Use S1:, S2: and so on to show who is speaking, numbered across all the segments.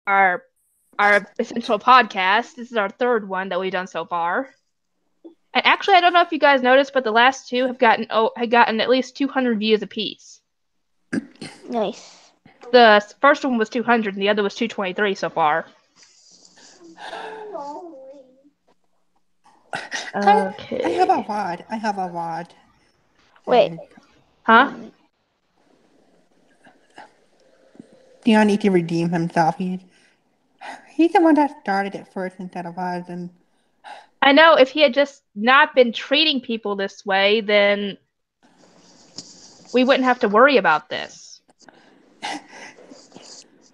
S1: our essential podcast. This is our third one that we've done so far. And actually, I don't know if you guys noticed, but the last two have gotten at least 200 views apiece.
S2: Nice.
S1: The first one was 200, and the other was 223 so far. Okay.
S3: I have a wad. I have a wad.
S2: Wait.
S1: Huh?
S3: Deon needs to redeem himself. He's the one that started it first instead of us, and
S1: I know if he had just not been treating people this way, then we wouldn't have to worry about this.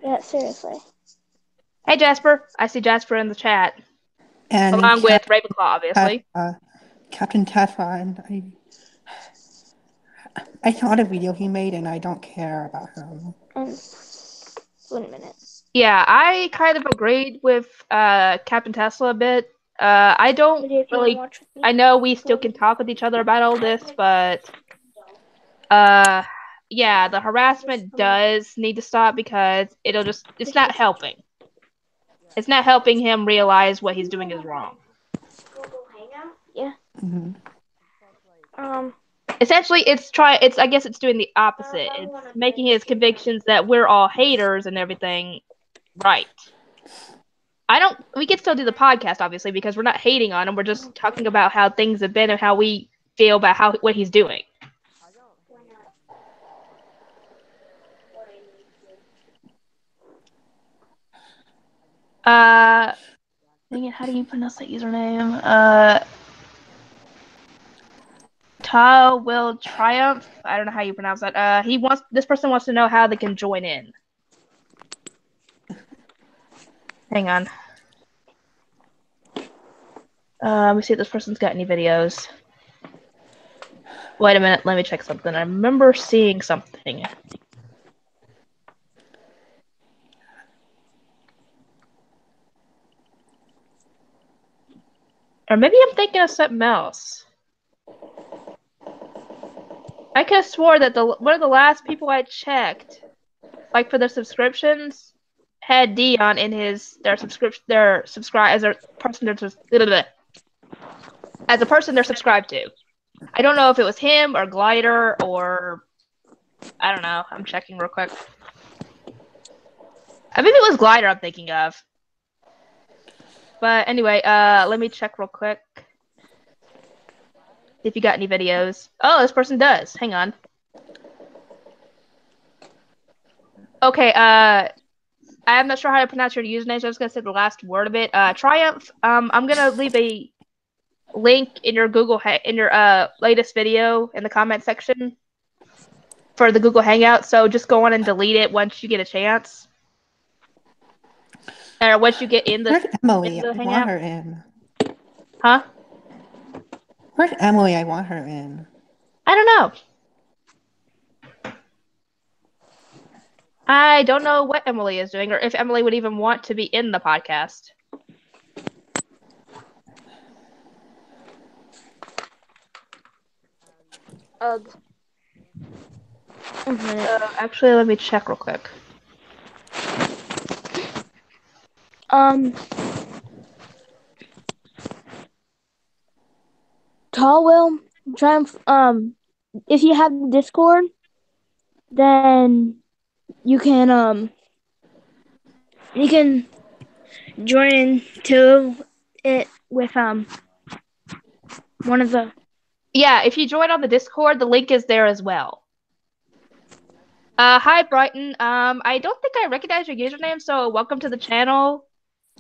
S2: Yeah, seriously.
S1: Hey, Jasper. I see Jasper in the chat.
S3: and
S1: Along with Ravenclaw, obviously.
S3: Captain Tesla, and I saw the video he made, and I don't care about him.
S2: 1 minute.
S1: Yeah, I kind of agreed with Captain Tesla a bit. I don't really. I know we still can talk with each other about all this, but yeah, the harassment does need to stop because it's not helping. It's not helping him realize what he's doing is wrong.
S2: Yeah.
S3: Mm-hmm.
S1: Essentially, I guess it's doing the opposite. It's making his convictions that we're all haters and everything right. We can still do the podcast, obviously, because we're not hating on him. We're just talking about how things have been and how we feel about what he's doing. Dang it, how do you pronounce that username? Ta will triumph. I don't know how you pronounce that. This person wants to know how they can join in. Hang on. Let me see if this person's got any videos. Wait a minute, let me check something. I remember seeing something. Or maybe I'm thinking of something else. I could have swore that one of the last people I checked, like for their subscriptions, had Deon in their subscribe as a person they're subscribed to. I don't know if it was him or Glider or I don't know. I'm checking real quick. Maybe it was Glider I'm thinking of. But anyway, let me check real quick. See if you got any videos. Oh, this person does. Hang on. Okay, I'm not sure how to pronounce your username, so I'm just gonna say the last word of it. Triumph. I'm gonna leave a link in your latest video in the comment section for the Google Hangout. So just go on and delete it once you get a chance, or once you get in the.
S3: Where's Emily?
S1: In the
S3: I
S1: Hangout.
S3: want her in.
S1: Huh?
S3: Where's Emily? I want her in.
S1: I don't know. I don't know what Emily is doing, or if Emily would even want to be in the podcast. Actually, let me check real quick.
S2: Tall will triumph. If you have the Discord, then you can join into it with one of the.
S1: Yeah, if you join on the Discord, the link is there as well. Hi Brighton. I don't think I recognize your username, so welcome to the channel,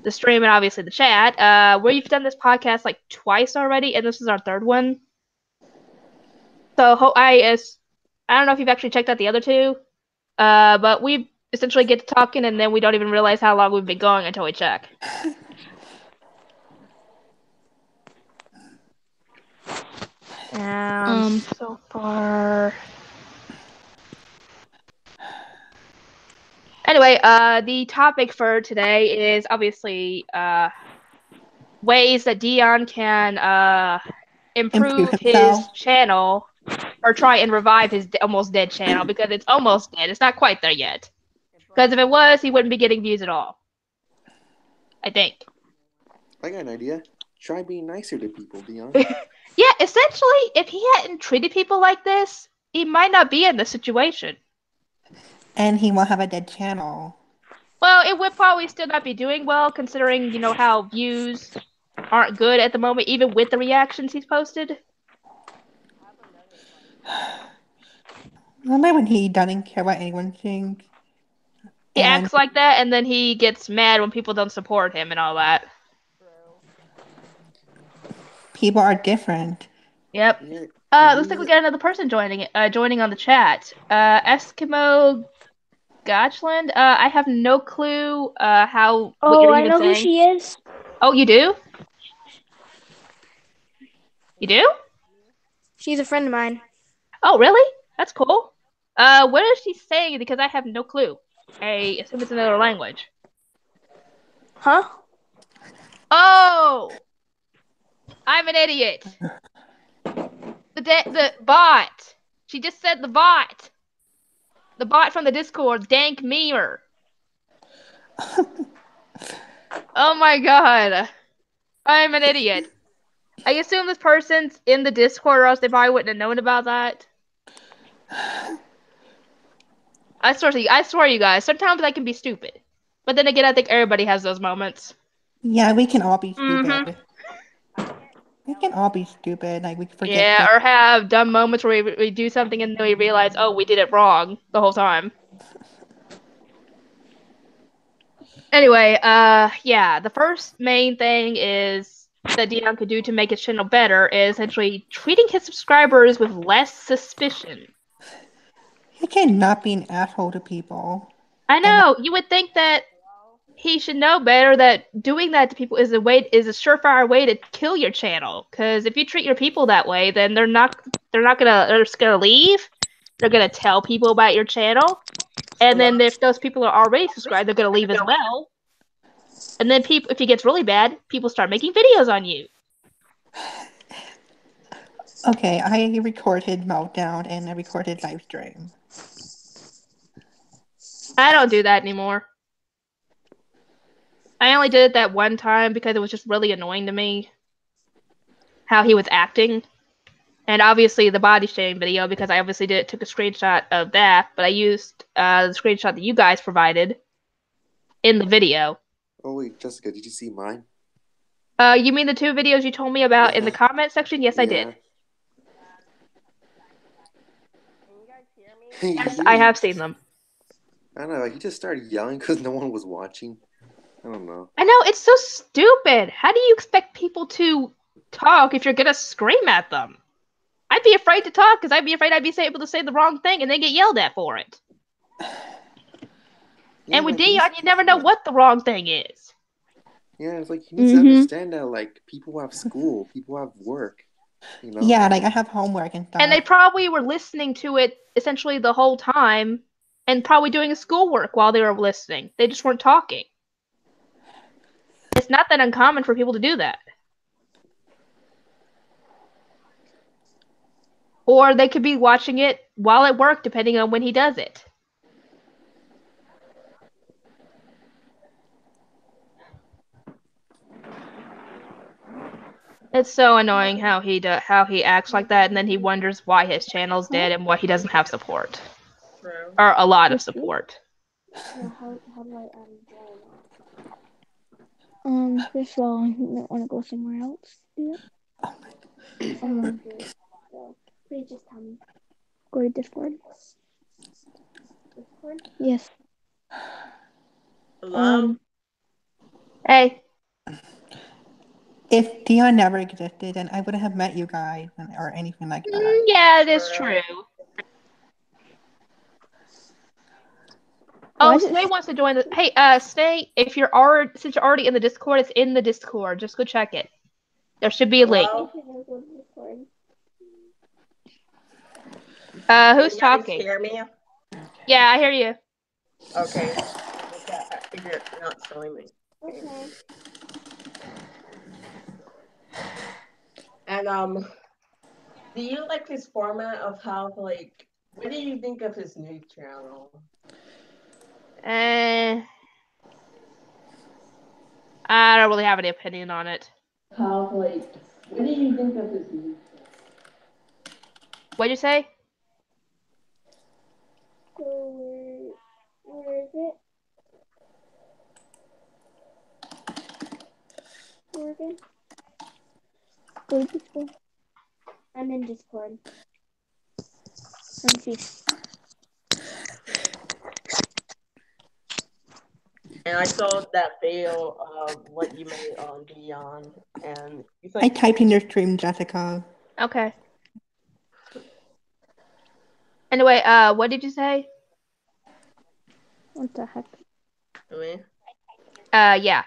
S1: the stream, and obviously the chat. We've done this podcast like twice already, and this is our third one. So I don't know if you've actually checked out the other two, but we essentially get to talking, and then we don't even realize how long we've been going until we check. So far. Anyway, the topic for today is obviously ways that Deon can improve his channel or try and revive his almost dead channel, because it's almost dead. It's not quite there yet. Because if it was, he wouldn't be getting views at all. I think.
S4: I got an idea. Try being nicer to people, Deon.
S1: Yeah, essentially, if he hadn't treated people like this, he might not be in this situation.
S3: And he won't have a dead channel.
S1: Well, it would probably still not be doing well, considering, how views aren't good at the moment, even with the reactions he's posted.
S3: Remember when he doesn't care what anyone thinks?
S1: He
S3: And
S1: acts like that, and then he gets mad when people don't support him and all that.
S3: people are different.
S1: Yep.
S4: Yeah,
S1: Looks
S4: he
S1: like we got another person joining on the chat. Eskimo Gotchland. I have no clue what
S2: Oh,
S1: you're
S2: I
S1: even
S2: know who
S1: saying.
S2: she is.
S1: Oh, you do? You do?
S2: She's a friend of mine.
S1: Oh, really? That's cool. What is she saying? Because I have no clue. I assume it's another language.
S2: Huh?
S1: Oh, I'm an idiot. The bot. She just said the bot. The bot from the Discord, Dank Memer. Oh my god. I'm an idiot. I assume this person's in the Discord or else they probably wouldn't have known about that. I swear you guys, sometimes I can be stupid. But then again, I think everybody has those moments.
S3: Yeah, we can all be
S1: Mm-hmm.
S3: stupid. We can all be stupid. Like we forget
S1: Yeah,
S3: things.
S1: or have dumb moments where we do something and then we realize, oh, we did it wrong the whole time. Anyway, yeah, the first main thing is that Deon could do to make his channel better is essentially treating his subscribers with less suspicion.
S3: He cannot be an asshole to people.
S1: I
S3: And
S1: know, you would think that he should know better that doing that to people is a surefire way to kill your channel. Because if you treat your people that way, then they're just gonna leave. They're gonna tell people about your channel, and then if those people are already subscribed, they're gonna leave as well. And then people, if it gets really bad, people start making videos on you.
S3: okay, I recorded Meltdown and I recorded live stream.
S1: I don't do that anymore. I only did it that one time because it was just really annoying to me how he was acting. And obviously the body shaming video because I obviously took a screenshot of that, but I used the screenshot that you guys provided in the video.
S4: Oh wait, Jessica, did you see mine?
S1: You mean the two videos you told me about in the
S4: Yeah,
S1: comment section? Yes, I did.
S4: yeah.
S1: Yes, I
S4: he,
S1: have seen them.
S4: I don't know. He just started yelling because no one was watching. I don't know.
S1: I know, it's so stupid. How do you expect people to talk if you're gonna scream at them? I'd be afraid to talk because I'd be afraid I'd be able to say the wrong thing and then get yelled at for it.
S4: Yeah,
S1: And with
S4: like he needs.
S1: Deon, you never know what the wrong thing is.
S4: Yeah, it's like he needs to understand that like people have school, people have work. You know.
S3: Yeah, like I have homework and
S1: And they
S3: stuff.
S1: probably were listening to it essentially the whole time and probably doing schoolwork while they were listening. They just weren't talking. It's not that uncommon for people to do that. Or they could be watching it while at work, depending on when he does it. It's so annoying how he acts like that, and then he wonders why his channel's dead and why he doesn't have support or a lot of support.
S2: Yeah, how do I first of all, I want to go somewhere else. Do it. Please just tell me. Go to Discord. Discord? Yes.
S5: Hello?
S1: Hey,
S3: If Dion never existed, then I wouldn't have met you guys or anything like that.
S1: yeah, it is true. Oh, Snake wants to join the. Hey, Snake, if you're already since you're already in the Discord, it's in the Discord. Just go check it. There should be a link. Who's talking?
S5: Hear me?
S1: Yeah, I hear you.
S5: Okay. I figured you're not showing me. Okay. And do you like his format of how like what do you think of his new channel?
S1: I don't really have any opinion on it.
S5: How, like, what do you think of his music?
S1: What'd you say?
S2: So where is it? Where again? Go to Discord. I'm in Discord. Let me see.
S5: And I saw that video of what you made on Deon, and it's
S3: I
S5: like,
S3: typed in your stream, Jessica.
S1: Okay. Anyway, what did you say?
S2: What the heck?
S5: really?
S1: Yeah.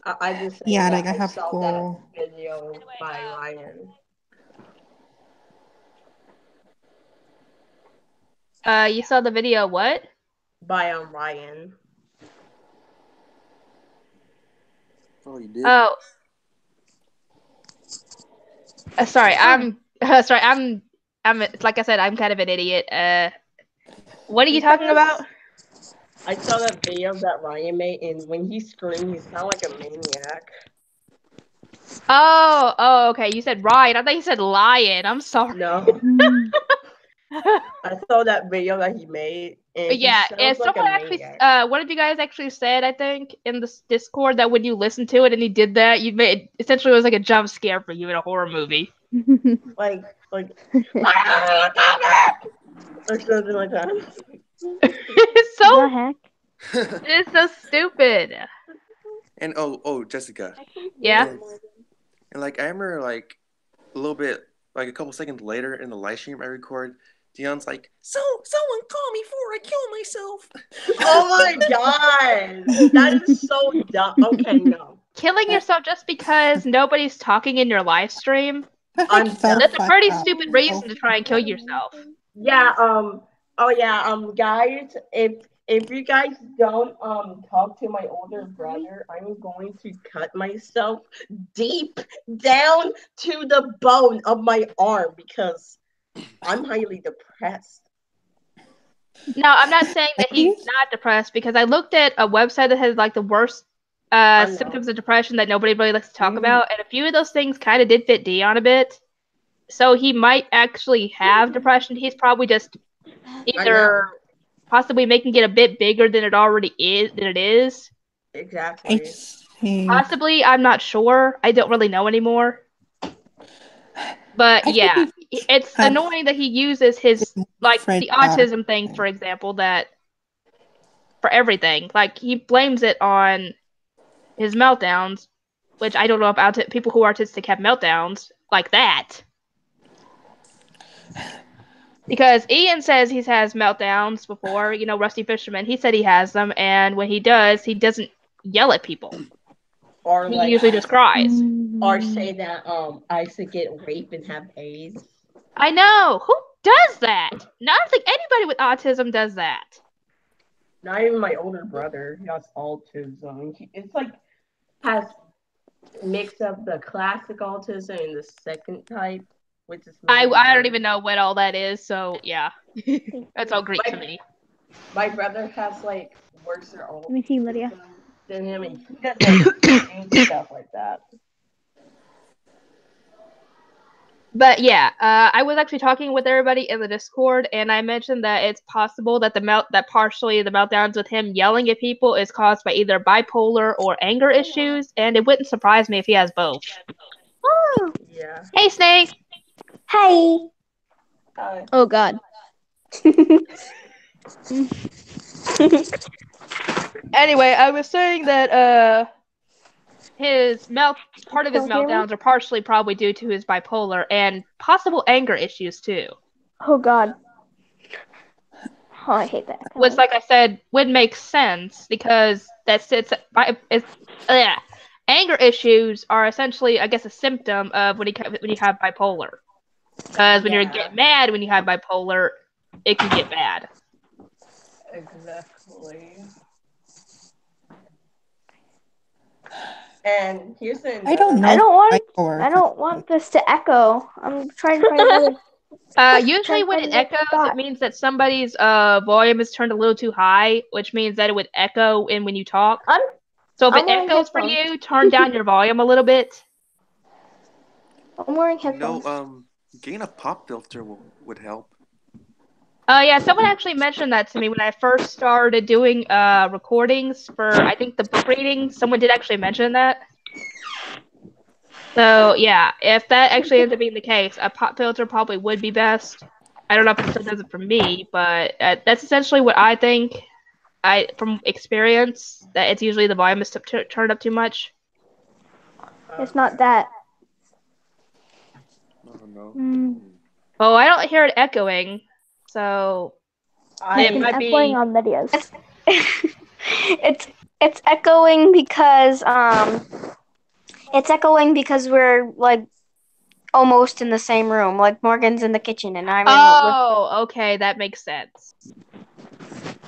S5: I just saying
S3: Yeah,
S5: that
S3: like I
S5: I
S3: have
S5: saw that
S3: school.
S5: video by Ryan.
S1: You saw the video, what?
S5: By Ryan.
S4: Oh, you did?
S1: Oh. Sorry, I'm sorry, I'm like I said, I'm kind of an idiot. What are you talking about?
S5: I saw that video that Ryan made, and when he screamed, he sounded like a maniac.
S1: Oh, okay. You said Ryan. I thought you said lion. I'm sorry.
S5: No, I saw that video that he made, and he
S1: Yeah,
S5: sounds like a
S1: someone actually,
S5: maniac.
S1: one of you guys actually said, I think, in this Discord that when you listen to it and he did that, you made essentially it was like a jump scare for you in a horror movie.
S5: Like, or something like that.
S1: It's
S2: The
S1: so
S2: heck?
S1: it's so stupid.
S4: And oh, Jessica.
S1: Yeah.
S4: And like I remember like a little bit like a couple seconds later in the live stream I record, Deon's like, someone call me before I kill myself.
S5: Oh my god, that is so dumb. Okay, no,
S1: Killing yourself just because nobody's talking in your live stream.
S3: That's
S5: I'm
S3: like so
S5: done.
S1: That's a
S3: fucked
S1: pretty
S3: up.
S1: stupid reason to try and kill yourself.
S5: Yeah. Oh yeah. Guys, if you guys don't talk to my older brother, I'm going to cut myself deep down to the bone of my arm because I'm highly depressed.
S1: No, I'm not saying that
S3: Like,
S1: he's not depressed because I looked at a website that has like the worst
S5: know.
S1: symptoms of depression that nobody really likes to talk
S5: Mhm.
S1: about, and a few of those things kind of did fit Dion a bit. So he might actually have depression. He's probably just either possibly making it a bit bigger than it is.
S3: I
S5: Exactly.
S3: see.
S1: Possibly, I'm not sure. I don't really know anymore. But
S3: I think
S1: yeah,
S3: he
S1: it's
S3: had
S1: annoying that he uses his like
S3: Fred
S1: the autism thing, for example, that for everything. Like he blames it on his meltdowns, which I don't know if people who are autistic have meltdowns like that. Because Ian says he has meltdowns before, Rusty Fisherman. He said he has them, and when he does, he doesn't yell at people.
S5: Or
S1: He
S5: like,
S1: usually just cries.
S5: or say that I should get raped and have AIDS.
S1: I know. Who does that? No, I don't think anybody with autism does that.
S5: Not even my older brother. He has autism. It's like has mix up the classic autism and the second type, which is
S1: I
S5: maybe
S1: don't even know what all that is, so yeah. That's all Greek to me.
S5: My brother has like worse
S2: Let me see, Lydia.
S5: than him, and he does like stuff like that.
S1: But yeah, I was actually talking with everybody in the Discord, and I mentioned that it's possible that that partially the meltdowns with him yelling at people is caused by either bipolar or anger issues, and it wouldn't surprise me if he has both.
S2: Oh.
S5: Yeah.
S1: Hey, Snake.
S2: Hi. Oh God.
S1: Anyway, I was saying that part of his
S2: Still hear me?
S1: meltdowns are partially probably due to his bipolar and possible anger issues too.
S2: Oh God. Oh, I hate that.
S1: Which, like I said, would make sense because anger issues are essentially, I guess, a symptom of when you have bipolar. Because when you get mad when you have bipolar, it can get bad.
S5: Exactly. And here's the
S3: I don't know.
S2: I
S3: Or
S2: don't want this to echo. I'm trying to find another.
S1: Usually when it echoes, it means that somebody's volume is turned a little too high, which means that it would echo in when you talk. So if
S2: I'm
S1: it
S2: wearing
S1: echoes for
S2: headphones.
S1: you, turn down your volume a little bit.
S2: I'm wearing
S4: You know,
S2: headphones.
S4: getting a pop filter would help.
S1: Yeah, someone actually mentioned that to me when I first started doing recordings for I think the book reading. Someone did actually mention that. So yeah, if that actually ends up being the case, a pop filter probably would be best. I don't know if it still does it for me, but that's essentially what I think. From experience, that it's usually the volume is turned up too much.
S2: It's not that.
S4: I don't know.
S1: Oh, I don't hear it echoing, so
S2: It's
S1: it
S2: been
S1: might
S2: echoing
S1: be.
S2: on videos.
S6: It's echoing because we're like almost in the same room. Like Morgan's in the kitchen and I'm in the living.
S1: Oh, okay, that makes sense.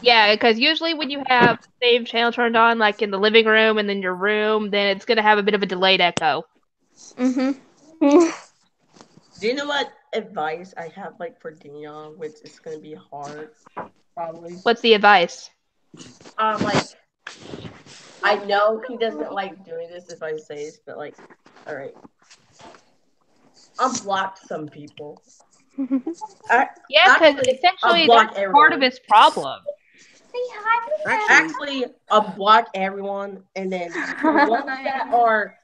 S1: Yeah, because usually when you have the same channel turned on, like in the living room and then your room, then it's gonna have a bit of a delayed echo.
S6: Mhm.
S5: Do you know what advice I have like for Deon, which is gonna be hard, probably?
S1: What's the advice?
S5: Like I know he doesn't like doing this if I say this, but like, all right, unblock some people.
S1: Yeah, because
S5: Actually,
S1: essentially
S5: unblock
S1: that's part of
S5: everyone.
S1: his problem.
S5: Actually, unblock everyone, and then the ones that are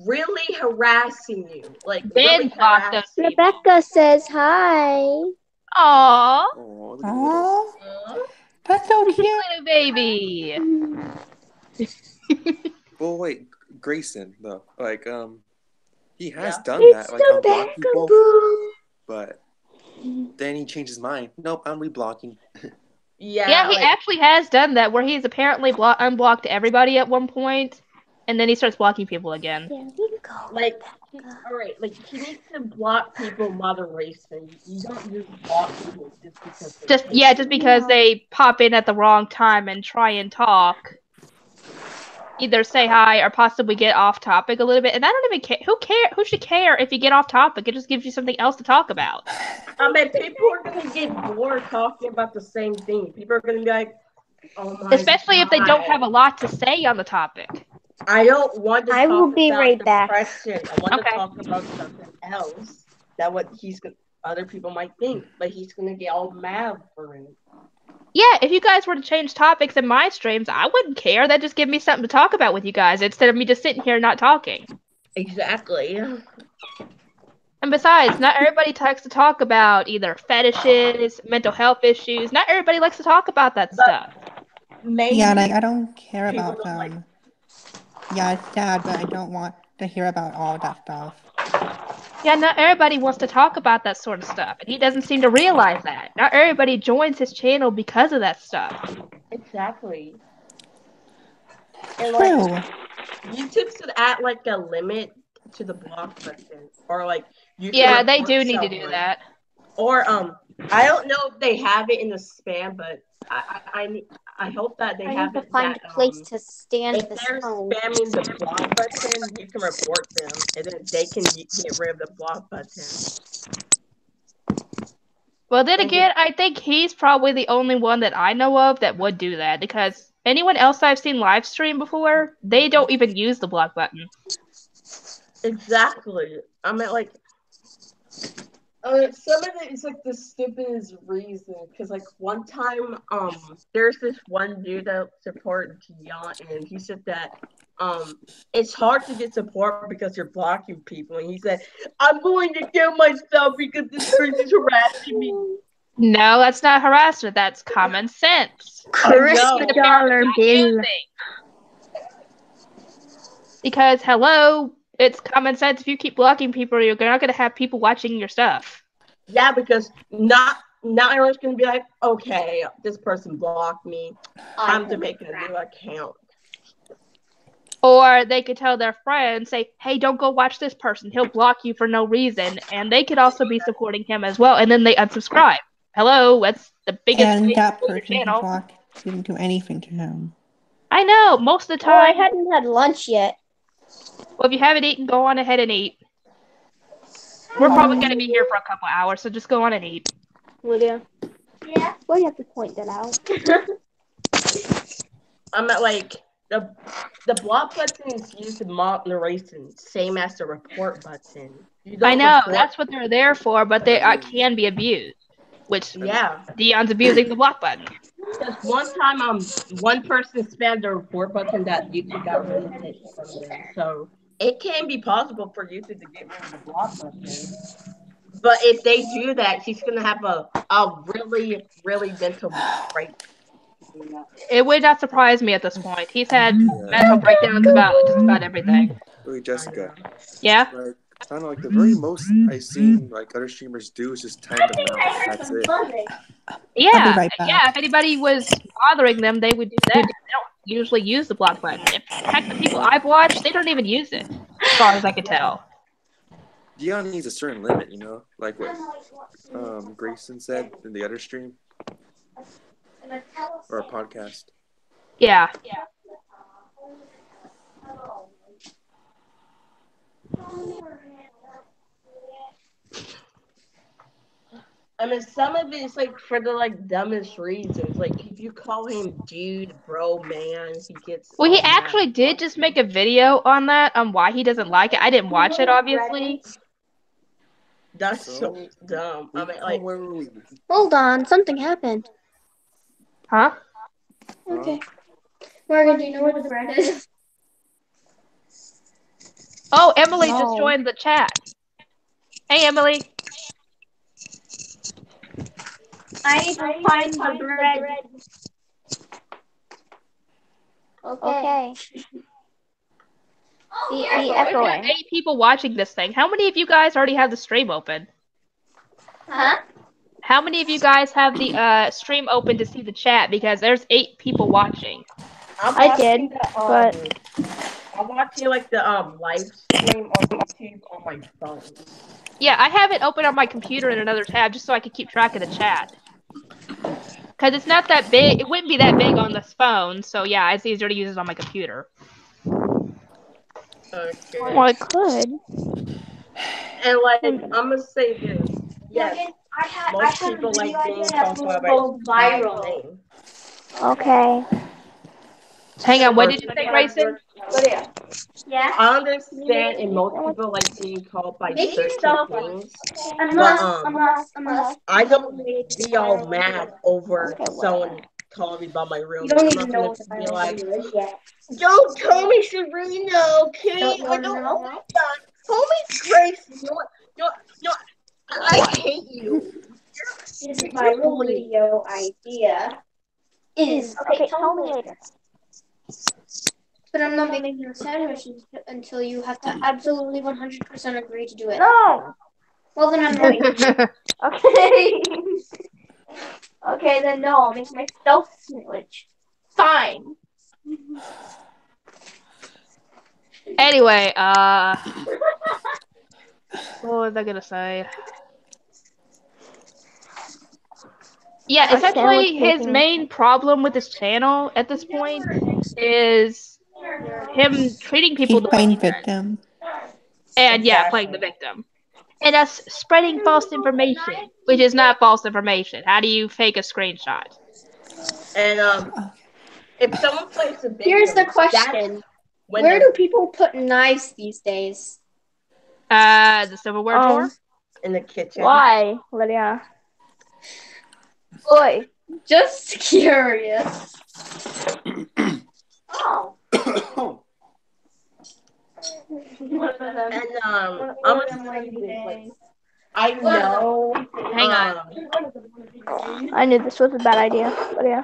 S5: really harassing you, like really
S1: Then block those
S5: harassing.
S1: people.
S2: Rebecca says hi.
S1: Aww,
S4: Oh, look at the little.
S3: Oh, that's so cute.
S1: little baby.
S4: Well, wait, Grayson though, like he has
S5: Yeah.
S4: done
S2: It's
S4: that, like unblock
S2: Rebecca
S4: people,
S2: Boo.
S4: but then he changed his mind. Nope, I'm reblocking.
S1: Yeah, he
S5: like,
S1: actually has done that, where he's apparently unblocked everybody at one point, and then he starts blocking people again.
S2: There we go.
S5: like, all right, like he needs to block people moderation. You don't just block people just because.
S1: Just because they pop in at the wrong time and try and talk. Either say hi or possibly get off topic a little bit, and I don't even care. Who should care if you get off topic? It just gives you something else to talk about.
S5: I mean, people are gonna get bored talking about the same thing. People are gonna be like, "Oh my
S1: Especially
S5: God.
S1: if they don't have a lot to say on the topic.
S5: I don't want to
S6: I will
S5: talk
S6: be
S5: about
S6: right back.
S5: depression. I want
S1: Okay.
S5: to talk about something else that what he's gonna, other people might think, but he's gonna get all mad for it.
S1: Yeah, if you guys were to change topics in my streams, I wouldn't care. That'd just give me something to talk about with you guys instead of me just sitting here not talking.
S5: Exactly.
S1: And besides, not everybody likes to talk about either fetishes, mental health issues. Not everybody likes to talk about that stuff.
S5: Maybe
S3: Yeah, like I don't care
S5: people
S3: about
S5: don't like.
S3: Yeah, it's sad, but I don't want to hear about all that stuff.
S1: Yeah, not everybody wants to talk about that sort of stuff, and he doesn't seem to realize that. Not everybody joins his channel because of that stuff.
S5: Exactly. And
S3: True.
S5: like YouTube should add like a limit to the block button, or like you can
S1: Yeah, they
S5: report
S1: do need to
S5: someone.
S1: do that.
S5: Or I don't know if they have it in the spam, but I hope that they
S6: I
S5: have
S6: need to
S5: it
S6: find
S5: that
S6: a place to stand
S5: if
S6: this
S5: they're
S6: phone.
S5: spamming the block button, you can report them, and then they can get rid of the block button.
S1: Well, then
S5: And
S1: again, I think he's probably the only one that I know of that would do that, because anyone else I've seen live stream before, they don't even use the block button.
S5: Exactly. I mean, like, some of it is like the stupidest reason. Because like one time, there's this one dude that supported Deon, and he said that it's hard to get support because you're blocking people. And he said, "I'm going to kill myself because this person's harassing me."
S1: No, that's not harassment. That's common sense.
S5: $50
S6: bill.
S1: Because hello, it's common sense. If you keep blocking people, you're not going to have people watching your stuff.
S5: Yeah, because not everyone's gonna be like, okay, this person blocked me. Time to make a new account.
S1: Or they could tell their friends, say, hey, don't go watch this person. He'll block you for no reason. And they could also be supporting him as well. And then they unsubscribe. Hello, that's the biggest
S3: And
S1: way
S3: that
S1: to your
S3: person who
S1: channel.
S3: blocked didn't do anything to him.
S1: I know, most of the
S2: Oh, I
S1: time.
S2: hadn't had lunch yet.
S1: Well, if you haven't eaten, go on ahead and eat. We're probably going to be here for a couple hours, so just go on and eat.
S2: Lydia. Yeah. Well, you have to point that out.
S5: I'm at like the block button is used to moderation, same as the report button. You
S1: I
S5: don't
S1: know
S5: report.
S1: that's what they're there for, but they can be abused, which Deon's abusing the block button.
S5: Because one time, one person spammed the report button that YouTube got rid of it from them. So it can be possible for YouTube to get rid of the block button. But if they do that, he's gonna have a really, really mental break.
S1: It would not surprise me at this point. He's had mental breakdowns about just about everything.
S4: Wait, Jessica.
S1: Yeah.
S4: Like, kind of like the very most I've seen like other streamers do is just time them out. That's it.
S1: Yeah,
S3: I'll be right back.
S1: yeah. If anybody was bothering them, they would do that. They don't usually use the block button. Heck, the people I've watched, they don't even use it, as far as I could tell.
S4: Deon needs a certain limit, you know, like what Grayson said in the other stream or a podcast.
S1: Yeah.
S5: I mean, some of it's like for the like dumbest reasons. Like if you call him dude, bro, man, he gets.
S1: Well, he actually did just make a video on that, on why he doesn't like it. I didn't watch it, obviously.
S5: That's so dumb. I mean, like,
S4: where were we?
S6: Hold on, something happened.
S1: Huh?
S6: Okay. Morgan, do you know where the bread is?
S1: Oh, Emily just joined the chat. Hey, Emily.
S2: I need to find the bread.
S6: Okay. The
S1: We've got
S6: echoing.
S1: 8 people watching this thing. How many of you guys already have the stream open?
S2: Huh?
S1: How many of you guys have the stream open to see the chat? Because there's 8 people watching.
S6: I did, but
S5: I'm watching like the live stream on YouTube on my phone.
S1: Yeah, I have it open on my computer in another tab just so I can keep track of the chat. Because it's not that big. It wouldn't be that big on this phone, so yeah, it's easier to use it on my computer.
S5: Okay.
S6: well, I could.
S5: And like, I'm gonna say this. Yes, most people like being called by my name.
S6: Okay.
S1: Hang on, what did you say, Grayson?
S2: Yeah.
S5: I understand, and most people like being called by certain things.
S2: Unless
S5: I don't be all mad over someone calling me by my real name. I'm not gonna be like, don't call me Sabrina, okay? I don't want that. Call me Grace. No, I hate you.
S2: this viral video idea is okay. Tell me later. But I'm not making a sandwich until you have to absolutely 100% agree to do it.
S6: No.
S2: Well, then I'm doing it.
S6: Okay.
S2: Okay, then no, I'll make myself a sandwich. Fine.
S1: Anyway, what was I gonna say? Yeah, essentially his main problem with his channel at this point is him treating people
S3: He's
S1: the way
S3: playing
S1: he does.
S3: victim.
S1: And yeah, playing the victim. And us spreading false information, which is not false information. How do you fake a screenshot?
S5: And if someone plays the victim,
S2: Here's the question: where do people put knives these days?
S1: The silverware drawer?
S5: In the kitchen.
S6: Why, Lydia?
S2: Oi, just curious. Oh.
S5: And I'm gonna say this. I know.
S1: Hang on.
S6: I knew this was a bad idea, but yeah.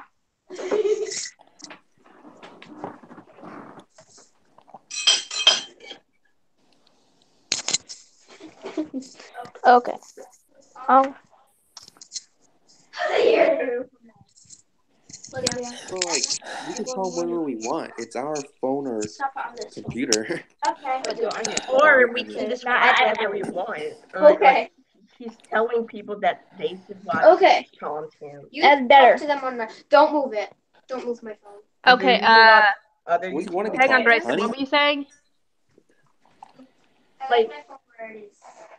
S6: Okay.
S4: So, like, we can call wherever we want. It's our phone or computer.
S5: Or we can describe whatever we want.
S2: Okay.
S5: He's telling people that they should watch content.
S2: You
S6: That's better.
S2: talk to them on the. Don't move it. Don't move my phone.
S1: Okay,
S5: Other
S4: We wanna be
S1: hang on,
S4: called
S1: Grayson,
S4: honey?
S1: what were you saying?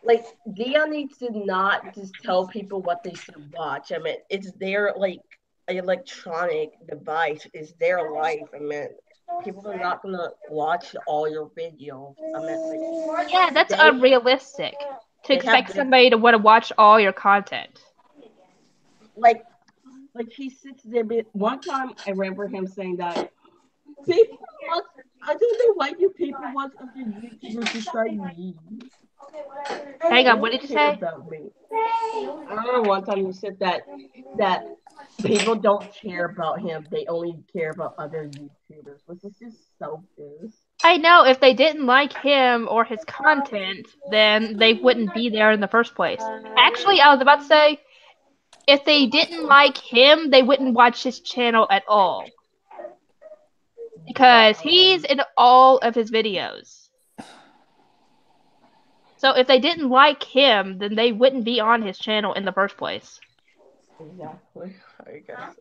S5: Like Deon needs to not just tell people what they should watch. I mean, it's their like electronic device. It's their life. I mean, people are not gonna watch all your videos. I meant like
S1: Yeah, that's
S5: they
S1: unrealistic to
S5: they have
S1: expect
S5: this
S1: somebody to want to watch all your content.
S5: like he sits there. One time I remember him saying that people watch. I don't know why you people watch other YouTubers beside me.
S1: Hang
S5: They
S1: on, what
S5: don't
S1: did you
S5: care
S1: say?
S5: about me. I remember one time you said that people don't care about him. They only care about other YouTubers, which is just selfish.
S1: I know if they didn't like him or his content, then they wouldn't be there in the first place. Actually, I was about to say, if they didn't like him, they wouldn't watch his channel at all.
S5: Yeah,
S1: Because he's in all of his videos. So if they didn't like him, then they wouldn't be on his channel in the first place.
S5: exactly. I guess.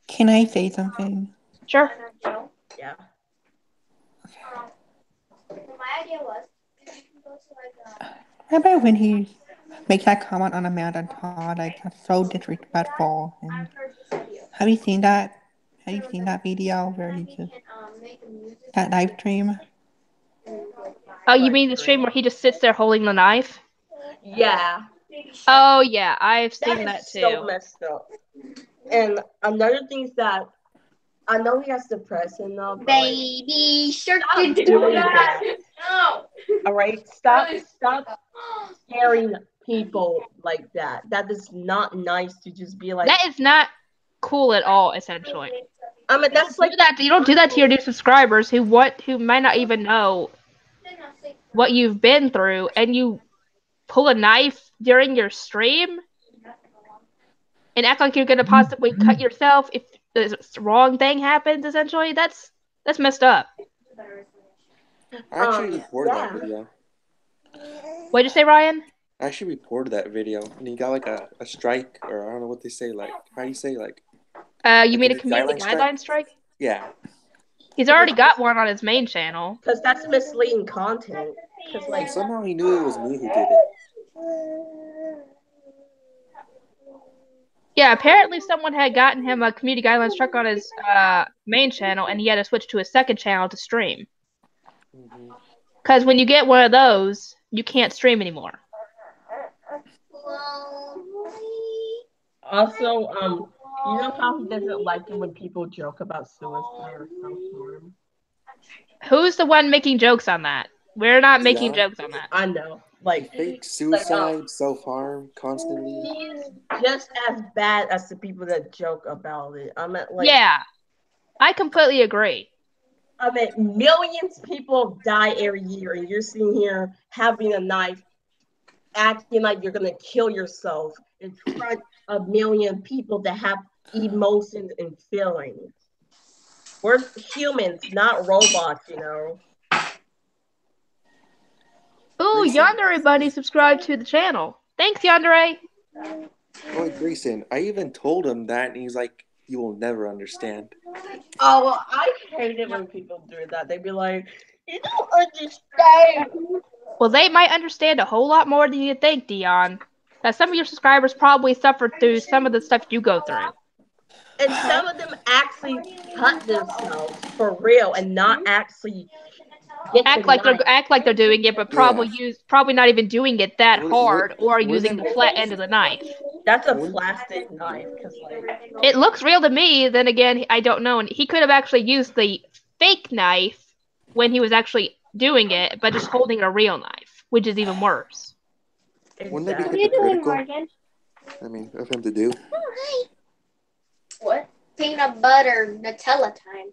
S3: Can I say something?
S1: Sure.
S5: Yeah.
S2: My idea was
S3: Remember when he makes that comment on Amanda and Todd, like that's so disrespectful. And have you seen that? Have you seen that video where he just that live stream?
S1: Oh, you mean the stream where he just sits there holding the knife?
S5: Yeah.
S1: Oh, yeah, I've
S5: That
S1: seen
S5: is
S1: that
S5: so
S1: too.
S5: messed up. And another thing is that I know he has depression now, but like,
S2: baby shark.
S5: stop doing that.
S2: No.
S5: All right, stop scaring people like that. That is not nice to just be like.
S1: That is not cool at all, essentially.
S5: I mean, that's like
S1: You don't do that to your new subscribers who might not even know what you've been through, and you pull a knife during your stream and act like you're gonna possibly cut yourself if the wrong thing happens. Essentially, that's messed up.
S4: I actually reported that
S5: yeah.
S4: video.
S1: What'd you say, Ryan?
S4: I actually reported that video, and he got like a strike, or I don't know what they say. Like, how do you say like?
S1: You
S4: Like
S1: mean
S4: a
S1: a community guideline strike?
S4: Yeah.
S1: He's already got one on his main channel.
S5: Because that's misleading content. Because like
S4: And somehow he knew it was me who did it.
S1: Yeah, apparently someone had gotten him a community guideline strike on his main channel, and he had to switch to his second channel to stream. Because when you get one of those, you can't stream anymore.
S5: also, you know how he doesn't like it when people joke about suicide or self-harm?
S1: Who's the one making jokes on that? We're not making
S4: Deon?
S1: jokes on that.
S5: I know. Like
S4: Fake suicide, self-harm, constantly.
S5: he's just as bad as the people that joke about it. I mean, like,
S1: Yeah, I completely agree.
S5: I mean, millions of people die every year, and you're sitting here having a knife, acting like you're gonna kill yourself in front of a million people that have emotions and feelings. We're humans, not robots, you know.
S1: Ooh,
S4: Grayson.
S1: Yandere Buddy subscribed to the channel. Thanks, Yandere.
S4: Oh, Grayson, I even told him that, and he's like, "You will never understand."
S5: Oh, well, I hate it when people do that. They'd be like, "You don't understand."
S1: Well, they might understand a whole lot more than you think, Deon. Now, some of your subscribers probably suffered through some of the stuff you go through.
S5: And some of them actually cut themselves for real and not actually get the knife.
S1: Act like they're doing it, but
S4: Yeah.
S1: probably not even doing it that
S4: What,
S1: hard, or
S4: what are
S1: using
S4: them?
S1: the flat end of the knife.
S5: That's a
S4: What,
S5: plastic knife, because like
S1: It looks real to me. Then again, I don't know. And he could have actually used the fake knife when he was actually doing it, but just holding a real knife, which is even worse.
S4: wouldn't that be
S5: exactly.
S4: hypocritical?
S2: Morgan?
S4: I mean, of him to do.
S2: What? Peanut butter Nutella time.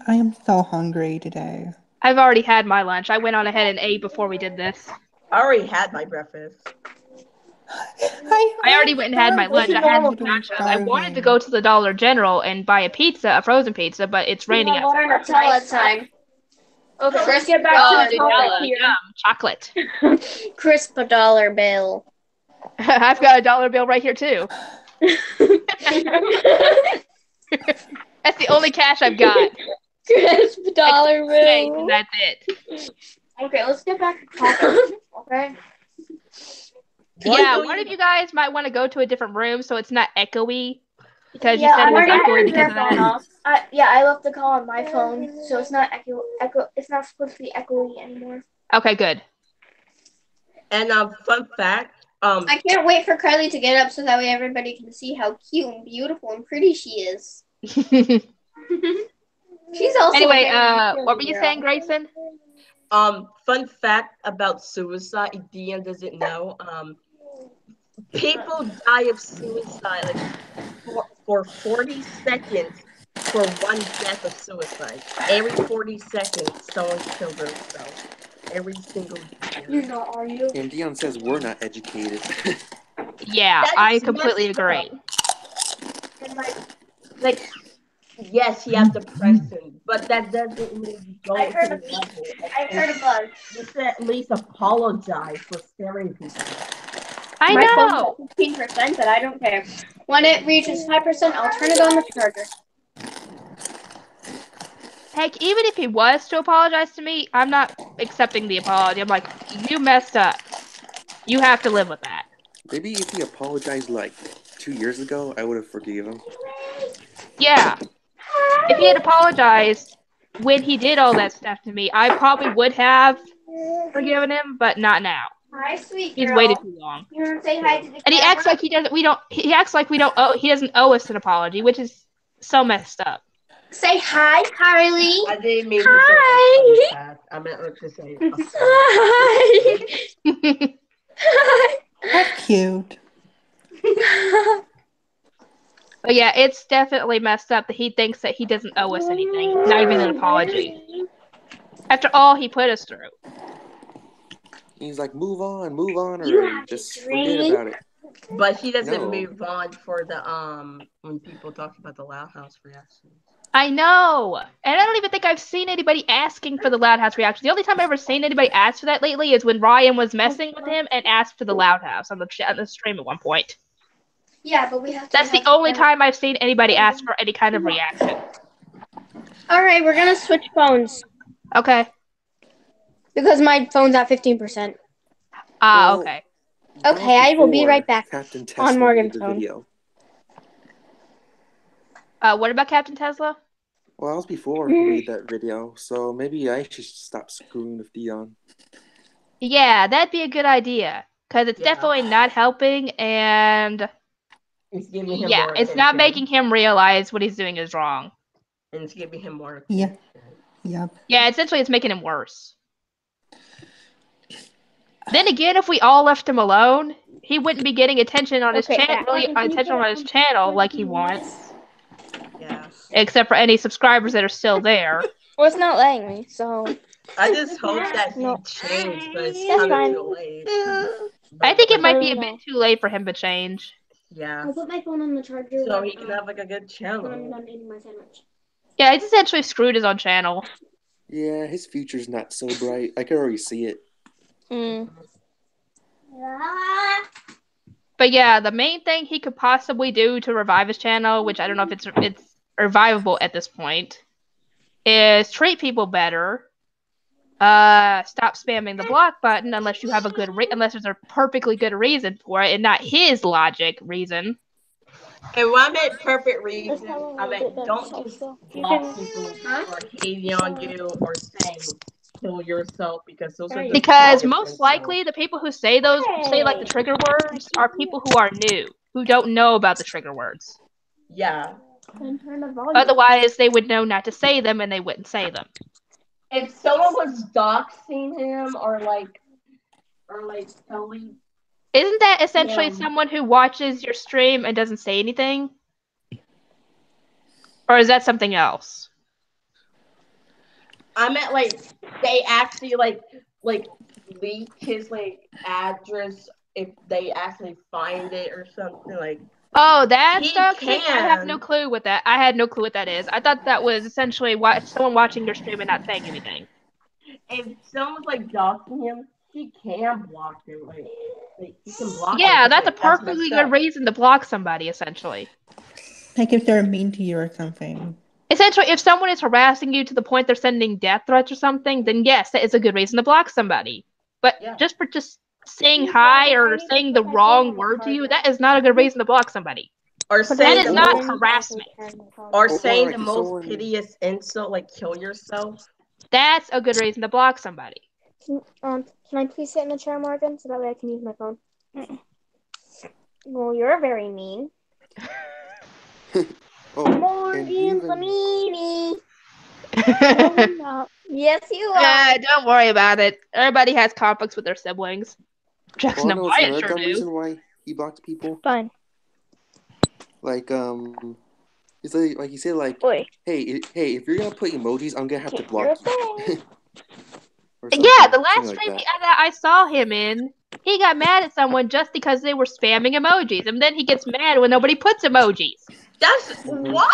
S3: I am so hungry today.
S1: I've already had my lunch. I went on ahead and ate before we did this.
S5: I already had my breakfast.
S1: I already went and had my lunch. I had some nachos. I wanted to go to the Dollar General and buy a pizza, a frozen pizza, but it's raining
S2: Peanut butter
S1: outside.
S2: Nutella time. Okay, let's get back to the topic here.
S1: Yum, chocolate.
S2: Crisp $1 bill.
S1: I've got a dollar bill right here too. That's the only cash I've got.
S2: Crisp $1
S1: Thanks,
S2: bill.
S1: and that's it.
S2: Okay, let's get back to topic. Okay.
S1: Yeah, one of you guys might want to go to a different room so it's not echoey. Because you said it was
S2: I
S1: echoing
S2: turned
S1: because
S2: your
S1: of
S2: phone
S1: that.
S2: off. I left the call on my phone, so it's not echo. It's not supposed to be echoey anymore.
S1: Okay, good.
S5: And fun fact.
S2: I can't wait for Kylie to get up so that way everybody can see how cute and beautiful and pretty she is. She's also
S1: Anyway,
S2: a very
S1: what were you
S2: girl.
S1: saying, Grayson?
S5: Fun fact about suicide. If Deon doesn't know. People die of suicide like for 40 seconds for one death of suicide. Every 40 seconds, someone kills themselves. Every single year.
S2: You're not, are you?
S4: And Deon says we're not educated.
S1: Yeah,
S5: That
S1: I
S5: is
S1: completely
S5: messed
S1: agree.
S5: up. And like, yes, he has depression, but that doesn't mean you go to the level.
S2: I heard a buzz.
S5: You should at least apologize for scaring people.
S1: I
S2: My phone's
S1: know.
S2: at 15%, but I don't care. When it reaches 5%, I'll turn it on the charger.
S1: Heck, even if he was to apologize to me, I'm not accepting the apology. I'm like, you messed up. You have to live with that.
S4: Maybe if he apologized like 2 years ago, I would have forgiven him.
S1: Yeah. If he had apologized when he did all that stuff to me, I probably would have forgiven him, but not now.
S2: Hi, sweet
S1: He's
S2: girl.
S1: waited too long.
S2: You want to say hi to the
S1: And he
S2: camera?
S1: acts like he doesn't. He acts like he doesn't owe us an apology, which is so messed up.
S2: Say hi, Carly.
S5: I didn't mean
S2: Hi.
S5: to say I meant to say
S2: Hi. Hi.
S3: That's cute.
S1: But yeah, it's definitely messed up that he thinks that he doesn't owe us anything, not even an apology. After all he put us through.
S4: He's like, move on,
S2: You
S4: or
S2: have to
S4: just forget
S2: drink.
S4: about it.
S5: But he doesn't
S4: No.
S5: move on for the when people talk about the Loud House reaction.
S1: I know! And I don't even think I've seen anybody asking for the Loud House reaction. The only time I've ever seen anybody ask for that lately is when Ryan was messing with him and asked for the Loud House on the stream at one point.
S2: Yeah, but we have to.
S1: That's the only time I've seen anybody ask for any kind of reaction.
S6: All right, we're gonna switch phones
S1: Okay.
S6: because my phone's at 15%.
S4: Well,
S1: Okay.
S6: Okay, I will be right back
S4: Captain Tesla
S6: on Morgan's
S4: made the
S6: phone.
S4: video.
S1: What about Captain Tesla?
S4: Well, that was before he made that video, so maybe I should stop screwing with Deon.
S1: Yeah, that'd be a good idea. Because it's definitely not helping, and
S5: It's giving him
S1: yeah,
S5: more
S1: it's not
S5: attention.
S1: making him realize what he's doing is wrong.
S5: And it's giving him more
S3: Yeah.
S5: attention.
S3: Yep.
S1: Yeah, essentially it's making him worse. Then again, if we all left him alone, he wouldn't be getting attention on his channel, like he wants.
S5: Yeah.
S1: Except for any subscribers that are still there.
S6: Well, it's not letting me, so
S5: I just hope that he
S6: No.
S5: changed, but it's
S6: That's
S5: kind of
S6: fine.
S5: too late.
S1: I think it might be a
S6: No.
S1: bit too late for him to change.
S5: Yeah.
S2: I'll put my phone on the charger.
S5: So he can have like a good
S2: when I'm
S5: channel.
S2: done eating my sandwich.
S1: Yeah, he's essentially screwed his own channel.
S4: Yeah, his future's not so bright. I can already see it.
S1: But yeah, the main thing he could possibly do to revive his channel, which I don't know if it's revivable at this point, is treat people better. Stop spamming the block button unless you have a good unless there's a perfectly good reason for it and not his logic reason.
S5: And when I meant perfect reason, I meant don't just block people who are hating on you or saying kill yourself because those are the
S1: Because
S5: biggest
S1: most likely the people who say like the trigger words are people who are new, who don't know about the trigger words.
S5: Yeah.
S1: Otherwise, they would know not to say them and they wouldn't say them.
S5: If someone was doxing him or telling.
S1: Isn't that essentially someone who watches your stream and doesn't say anything? Or is that something else?
S5: I meant they actually leak his address if they actually find it or something like.
S1: Oh, that's
S5: He
S1: doxing? I have
S5: can.
S1: no clue what that. I had no clue what that is. I thought that was essentially someone watching your stream and not saying anything.
S5: If someone's doxing him, he can block him. He can block.
S1: Yeah,
S5: him,
S1: that's a perfectly good reason to block somebody. Essentially.
S3: Like if they're mean to you or something.
S1: Essentially, if someone is harassing you to the point they're sending death threats or something, then yes, that is a good reason to block somebody. But just for saying hi or saying the wrong word to you, that is not a good reason to block somebody.
S5: Or
S1: That
S5: saying
S1: is
S5: the
S1: not
S5: most,
S1: harassment.
S5: or
S4: Or
S5: saying
S4: like
S5: the
S4: if
S5: most
S4: someone-
S5: piteous insult, like kill yourself.
S1: That's a good reason to block somebody.
S2: Can I please sit in the chair, Morgan, so that way I can use my phone? Well, you're very mean.
S4: Oh, and
S2: Morgan's
S4: you
S2: a
S4: even
S2: meanie. No. Yes, you are.
S1: Don't worry about it. Everybody has conflicts with their siblings. Jackson
S4: well,
S1: and
S4: no, it's
S1: Wyatt
S4: another
S1: sure
S4: dumb
S1: do.
S4: reason why he blocked people.
S2: Fine.
S4: Like it's like he said like,
S2: Oi.
S4: hey, if you're gonna put emojis, I'm gonna have to block
S2: You're
S4: you.
S2: saying.
S4: Or
S1: Yeah, the
S4: something
S1: last
S4: like
S1: stream
S4: that.
S1: that I saw him in, he got mad at someone just because they were spamming emojis, and then he gets mad when nobody puts emojis.
S5: That's what?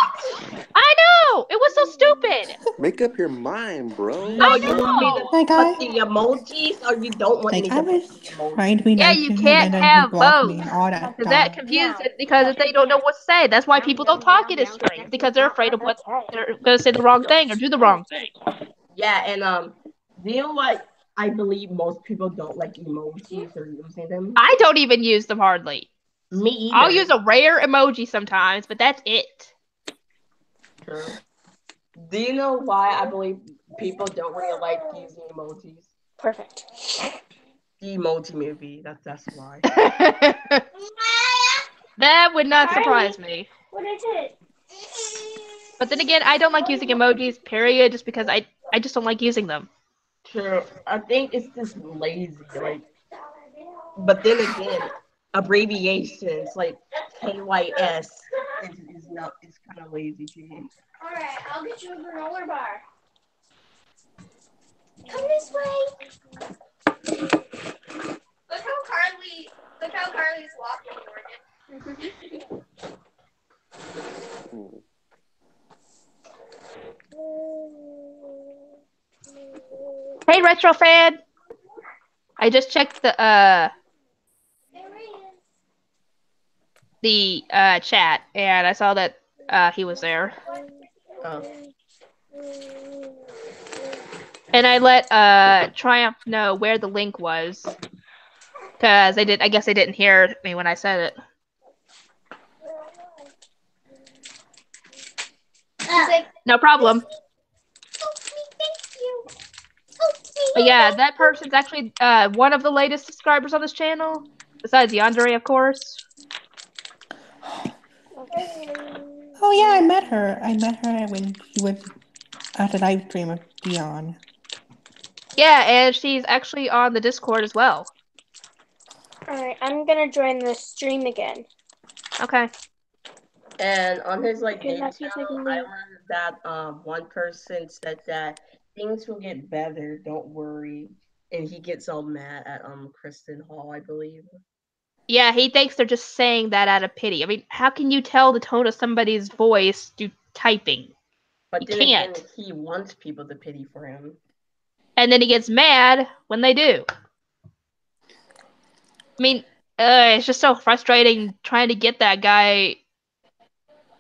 S1: I know! It was so stupid!
S4: Make up your mind, bro.
S5: No,
S1: I
S5: you want me to
S1: know!
S3: Hi,
S5: put
S3: guys.
S5: the emojis, or you don't want me
S3: Like,
S5: to
S3: I
S5: put
S3: was
S5: the emojis?
S3: trying to be
S1: Yeah,
S3: nice
S1: you
S3: to him,
S1: can't
S3: and then he
S1: have
S3: blocked
S1: both.
S3: me and all that
S1: Because that
S3: stuff.
S1: confuses it because if they don't know what to say. That's why people don't talk in his stream. Because they're afraid of what they're going to say the wrong thing or do the wrong thing.
S5: Yeah, and do you know what? I believe most people don't like emojis or using them.
S1: I don't even use them hardly.
S5: Me either.
S1: I'll use a rare emoji sometimes, but that's it.
S5: True. Do you know why I believe people don't really like using emojis?
S2: Perfect.
S5: The Emoji Movie. That's why.
S1: That would not surprise me.
S2: What is it?
S1: But then again, I don't like using emojis, period, just because I just don't like using them.
S5: True. I think it's just lazy. Like, but then again, abbreviations like KYS is not. It's kind of lazy to me.
S2: All right, I'll get you a granola bar. Come this way. Look how Carly's walking, Morgan.
S1: Hey, Retro fan! I just checked the chat, and I saw that he was there.
S5: Oh.
S1: And I let Triumph know where the link was. Because I guess they didn't hear me when I said it. No problem. But yeah, that person's actually one of the latest subscribers on this channel. Besides Yandere, of course.
S3: Oh yeah, I met her. I met her when she was at the live stream of Deon.
S1: Yeah, and she's actually on the Discord as well.
S2: Alright, I'm gonna join the stream again.
S1: Okay.
S5: And on his like
S2: Okay,
S5: main
S2: that means I
S5: channel,
S2: can
S5: I
S2: leave.
S5: heard that one person said that things will get better, don't worry. And he gets all mad at Kristen Hall, I believe.
S1: Yeah, he thinks they're just saying that out of pity. I mean, how can you tell the tone of somebody's voice through typing?
S5: But
S1: You
S5: then
S1: can't.
S5: again, he wants people to pity for him.
S1: And then he gets mad when they do. I mean, it's just so frustrating trying to get that guy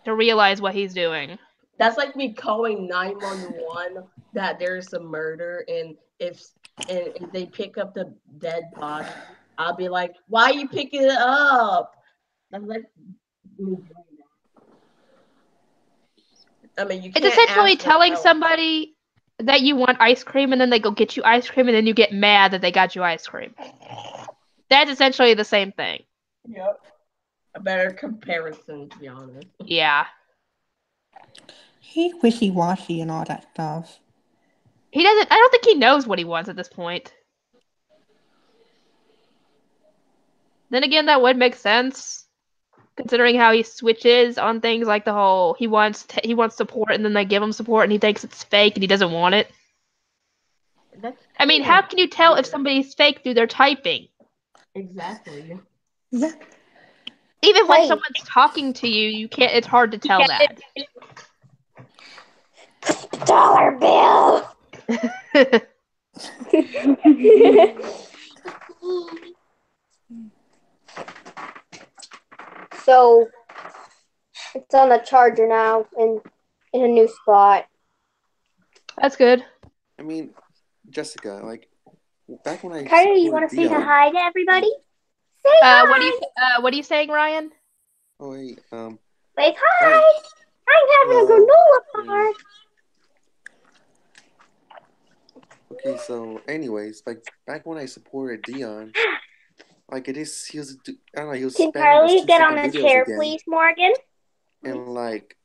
S1: to realize what he's doing.
S5: That's like me calling 911 that there's a murder, and if they pick up the dead body, I'll be like, "Why are you picking it up?" I'm like, me doing that. I mean, you can't.
S1: It's essentially
S5: ask for
S1: telling
S5: help.
S1: somebody that you want ice cream and then they go get you ice cream and then you get mad that they got you ice cream. That's essentially the same thing.
S5: Yep. A better comparison, to be honest.
S1: Yeah.
S3: He's wishy-washy and all that stuff.
S1: I don't think he knows what he wants at this point. Then again, that would make sense, considering how he switches on things like the whole he wants support and then they give him support and he thinks it's fake and he doesn't want it. I mean, how can you tell if somebody's fake through their typing?
S5: Exactly.
S3: Yeah.
S1: Even when someone's talking to you, you can't. It's hard to tell that.
S2: Dollar bill. So it's on the charger now in a new spot.
S1: That's good.
S4: I mean, Jessica, like back when I
S2: Carter, you want to say hi to everybody? Say hi.
S1: What are you saying, Ryan?
S4: Oh wait,
S2: Like,
S4: Hi.
S2: hi, I'm having a granola bar.
S4: Okay, so anyways, like back when I supported Deon, like it is, he was, I don't know, he was
S2: Can
S4: spamming those
S2: Carly get on
S4: 2 second
S2: the
S4: videos
S2: chair,
S4: again,
S2: please, Morgan?
S4: and like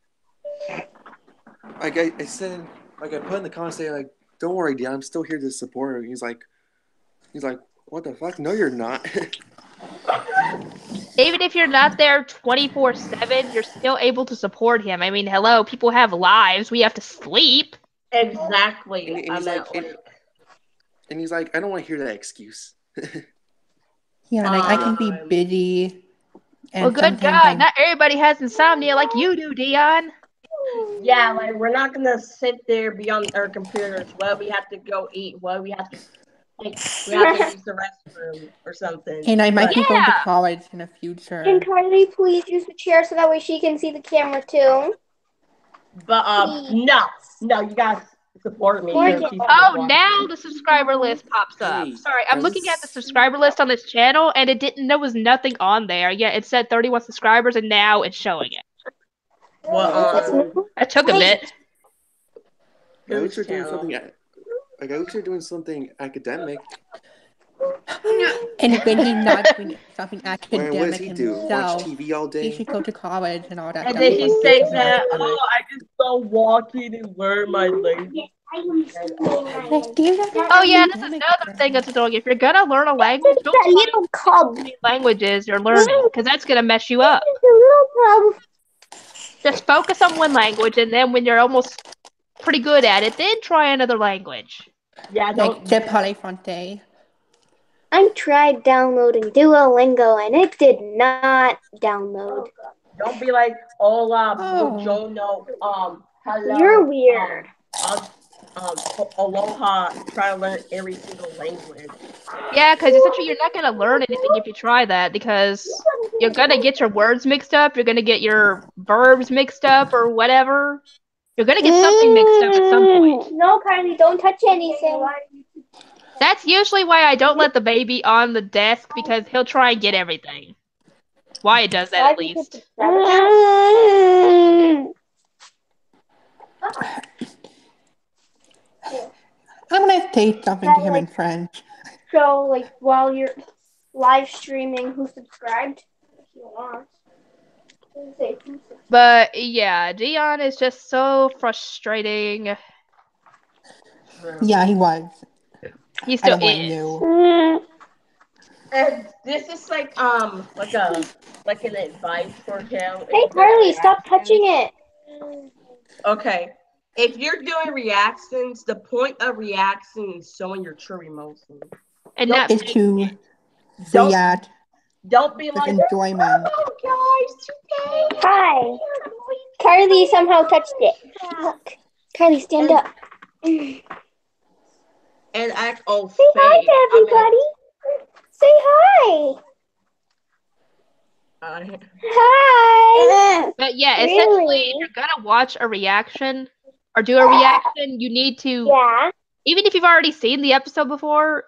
S4: I said, like I put in the comments saying like, don't worry, Deon, I'm still here to support him. He's like, what the fuck? No, you're not.
S1: Even if you're not there 24/7, you're still able to support him. I mean, hello, people have lives. We have to sleep.
S5: Exactly.
S4: And he's like, and he's like, I don't want to hear that excuse.
S3: Yeah, like I can be
S5: Um,
S3: busy, and
S1: Well, good
S3: sometimes
S1: God, not everybody has insomnia like you do, Deon.
S5: Yeah, like we're not gonna sit there beyond our computers. Well, we have to go eat. Well, we have to use the restroom or something.
S3: and I might
S5: But
S3: be going to
S1: Yeah.
S3: college in the
S2: Can
S3: future.
S2: Carly please use the chair so that way she can see the camera too?
S5: no, you guys support me.
S2: Morgan.
S5: So keep
S1: Oh,
S5: watching.
S1: now the subscriber list pops up.
S4: Hey,
S1: Sorry, I'm
S4: guys,
S1: looking at the subscriber list on this channel, and there was nothing on there. Yeah, it said 31 subscribers, and now it's showing it.
S5: Well,
S1: That took a bit.
S4: I wish
S5: whose
S4: you're doing
S5: channel?
S4: something. Like I wish you're doing something academic.
S3: And when he's not doing something
S4: What does
S3: academic
S4: he do? Watch
S3: himself,
S4: TV all
S3: he
S4: day?
S3: should go to college and all that
S5: And
S3: stuff
S5: then
S3: before
S5: he
S3: he does
S5: says
S3: something
S5: that,
S3: academic.
S5: I just love walking and learn my language.
S3: Like, Dean doesn't
S1: Oh yeah,
S3: have
S1: this is
S3: academic
S1: another thing that's
S3: things.
S1: annoying. If you're gonna learn a language, don't
S2: That
S1: try
S2: little
S1: and
S2: cub.
S1: how many languages you're learning, because that's gonna mess you up.
S2: The little cub.
S1: Just focus on one language, and then when you're almost pretty good at it, then try another language.
S5: Yeah,
S3: Like,
S5: don't
S3: Je parle français.
S2: I tried downloading Duolingo and it did not download.
S5: be like hola,
S3: Oh.
S5: buongiorno, hello.
S2: You're weird.
S5: Aloha. Try to learn every single language.
S1: Yeah, because essentially you're not gonna learn anything if you try that, because you're gonna get your words mixed up, you're gonna get your verbs mixed up, or whatever. You're gonna get something mixed up at some point.
S2: No, Carly, don't touch anything.
S1: That's usually why I don't let the baby on the desk, because he'll try and get everything. Wyatt does that at least.
S3: I'm gonna say something to him in French.
S2: So, like, while you're live streaming, who subscribed? If you want.
S1: But yeah, Deon is just so frustrating.
S3: Yeah, he was.
S1: He
S3: I
S1: still
S3: don't want
S1: is.
S3: you.
S5: And this is like an advice for him.
S2: Hey, Carly, stop touching it.
S5: Okay. If you're doing reactions, the point of reaction is showing your true emotions.
S1: And not
S3: Is to
S5: Don't
S3: react
S5: don't be
S3: with
S5: like,
S3: enjoyment.
S5: oh guys, today.
S2: Hi. Carly somehow touched it. Look. Carly, stand up. Say
S5: And act all fake.
S2: hi to everybody. Say hi. Hi.
S1: But yeah, essentially,
S2: Really?
S1: if you're gonna watch a reaction or do a reaction, you need to,
S2: Yeah.
S1: even if you've already seen the episode before,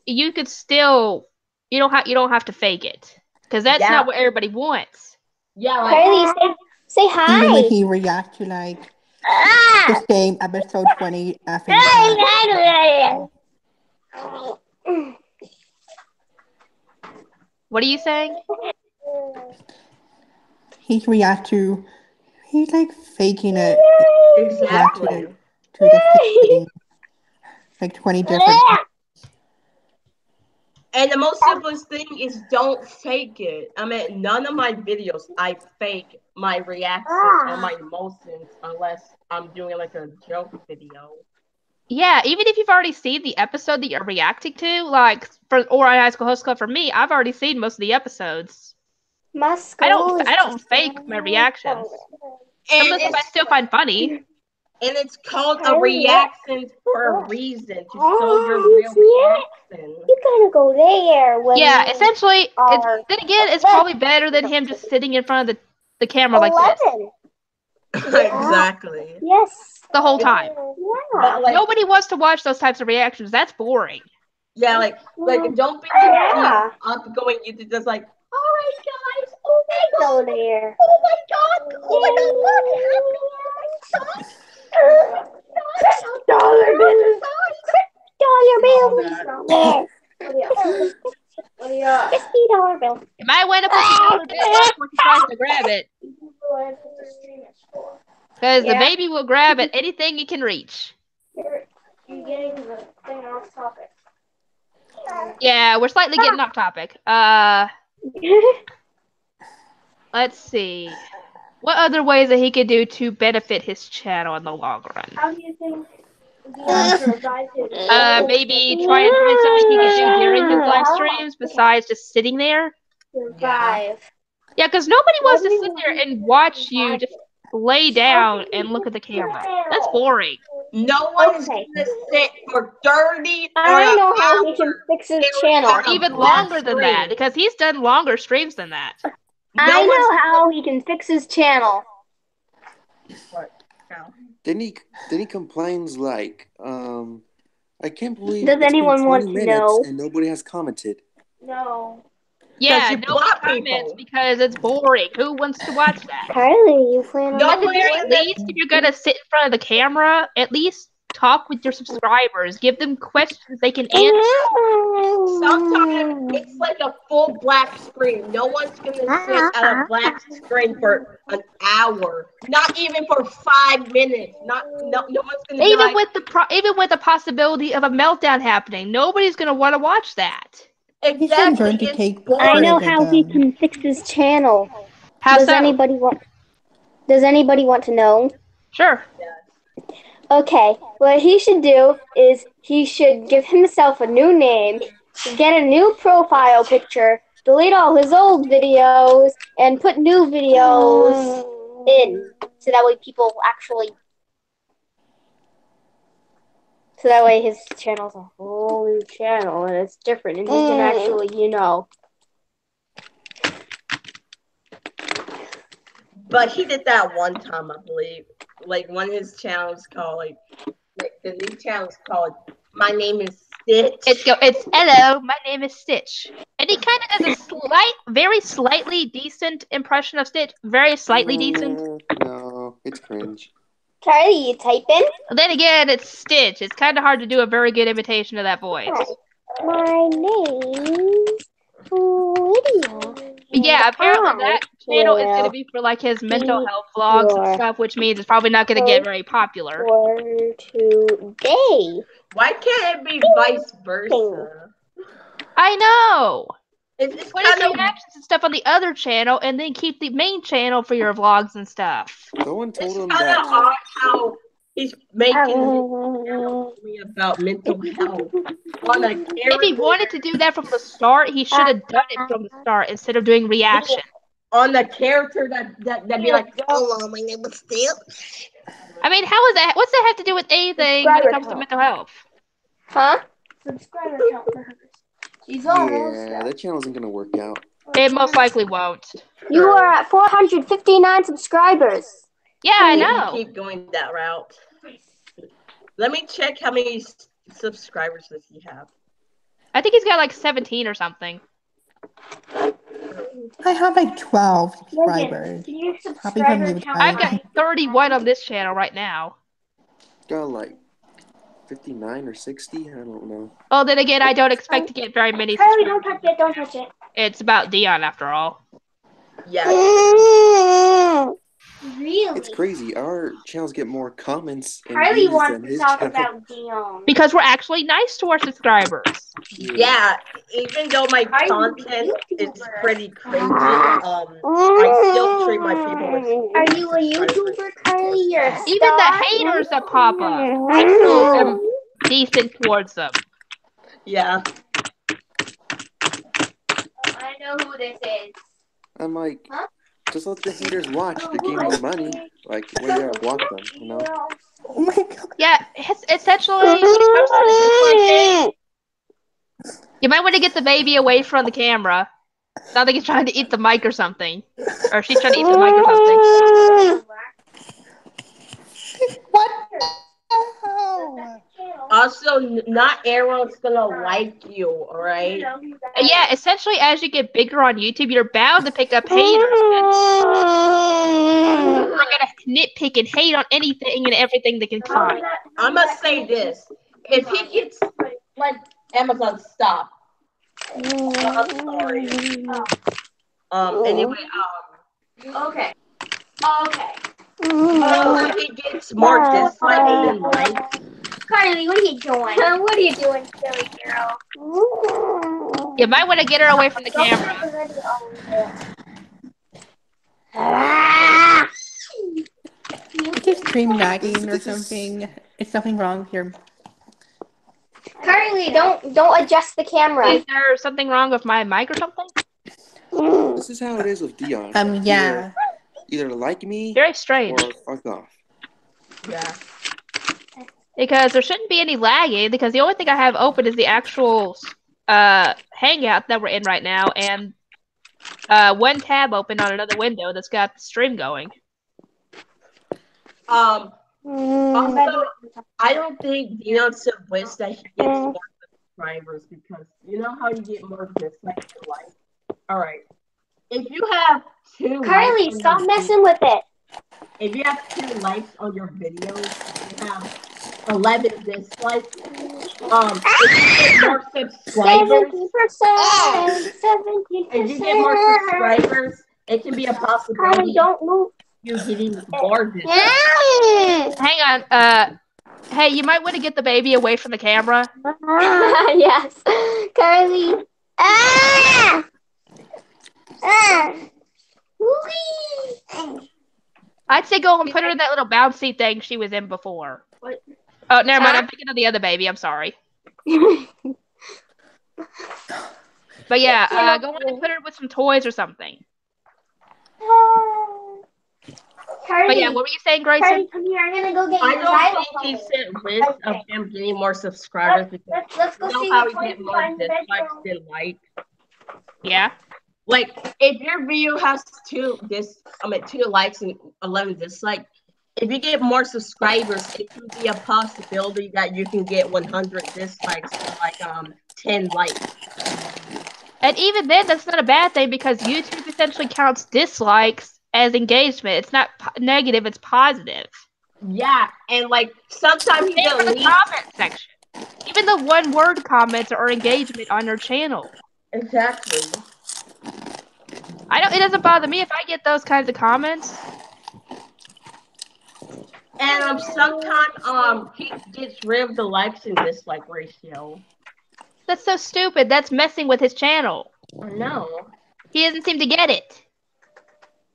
S1: you could still, you don't have to fake it, because that's
S5: Yeah.
S1: not what everybody wants.
S5: Yeah, like,
S2: Carly, say hi.
S3: Even when he reacts to like the same episode 20 effing times.
S1: What are you saying?
S3: He's like faking it.
S5: exactly.
S3: To the same like 20 different.
S5: And the most simplest thing is don't fake it. I mean, none of my videos I fake my reactions or my emotions unless I'm doing like a joke video.
S1: Yeah, even if you've already seen the episode that you're reacting to, like for Ori High School Host Club, for me, I've already seen most of the episodes. I don't fake my reactions. Some of the stuff I still find funny.
S5: And it's called a reaction for a reason, to show your real reaction.
S2: You gotta go there.
S1: Yeah, essentially, then again, it's probably better than him just sitting in front of the camera like this.
S5: Exactly.
S2: Yes.
S1: The whole time.
S2: Yeah.
S5: Like,
S1: Nobody wants to watch those types of reactions. That's boring.
S5: yeah, like don't be confused outgoing. You just like, all
S2: my gosh! Oh my god! Go there. Oh my god! Oh my god! Dollar bills. $50 bill.
S1: You might want to put the dollar bill up before she tries to grab it. Because the baby will grab at anything it can reach.
S2: You're getting the thing off topic.
S1: Yeah, we're slightly getting off topic. Let's see. What other ways that he could do to benefit his channel in the long run?
S2: How do you think Deon survived his
S1: Maybe try and find something he could do during his live streams besides just sitting there.
S2: survive?
S1: Yeah, because nobody wants to sit there and watch you just lay down and look at the camera. That's boring.
S5: No one is going to sit for 30
S2: I know how he can fix his channel.
S1: Even longer than that, because he's done longer streams than that.
S2: I know how he can fix his channel.
S4: Then he complains like, I can't believe
S2: Does
S4: it's been
S2: anyone
S4: 20
S2: want to
S4: minutes
S2: know?
S4: and nobody has commented.
S2: No.
S1: Yeah,
S5: you
S1: no
S5: block
S1: comments
S5: people.
S1: because it's boring. Who wants to watch that?
S2: Kylie, you plan on...
S1: At the very least, if you're gonna sit in front of the camera, at least talk with your subscribers. Give them questions they can answer.
S5: Sometimes it's like a full black screen. No one's going to sit at a black screen for an hour. Not even for 5 minutes. No one's going to be
S1: Even
S5: like,
S1: with the possibility of a meltdown happening, nobody's gonna want to watch that.
S5: exactly.
S3: to take
S5: It's boring.
S2: I know how he can fix his channel.
S1: How
S2: Does
S1: so?
S2: anybody want to know?
S1: Sure.
S2: Okay, what he should do is he should give himself a new name, get a new profile picture, delete all his old videos, and put new videos in. So that way people actually... So that way his channel's a whole new channel and it's different and he can actually,
S5: But he did that one time, I believe. Like one of his channels called like the new channel's called My Name is Stitch.
S1: It's hello, my name is Stitch. And he kind of does a very slightly decent impression of Stitch. Very slightly decent.
S4: No, it's cringe.
S2: Kylie, you typing?
S1: Then again, it's Stitch. It's kind of hard to do a very good imitation of that voice.
S2: My name's Lydia.
S1: But yeah, apparently that channel is going to be for like his mental health vlogs and stuff, which means it's probably not going to get very popular.
S2: For today.
S5: Why can't it be vice versa?
S1: I know.
S5: It's
S1: Put his
S5: kind of
S1: reactions and stuff on the other channel, and then keep the main channel for your vlogs and stuff.
S4: No one told him
S5: kind of
S4: that.
S5: odd how he's making me about mental health on a character.
S1: If he wanted to do that from the start, he should have done it from the start instead of doing reaction.
S5: On the character that be like, hello, my name is Stitch.
S1: I mean, how is that? What's that have to do with anything when it comes to mental health?
S2: Huh? Subscriber count for her. She's
S4: Yeah, that channel isn't gonna work out.
S1: It most likely won't.
S2: You are at 459 subscribers.
S1: Yeah, I
S5: You
S1: know.
S5: keep going that route. Let me check how many subscribers does he have.
S1: I think he's got like 17 or something.
S3: I have like 12 subscribers.
S2: Can you
S3: Probably from you,
S1: I've got 31 on this channel right now.
S4: Got like 59 or 60. I don't know.
S1: Oh, then again, I don't expect to get very many
S2: Kylie,
S1: subscribers.
S2: don't touch it. Don't touch it.
S1: It's about Deon after all.
S5: Yeah.
S2: Really?
S4: It's crazy. Our channels get more comments and
S2: Kylie
S4: views
S2: wants
S4: than
S2: to
S4: his
S2: talk
S4: channel.
S2: about Deon.
S1: Because we're actually nice to our subscribers.
S5: Yeah, even though my content is pretty cringy, I still treat my people with.
S2: Are you a YouTuber, Kylie? You're a
S1: Even the
S2: star?
S1: haters that pop up, I still am decent towards them.
S5: Yeah.
S2: I know who this is.
S4: I'm like,
S2: Huh?
S4: just let the haters watch. They're giving you money. Like, why you gotta block them, you know?
S3: Oh my god.
S1: Yeah, essentially, when it comes to the Discord thing, you might want to get the baby away from the camera. Sounds like he's trying to eat the mic or something. Or she's trying to eat the mic or something.
S3: What the hell?
S5: Also, not everyone's gonna like you, alright?
S1: Yeah, essentially, as you get bigger on YouTube, you're bound to pick up haters. We're gonna nitpick and hate on anything and everything they can find.
S5: I'm gonna say this: if he gets like Amazon, stop. I'm sorry. Anyway,
S2: Okay.
S5: if he gets more dislikes than likes,
S2: Carly, what are you doing? What are you doing, silly girl?
S1: You might want to get her away from the camera.
S3: Is your stream lagging or something? Is something wrong with your...
S2: Carly, don't adjust the camera.
S1: Is there something wrong with my mic or something?
S4: This is how it is with Deon.
S3: Yeah.
S4: Either like me
S1: Very strange.
S4: or fuck off.
S5: yeah.
S1: Because there shouldn't be any lagging, because the only thing I have open is the actual hangout that we're in right now, and one tab open on another window that's got the stream going.
S5: Also, I don't think Deon should wish that he gets more subscribers because you know how you get more dislikes than likes. All right, if you have 2
S2: Carly,
S5: likes
S2: stop messing with it.
S5: If you have 2 likes on your videos, you have 11 dislikes. If you get more subscribers,
S2: 17%.
S5: if you get more subscribers, it can be a
S2: Carly,
S5: possibility
S2: don't move.
S5: you getting more dislikes.
S1: Hang on, hey, you might want to get the baby away from the camera.
S2: Yes. Carly.
S1: I'd say go and put her in that little bouncy thing she was in before.
S2: What?
S1: Oh, never mind. I'm thinking of the other baby. I'm sorry. But yeah, go on and put her with some toys or something.
S2: Carly,
S1: But yeah, what were you saying, Grayson?
S2: Carly, come here. I'm gonna go get
S5: I
S2: your
S5: don't
S2: xylophone.
S5: think he said risk of him getting more subscribers because
S2: Let's go
S5: you know
S2: see
S5: how
S2: the
S5: he
S2: toys
S5: get
S2: we
S5: more
S2: find in the
S5: dislikes
S2: bedroom.
S5: than likes.
S1: Yeah.
S5: Like if your video has 2 likes and 11 dislikes, if you get more subscribers, it can be a possibility that you can get 100 dislikes and like 10 likes.
S1: And even then, that's not a bad thing because YouTube essentially counts dislikes as engagement. It's not negative, it's positive.
S5: Yeah, and like sometimes he
S1: Same for the
S5: deletes.
S1: comment section. Even the one-word comments are engagement on your channel.
S5: Exactly.
S1: It doesn't bother me if I get those kinds of comments.
S5: And sometimes he gets rid of the likes and dislike ratio.
S1: That's so stupid. That's messing with his channel.
S5: I know.
S1: He doesn't seem to get it.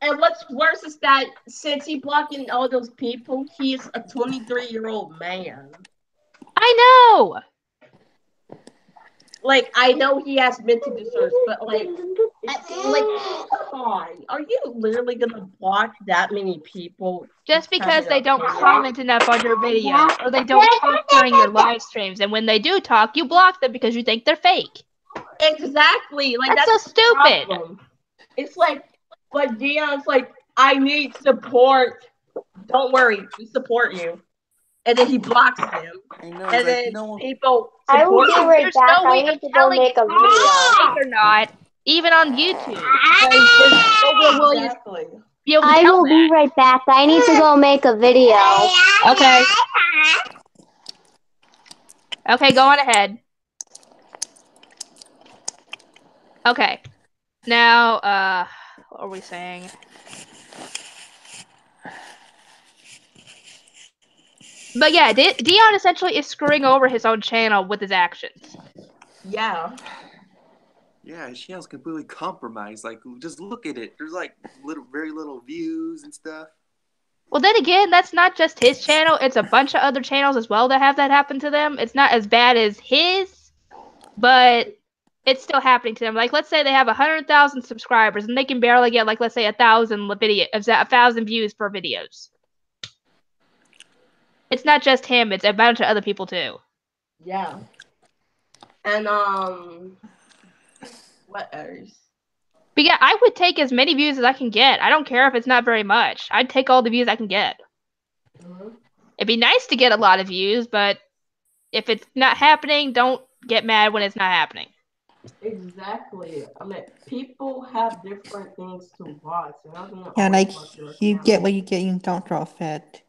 S5: And what's worse is that since he blocking all those people, he's a 23-year-old man.
S1: I know.
S5: Like I know he has mental disorders, but like come on, are you literally gonna block that many people
S1: just because they don't comment enough on your video or they don't talk during your live streams, and when they do talk, you block them because you think they're fake?
S5: Exactly. Like
S1: that's so stupid.
S5: Problem. It's like, but Deon's like, I need support. Don't worry, we support you. And then he blocks him.
S4: I know.
S5: And then people support
S2: I will be
S5: him.
S2: right
S1: There's
S2: back.
S1: no way
S2: I need
S1: of
S2: to go
S1: telling
S2: make a
S1: if you're fake
S2: video.
S1: or not, even on YouTube.
S5: Exactly.
S1: Be able to
S2: I
S1: tell
S2: will be
S1: that.
S2: right back. I need to go make a video.
S1: Okay. Okay, go on ahead. Okay. Now, what are we saying? But yeah, Deon essentially is screwing over his own channel with his actions.
S5: Yeah.
S4: Yeah, his channel's completely compromised. Like, just look at it. There's like very little views and stuff.
S1: Well, then again, that's not just his channel. It's a bunch of other channels as well that have that happen to them. It's not as bad as his, but it's still happening to them. Like, let's say they have 100,000 subscribers and they can barely get, like, let's say 1,000 views per videos. It's not just him. It's a bunch of other people too.
S5: Yeah. And what else?
S1: But yeah, I would take as many views as I can get. I don't care if it's not very much. I'd take all the views I can get.
S5: Mm-hmm.
S1: It'd be nice to get a lot of views, but If it's not happening, don't get mad when it's not happening.
S5: Exactly. I mean, people have different things to watch. They're not gonna
S3: Yeah,
S5: always
S3: like
S5: watch your
S3: you
S5: account.
S3: get what you get, you don't throw a fit.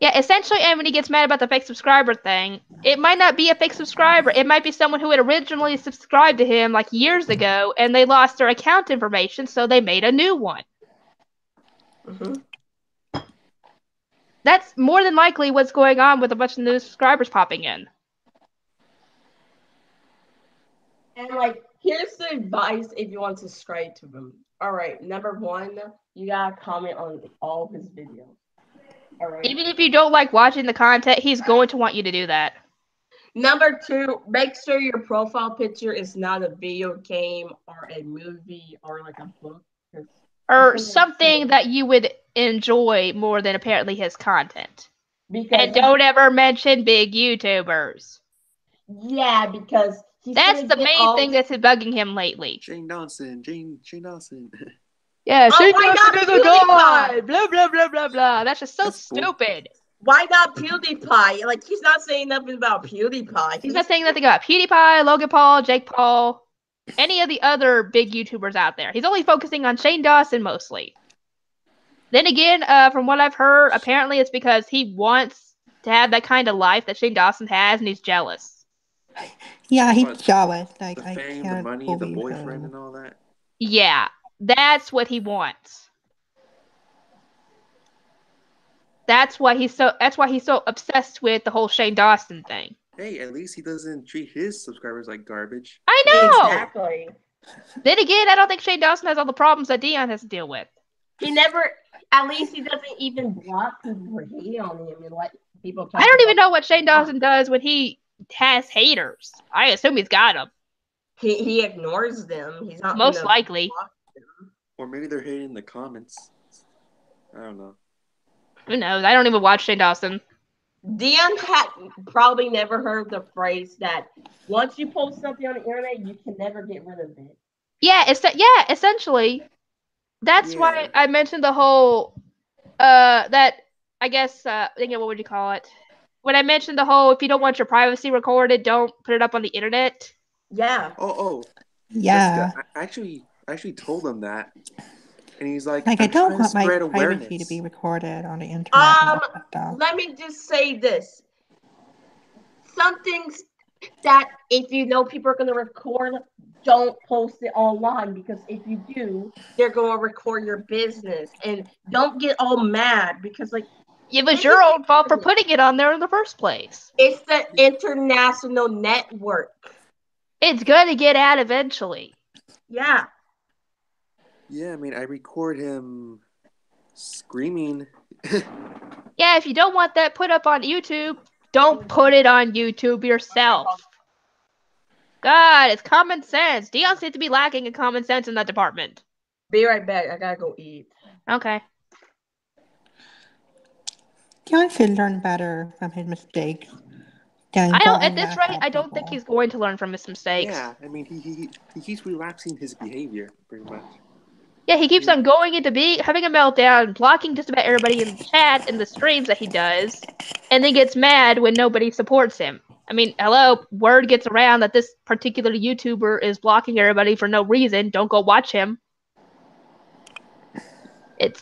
S1: Yeah, essentially, and when he gets mad about the fake subscriber thing, it might not be a fake subscriber. It might be someone who had originally subscribed to him like years ago, and they lost their account information, so they made a new one.
S5: Mm-hmm.
S1: That's more than likely what's going on with a bunch of new subscribers popping in.
S5: And like, here's the advice if you want to subscribe to him. All right, number one, you gotta comment on all of his videos. All right.
S1: Even if you don't like watching the content, he's going to want you to do that.
S5: Number two, make sure your profile picture is not a video game or a movie or like a book.
S1: Or something that you would enjoy more than apparently his content.
S5: Because
S1: And don't ever mention big YouTubers.
S5: yeah, because
S1: That's the main thing that's bugging him lately.
S4: Shane Dawson.
S1: Yeah, Shane
S5: why
S1: Dawson
S5: not
S1: is a god!
S5: PewDiePie?
S1: Blah, blah, blah, blah, blah. That's just so
S4: That's bull-
S1: stupid.
S5: Why not PewDiePie? Like, he's not saying nothing about PewDiePie.
S1: He's not saying nothing about PewDiePie, Logan Paul, Jake Paul, any of the other big YouTubers out there. He's only focusing on Shane Dawson mostly. Then again, from what I've heard, apparently it's because he wants to have that kind of life that Shane Dawson has, and he's jealous.
S3: Yeah, he's
S4: What,
S3: jealous. Like,
S4: the
S3: I
S4: fame, the
S3: can't
S4: money, the
S3: believe
S4: boyfriend,
S3: him.
S4: and all that.
S1: Yeah, that's what he wants. That's why he's so obsessed with the whole Shane Dawson thing.
S4: Hey, at least he doesn't treat his subscribers like garbage.
S1: I know.
S5: Exactly.
S1: Then again, I don't think Shane Dawson has all the problems that Deon has to deal with.
S5: He never. At least he doesn't even block people for hating on him and let people talk.
S1: I don't even know what Shane Dawson does when he has haters. I assume he's got them.
S5: He ignores them. He's not
S1: Most likely.
S4: Or maybe they're hating in the comments. I don't know.
S1: Who knows? I don't even watch Shane Dawson.
S5: Deon had probably never heard the phrase that once you post something on the internet, you can never get rid of it.
S1: Yeah, essentially. That's why I mentioned the whole that I guess what would you call it? When I mentioned the whole if you don't want your privacy recorded, don't put it up on the internet.
S5: Yeah.
S4: Oh.
S3: Yeah.
S4: Jessica, I actually told him that. And he's like,
S3: I don't want my privacy
S4: awareness
S3: to be recorded on the internet.
S5: Let me just say this. Some things that if you know people are going to record, don't post it online, because if you do, they're going to record your business. And don't get all mad because, like,
S1: it was your own fault for putting it on there in the first place.
S5: It's the international network.
S1: It's going to get out eventually.
S5: Yeah.
S4: Yeah, I mean, I record him screaming.
S1: Yeah, if you don't want that put up on YouTube, don't put it on YouTube yourself. God, it's common sense. Deon seems to be lacking in common sense in that department.
S5: Be right back. I gotta go eat.
S1: Okay.
S3: Deon should learn better from his mistakes.
S1: At this rate, I don't think he's going to learn from his mistakes.
S4: Yeah, I mean, he keeps relapsing his behavior, pretty much.
S1: Yeah, he keeps on going into having a meltdown, blocking just about everybody in the chat and the streams that he does, and then gets mad when nobody supports him. I mean, hello, word gets around that this particular YouTuber is blocking everybody for no reason. Don't go watch him.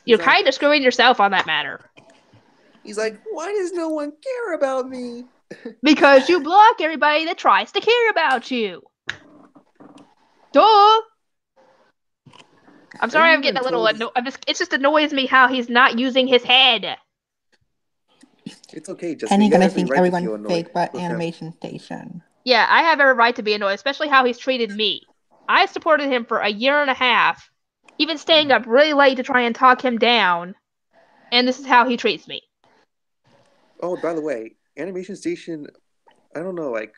S1: You're kind of screwing yourself on that matter.
S4: He's like, why does no one care about me?
S1: Because you block everybody that tries to care about you. Duh! I'm sorry I'm getting a little annoyed. It just annoys me how he's not using his head.
S4: It's okay, Jasper.
S3: And he's gonna think everyone's fake but Animation Station.
S1: Yeah, I have every right to be annoyed, especially how he's treated me. I supported him for a year and a half, even staying up really late to try and talk him down, and this is how he treats me.
S4: Oh, by the way, Animation Station, I don't know, like,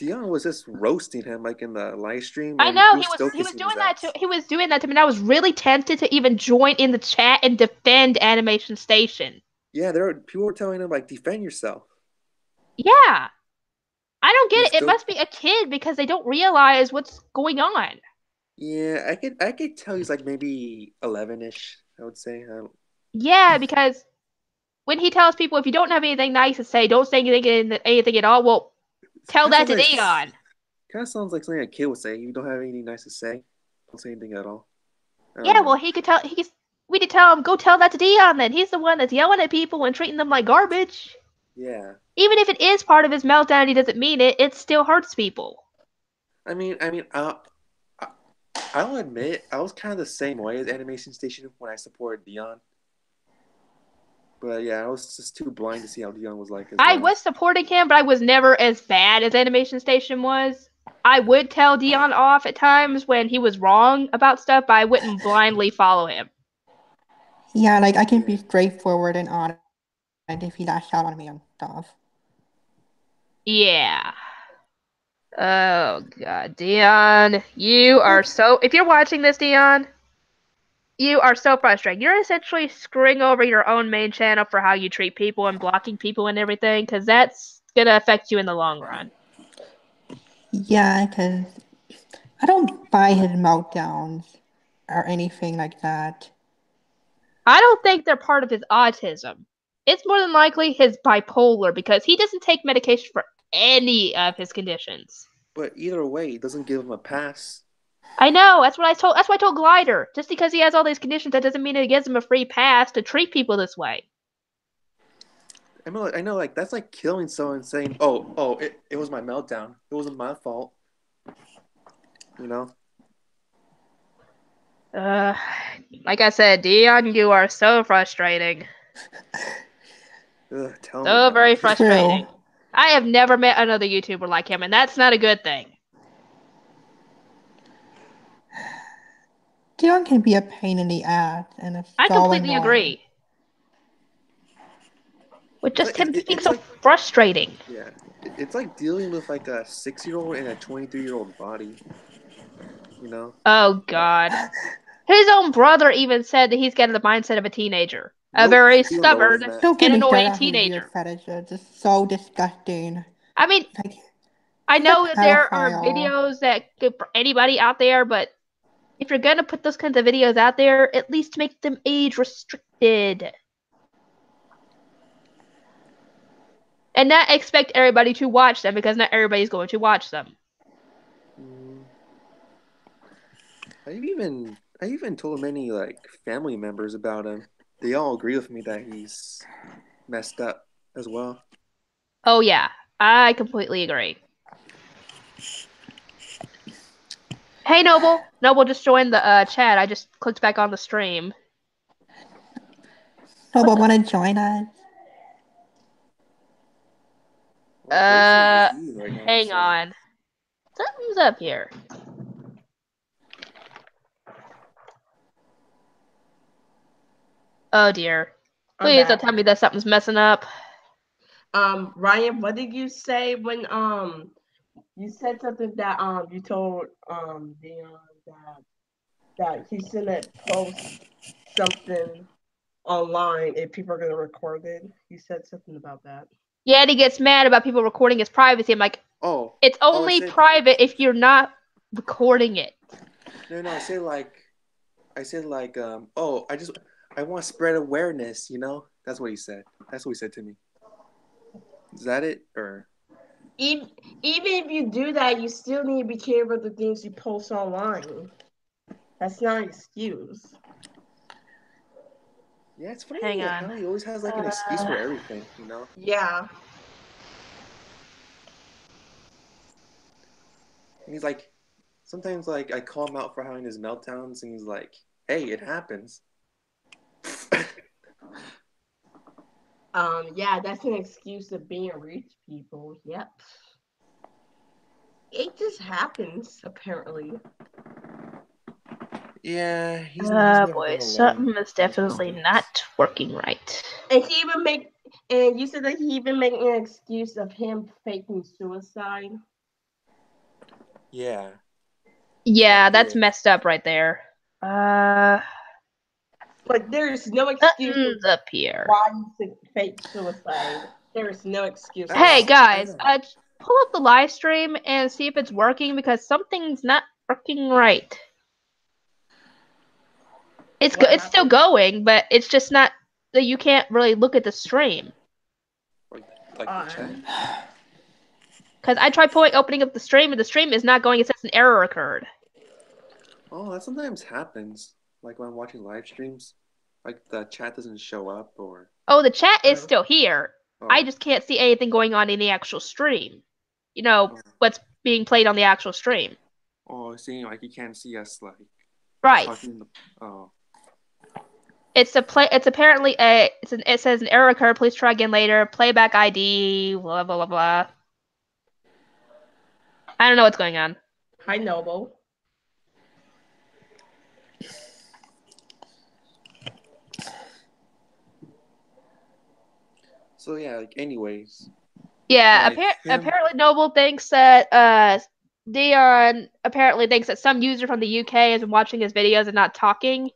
S4: Deon was just roasting him, like, in the live stream.
S1: I know, he was doing that to me, and I was really tempted to even join in the chat and defend Animation Station.
S4: Yeah, people were telling him, like, defend yourself.
S1: Yeah. I don't get it. It must be a kid because they don't realize what's going on.
S4: Yeah, I could tell he's, like, maybe 11-ish, I would say.
S1: Yeah, because when he tells people if you don't have anything nice to say, don't say anything at all. Well, tell that to Deon.
S4: Kind of sounds like something a kid would say. You don't have anything nice to say. Don't say anything at all.
S1: Yeah, well, he could tell. We could tell him go tell that to Deon. Then he's the one that's yelling at people and treating them like garbage.
S4: Yeah.
S1: Even if it is part of his meltdown, and he doesn't mean it. It still hurts people.
S4: I'll admit I was kind of the same way as Animation Station when I supported Deon. But yeah, I was just too blind to see how Deon was like.
S1: I was supporting him, but I was never as bad as Animation Station was. I would tell Deon off at times when he was wrong about stuff, but I wouldn't blindly follow him.
S3: Yeah, like I can be straightforward and honest if he lash out on me and stuff.
S1: Yeah. Oh god, Deon, you are so. If you're watching this, Deon, you are so frustrating. You're essentially screwing over your own main channel for how you treat people and blocking people and everything, because that's gonna affect you in the long run.
S3: Yeah, because I don't buy his meltdowns or anything like that.
S1: I don't think they're part of his autism. It's more than likely his bipolar, because he doesn't take medication for any of his conditions.
S4: But either way, it doesn't give him a pass.
S1: I know. That's why I told Glider. Just because he has all these conditions, that doesn't mean it gives him a free pass to treat people this way.
S4: I know, like that's like killing someone saying, "Oh, it was my meltdown. It wasn't my fault." You know.
S1: Like I said, Deon, you are so frustrating.
S4: So
S1: very frustrating.
S3: True.
S1: I have never met another YouTuber like him, and that's not a good thing.
S3: Deon can be a pain in the ass, and it's
S1: I
S3: so
S1: completely
S3: annoying.
S1: agree. With just him being so frustrating.
S4: Yeah, it's like dealing with like a 6-year-old and a 23-year-old body. You know.
S1: Oh God. His own brother even said that he's got the mindset of a teenager. A
S4: Nope,
S1: very
S4: Deon lower
S1: stubborn
S4: than that.
S3: Don't get
S1: and
S3: me
S1: annoying
S3: started on his weird
S1: teenager.
S3: fetishes. It's so disgusting.
S1: I mean,
S3: Like,
S1: I
S3: he's a
S1: know that there are
S3: pedophile.
S1: videos that good for anybody out there, but if you're gonna put those kinds of videos out there, at least make them age restricted. And not expect everybody to watch them, because not everybody's going to watch them.
S4: I even told many like family members about him. They all agree with me that he's messed up as well.
S1: Oh yeah, I completely agree. Hey Noble, Noble just joined the chat. I just clicked back on the stream.
S3: Noble, want to join us?
S1: Hang on. Something's up here. Oh dear. Please don't tell me that something's messing up.
S5: Ryan, what did you say when you said something that you told Deon that he shouldn't post something online if people are gonna record it? You said something about that.
S1: Yeah, and he gets mad about people recording his privacy. I'm like, it's only private if you're not recording it.
S4: No, I said like, I want to spread awareness, you know? That's what he said. That's what he said to me. Is that it? Or
S5: even if you do that, you still need to be careful of the things you post online. That's not an excuse.
S4: Yeah, it's funny how he always has like an excuse for everything, you know?
S5: Yeah.
S4: And he's like, sometimes like I call him out for having his meltdowns, and he's like, "Hey, it happens."
S5: Yeah, that's an excuse of being rich people. Yep. It just happens, apparently.
S4: Yeah, he's
S1: boy, something is definitely not working right.
S5: And you said that he even made an excuse of him faking suicide.
S4: Yeah.
S1: Yeah, that's messed up right there.
S5: But there's no excuse
S1: up here.
S5: Why you fake suicide. There is no excuse.
S1: Hey guys, pull up the live stream and see if it's working, because something's not working right. It's still going, but it's just not that you can't really look at the stream.
S4: Like the chat.
S1: Because I tried opening up the stream, and the stream is not going. It says an error occurred.
S4: Oh, that sometimes happens. Like when I'm watching live streams, like the chat doesn't show up, or
S1: Oh, the chat is still here.
S4: oh,
S1: I just can't see anything going on in the actual stream. You know, what's being played on the actual stream.
S4: oh, seeing like you can't see us like
S1: Right.
S4: talking. Oh,
S1: It's apparently it says an error occurred. Please try again later. Playback ID. Blah blah blah blah. I don't know what's going on.
S5: Hi, Noble.
S4: so yeah. Like, anyways.
S1: Yeah,
S4: Like
S1: apparently Noble thinks that Deon apparently thinks that some user from the UK has been watching his videos and not talking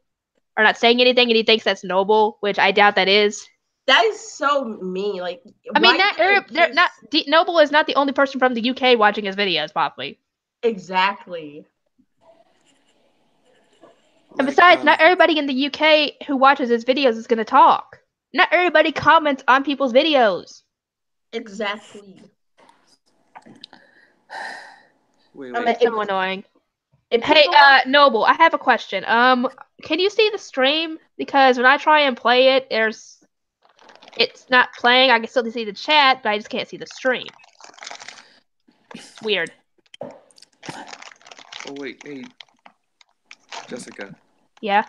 S1: or not saying anything, and he thinks that's Noble, which I doubt that is.
S5: That is so mean. Like,
S1: I mean, Noble is not the only person from the UK watching his videos, probably.
S5: Exactly.
S1: And besides, not everybody in the UK who watches his videos is going to talk. Not everybody comments on people's videos.
S5: Exactly.
S4: Wait.
S1: It's so annoying.
S5: Hey,
S1: Noble, I have a question. Can you see the stream? Because when I try and play it, it's not playing. I can still see the chat, but I just can't see the stream. It's weird.
S4: Oh wait, hey, Jessica.
S1: Yeah.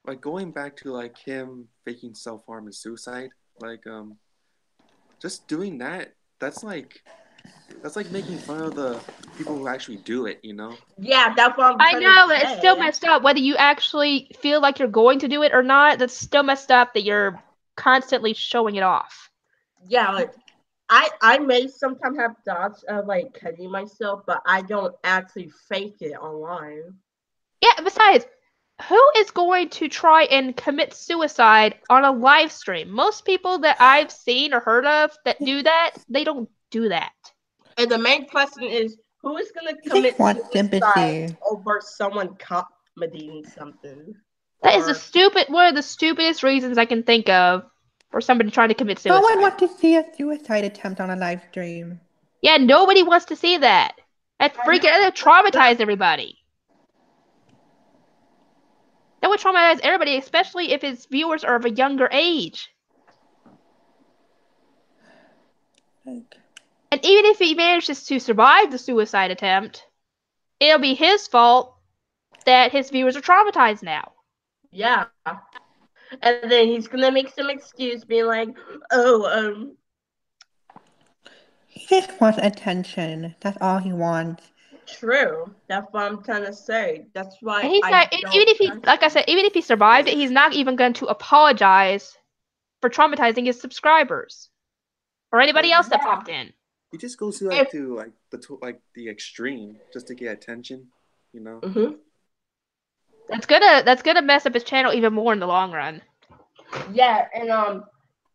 S4: Like going back to like him faking self-harm and suicide, like just doing that. That's like making fun of the people who actually do it, you know?
S5: Yeah, that's what
S1: I know, but it's still messed up. Whether you actually feel like you're going to do it or not, that's still messed up that you're constantly showing it off.
S5: Yeah, like I may sometimes have thoughts of like cutting myself, but I don't actually fake it online.
S1: Yeah, besides, who is going to try and commit suicide on a live stream? Most people that I've seen or heard of that do that, they don't do that.
S5: And the main question is, who is going to commit suicide over someone commenting something?
S1: That is one of the stupidest reasons I can think of for somebody trying to commit suicide.
S3: No one wants to see a suicide attempt on a live stream.
S1: Yeah, nobody wants to see that. That traumatized everybody. That would traumatize everybody, especially if his viewers are of a younger age. And even if he manages to survive the suicide attempt, it'll be his fault that his viewers are traumatized now.
S5: Yeah. And then he's gonna make some excuse being like, oh,
S3: He just wants attention. That's all he wants.
S5: True. That's what I'm trying to say. That's why
S1: and he's not, even if he, like I said, even if he survived it, he's not even going to apologize for traumatizing his subscribers or anybody else that popped in.
S4: He just goes to the extreme just to get attention, you know.
S5: Mm-hmm.
S1: That's gonna mess up his channel even more in the long run.
S5: Yeah, and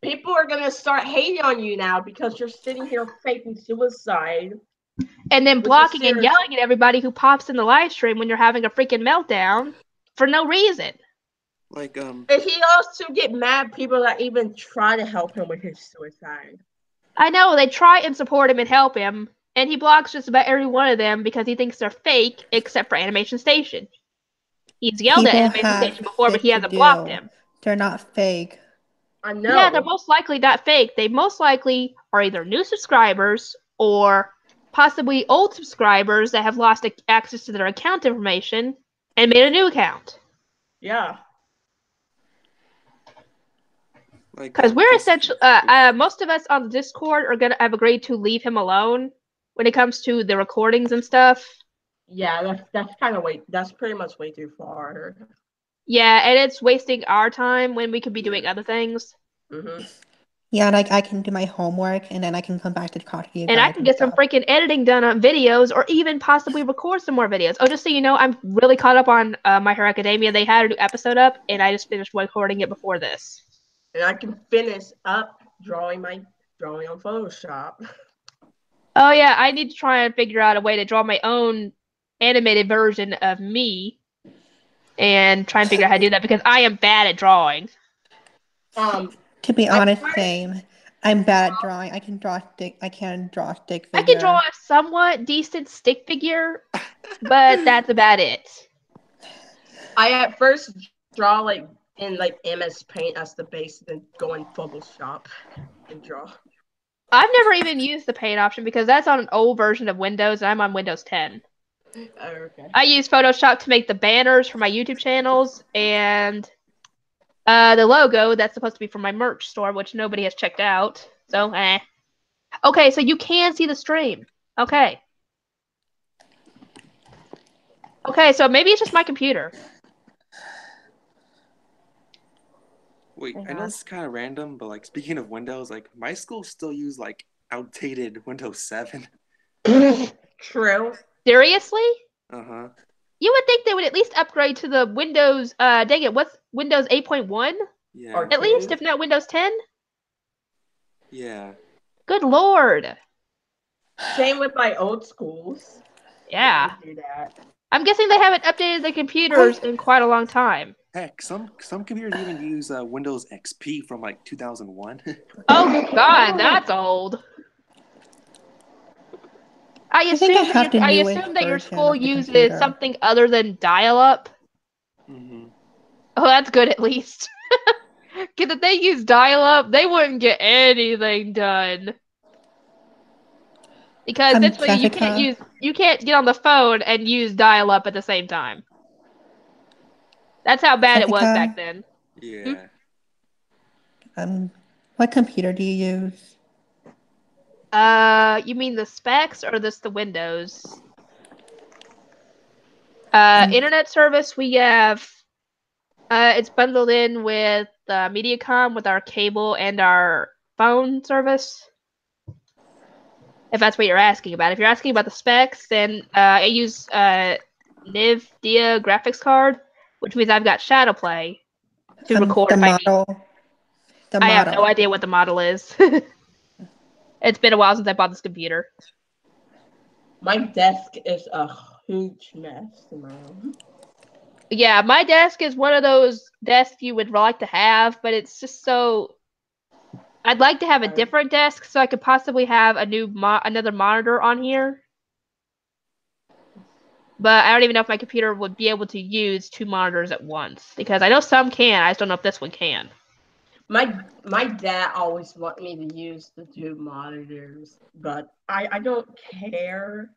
S5: people are gonna start hating on you now because you're sitting here faking suicide.
S1: And then blocking and yelling at everybody who pops in the live stream when you're having a freaking meltdown for no reason.
S4: Like
S5: And he also get mad at people that even try to help him with his suicide.
S1: I know, they try and support him and help him, and he blocks just about every one of them because he thinks they're fake, except for Animation Station. He's yelled at Animation Station before, but he hasn't blocked him.
S3: They're not fake.
S5: I know.
S1: Yeah, they're most likely not fake. They most likely are either new subscribers or possibly old subscribers that have lost access to their account information and made a new account.
S5: Yeah.
S1: Because we're essentially, most of us on the Discord are gonna have agreed to leave him alone when it comes to the recordings and stuff.
S5: Yeah, that's kind of that's pretty much way too far.
S1: Yeah, and it's wasting our time when we could be doing other things.
S5: Mm-hmm.
S3: Yeah, like I can do my homework and then I can come back to Coffee
S1: and I can get some freaking editing done on videos, or even possibly record some more videos. Oh, just so you know, I'm really caught up on My Hero Academia. They had a new episode up, and I just finished recording it before this.
S5: And I can finish up drawing on Photoshop.
S1: Oh yeah, I need to try and figure out a way to draw my own animated version of me, and try and figure out how to do that because I am bad at drawing.
S3: To be
S5: I
S3: honest,
S5: tried-
S3: same. I'm bad at drawing. I can draw stick. I can draw a stick
S1: I
S3: figure.
S1: can draw a somewhat decent stick figure, but that's about it.
S5: I at first draw like in like MS Paint as the base, then go in Photoshop and draw.
S1: I've never even used the paint option because that's on an old version of Windows, and I'm on Windows 10.
S5: Okay.
S1: I use Photoshop to make the banners for my YouTube channels and the logo that's supposed to be for my merch store, which nobody has checked out. So, Okay, so you can see the stream. Okay. Okay, so maybe it's just my computer.
S4: Wait,
S1: Hang
S4: I know
S1: on.
S4: this is kind of random, but like speaking of Windows, like my school still use like outdated Windows 7.
S5: True.
S1: Seriously?
S4: Uh-huh.
S1: You would think they would at least upgrade to the Windows, dang it, what's Windows 8.1?
S4: Yeah.
S5: Or
S1: At least,
S5: two.
S1: if not Windows 10?
S4: Yeah.
S1: Good lord.
S5: Same with my old schools.
S1: Yeah.
S5: They do that.
S1: I'm guessing they haven't updated their computers in quite a long time.
S4: Heck, some computers even use Windows XP from like 2001.
S1: Oh god, that's old. I
S3: think I
S1: assume
S3: have the
S1: I
S3: newest
S1: assume that your
S3: version
S1: school
S3: of the
S1: uses
S3: computer.
S1: something other than dial-up.
S4: Mm-hmm.
S1: Oh, that's good at least. Because if they use dial-up, they wouldn't get anything done. Because essentially,
S3: Jessica.
S1: you can't get on the phone and use dial-up at the same time. That's how bad it was
S3: Jessica?
S1: back then.
S4: Yeah.
S3: What computer do you use?
S1: You mean the specs or just the Windows?
S3: Um,
S1: Internet service, we have. It's bundled in with MediaCom with our cable and our phone service. If that's what you're asking about. If you're asking about the specs, then I use NVIDIA graphics card, which means I've got Shadowplay to record.
S3: the model. The
S1: I have no
S3: model.
S1: idea what the model is. It's been a while since I bought this computer.
S5: My desk is a huge mess in my room.
S1: Yeah, my desk is one of those desks you would like to have, but it's just so. I'd like to have a different desk so I could possibly have a new another monitor on here. But I don't even know if my computer would be able to use two monitors at once because I know some can. I just don't know if this one can.
S5: My dad always want me to use the two monitors, but I don't care.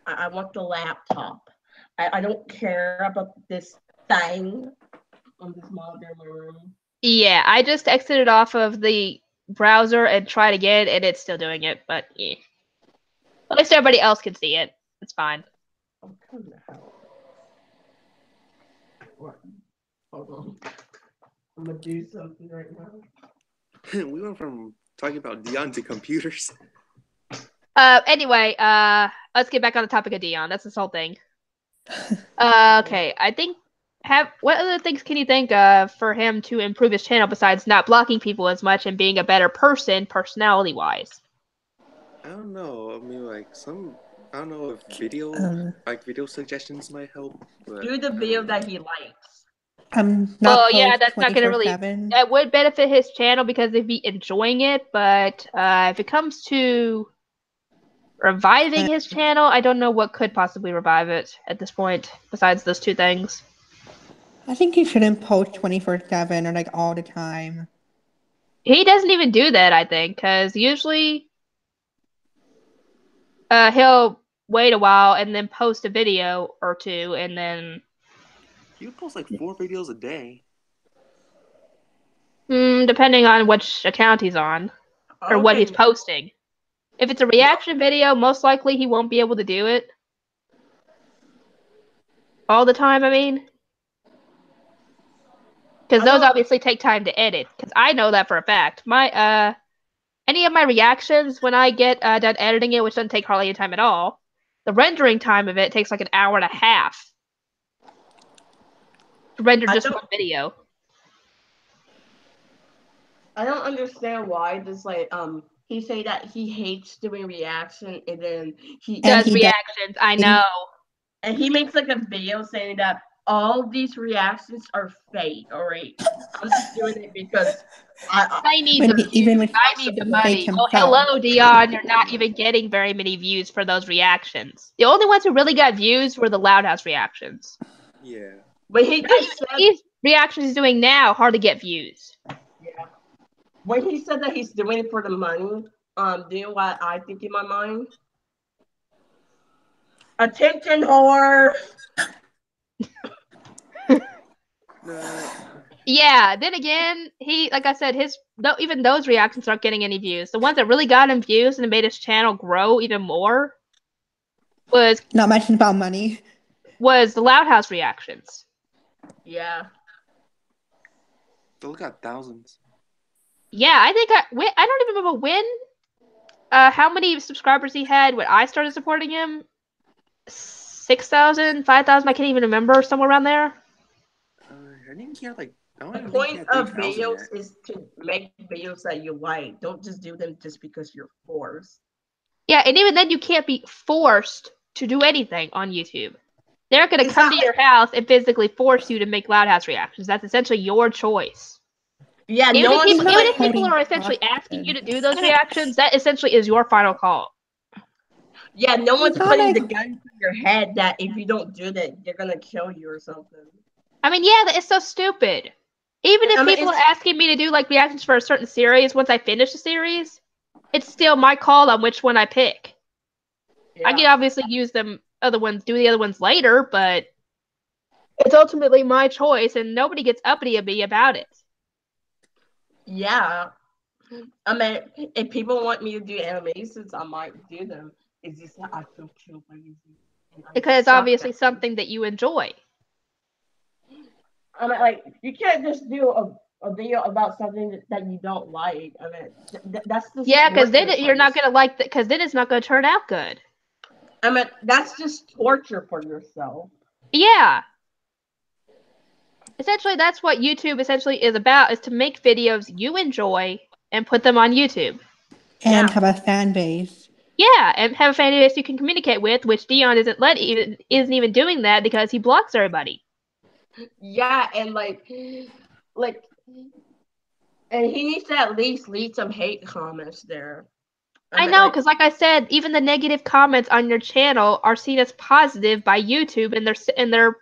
S5: I want the laptop. I don't care about this thing on this monitor in my room.
S1: Yeah, I just exited off of the browser and tried again, and it's still doing it. But yeah, at least everybody else can see it. It's fine.
S5: I'm coming to help. What? Hold on. I'm gonna do something right now.
S4: We went from talking about Deon to computers.
S1: Anyway, let's get back on the topic of Deon. That's this whole thing. Okay, I think what other things can you think of for him to improve his channel besides not blocking people as much and being a better person, personality wise?
S4: I don't know. I mean, like I don't know if video suggestions might help. But
S5: Do the video that he likes.
S3: Not
S1: Well, yeah,
S3: post
S1: that's not gonna really.
S3: 24/7.
S1: That would benefit his channel because they'd be enjoying it. But if it comes to reviving his channel, I don't know what could possibly revive it at this point besides those two things.
S3: I think you shouldn't post 24/7 or like all the time.
S1: He doesn't even do that, I think, because usually he'll wait a while and then post a video or two, and then
S4: you post like 4 videos a day.
S1: depending on which account he's on or what he's posting. If it's a reaction video, most likely he won't be able to do it all the time. I mean, because those obviously take time to edit. Because I know that for a fact. My any of my reactions when I get done editing it, which doesn't take hardly any time at all, the rendering time of it takes like an hour and a half to render just one video.
S5: I don't understand why this he say that he hates doing reaction and then he
S1: does reactions. I know.
S5: And he makes like a video saying that, all these reactions are fake. All right, I'm just doing it because
S1: I need the
S3: even
S1: views.
S3: with
S1: I need the money.
S3: fake
S1: Well,
S3: himself.
S1: hello, Deon. You're not even getting very many views for those reactions. The only ones who really got views were the Loud House reactions.
S4: Yeah.
S5: But he just said
S1: These reactions he's doing now hardly get views.
S5: yeah. When he said that he's doing it for the money, do you know what I think in my mind? Attention whore.
S4: No.
S1: Yeah. Then again, like I said, even those reactions aren't getting any views. The ones that really got him views and made his channel grow even more was
S3: Not mentioning about money.
S1: the Loud House reactions.
S5: Yeah.
S4: They'll got thousands.
S1: Yeah, I think I don't even remember when. How many subscribers he had when I started supporting him? 6,000, 5,000. I can't even remember. Somewhere around there.
S4: I think he had like. I don't
S5: The
S4: even think he
S5: point
S4: had
S5: of
S4: 3,000
S5: videos
S4: yet.
S5: is to make videos that you like. Don't just do them just because you're forced.
S1: Yeah, and even then, you can't be forced to do anything on YouTube. They're going to
S5: It's
S1: come
S5: not
S1: to your house and physically force you to make Loud House reactions. That's essentially your choice.
S5: Yeah,
S1: Even
S5: no
S1: if
S5: one's
S1: people,
S3: not
S1: even if people
S3: hurting
S1: are essentially
S3: Jasper.
S1: asking you to do those reactions, that essentially is your final call.
S5: Yeah, no one's
S3: not
S5: putting
S3: like-
S5: the gun to your head that if you don't do that, they're gonna kill you or something.
S1: I mean, yeah, it's so stupid. Even if
S5: I mean,
S1: people are asking me to do like reactions for a certain series once I finish the series, it's still my call on which one I pick. I can obviously use do the other ones later, but it's ultimately my choice, and nobody gets uppity at me about it.
S5: Yeah. I mean, if people want me to do animations, I might do them. It's just that I feel too lazy.
S1: Because it's obviously something that you enjoy.
S5: I mean, like, you can't just do a video about something that you don't like. I mean, that's just
S1: Yeah, because then
S5: torture
S1: you're
S5: for
S1: not gonna like that. Because then it's not gonna turn out good.
S5: I mean, that's just torture for yourself.
S1: Yeah. Essentially, that's what YouTube essentially is about: is to make videos you enjoy and put them on YouTube.
S3: And
S5: Yeah.
S3: have a fan base.
S1: Yeah, and have a fan base you can communicate with, which Deon isn't even doing that because he blocks everybody.
S5: Yeah, and and he needs to at least leave some hate comments there.
S1: I
S5: mean,
S1: know, because like I said, even the negative comments on your channel are seen as positive by YouTube and their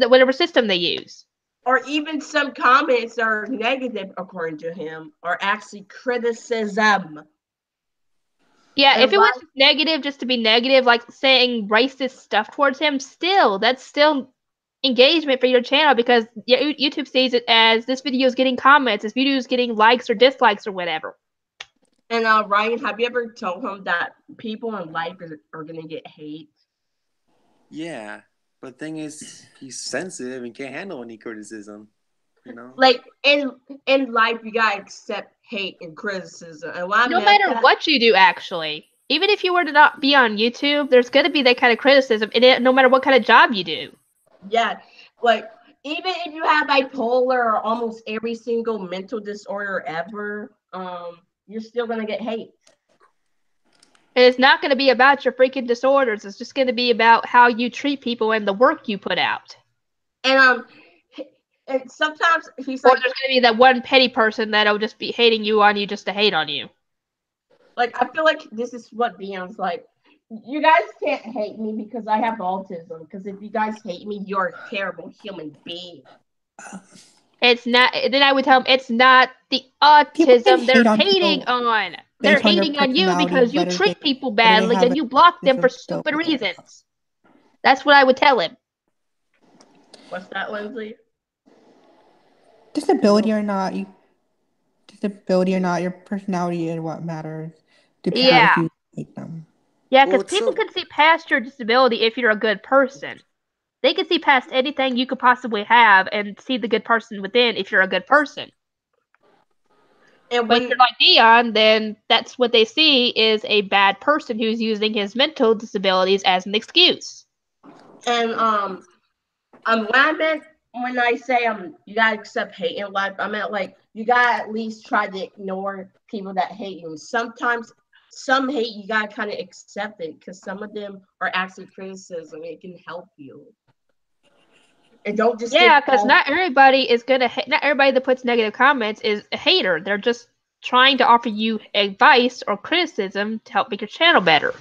S1: whatever system they use.
S5: or even some comments are negative according to him, are actually criticism.
S1: Yeah,
S5: And
S1: if it was negative just to be negative, like saying racist stuff towards him, that's still engagement for your channel because YouTube sees it as this video is getting comments, this video is getting likes or dislikes or whatever.
S5: And Ryan, have you ever told him that people in life are gonna get hate?
S4: Yeah, but the thing is, he's sensitive and can't handle any criticism. You know.
S5: Like in life, you gotta accept hate and criticism. And what I
S1: No
S5: meant
S1: matter
S5: that,
S1: what you do, actually. Even if you were to not be on YouTube, there's going to be that kind of criticism, no matter what kind of job you do.
S5: yeah, like even if you have bipolar or almost every single mental disorder ever, you're still gonna get hate.
S1: And it's not going to be about your freaking disorders. It's just going to be about how you treat people and the work you put out.
S5: And and sometimes he's
S1: Or
S5: like,
S1: there's going to be that one petty person that'll just be hating you on you just to hate on you.
S5: like I feel like this is what Deon's like. You guys can't hate me because I have autism. Because if you guys hate me, you're a terrible human being.
S1: It's not. Then I would tell them it's not the
S3: People can
S1: autism they're
S3: hate on
S1: hating
S3: people
S1: on. They're
S3: based on their
S1: hating on you
S3: personality,
S1: because you treat people badly
S3: have
S1: and you block them for stupid
S3: disability or not.
S1: reasons. That's what I would tell him.
S5: What's that, Lindsay?
S3: Disability or not, your personality is what matters to people
S1: Yeah.
S3: if you hate them.
S1: Yeah,
S4: Well,
S1: because
S4: it's
S1: people
S4: so
S1: can see past your disability if you're a good person. They can see past anything you could possibly have and see the good person within if you're a good person.
S5: And
S1: But if
S5: when
S1: you're like Deon, then that's what they see is a bad person who's using his mental disabilities as an excuse.
S5: and what I meant when I say you gotta accept hate in life, I meant like you gotta at least try to ignore people that hate you. Sometimes some hate you gotta kind of accept it because some of them are actually criticism. It can help you. And don't just
S1: Yeah, because not everybody is gonna. Not everybody that puts negative comments is a hater. They're just trying to offer you advice or criticism to help make your channel better.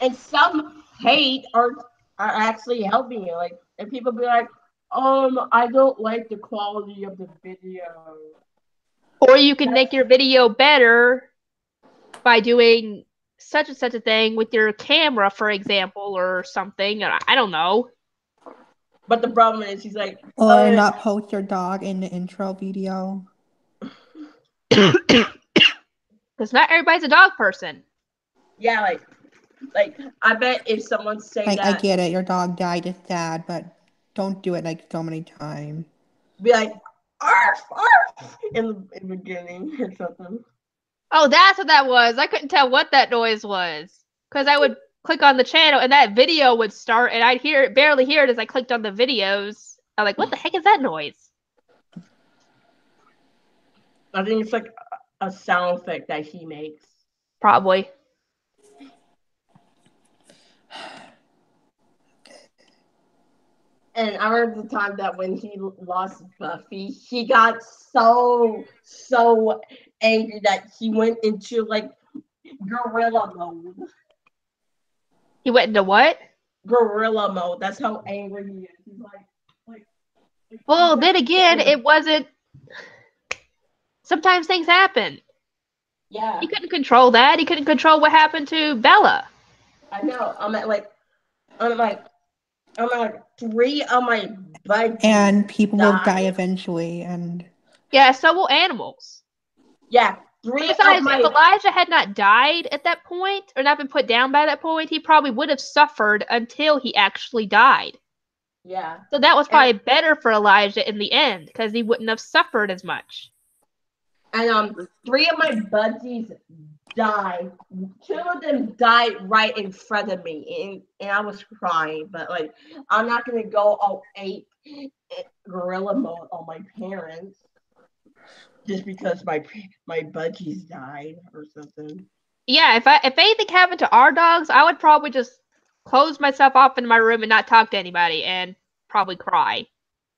S5: And some hate are actually helping you. Like, and people be like, I don't like the quality of the video.
S1: Or you can make your video better by doing such and such a thing with your camera, for example, or something. I don't know.
S5: But the problem is, he's like,
S3: or not post your dog in the intro video.
S1: Because not everybody's a dog person.
S5: Yeah, like I bet if someone say that,
S3: I get it. Your dog died. It's sad, but don't do it like so many times.
S5: Be like, arf, arf, in the beginning or something.
S1: Oh, that's what that was. I couldn't tell what that noise was. Because I would click on the channel and that video would start and I'd barely hear it as I clicked on the videos. I'm like, what the heck is that noise?
S5: I think it's like a sound effect that he makes.
S1: Probably.
S5: And I remember the time that when he lost Buffy, he got so angry that he went into like gorilla mode.
S1: He went into what?
S5: Gorilla mode. That's how angry he is. He's like
S1: well, then again, it wasn't. Sometimes things happen.
S5: Yeah.
S1: He couldn't control that. He couldn't control what happened to Bella.
S5: I know. I'm at like 3 of my buds.
S3: And people will die eventually, and
S1: yeah, so will animals.
S5: Yeah. Besides,
S1: if Elijah had not died at that point, or not been put down by that point, he probably would have suffered until he actually died.
S5: Yeah.
S1: So that was probably better for Elijah in the end, because he wouldn't have suffered as much.
S5: And 3 of my buddies died. 2 of them died right in front of me, and I was crying. But like, I'm not gonna go all ape gorilla mode on my parents just because my budgies died or something.
S1: Yeah, if anything happened to our dogs, I would probably just close myself off in my room and not talk to anybody and probably cry.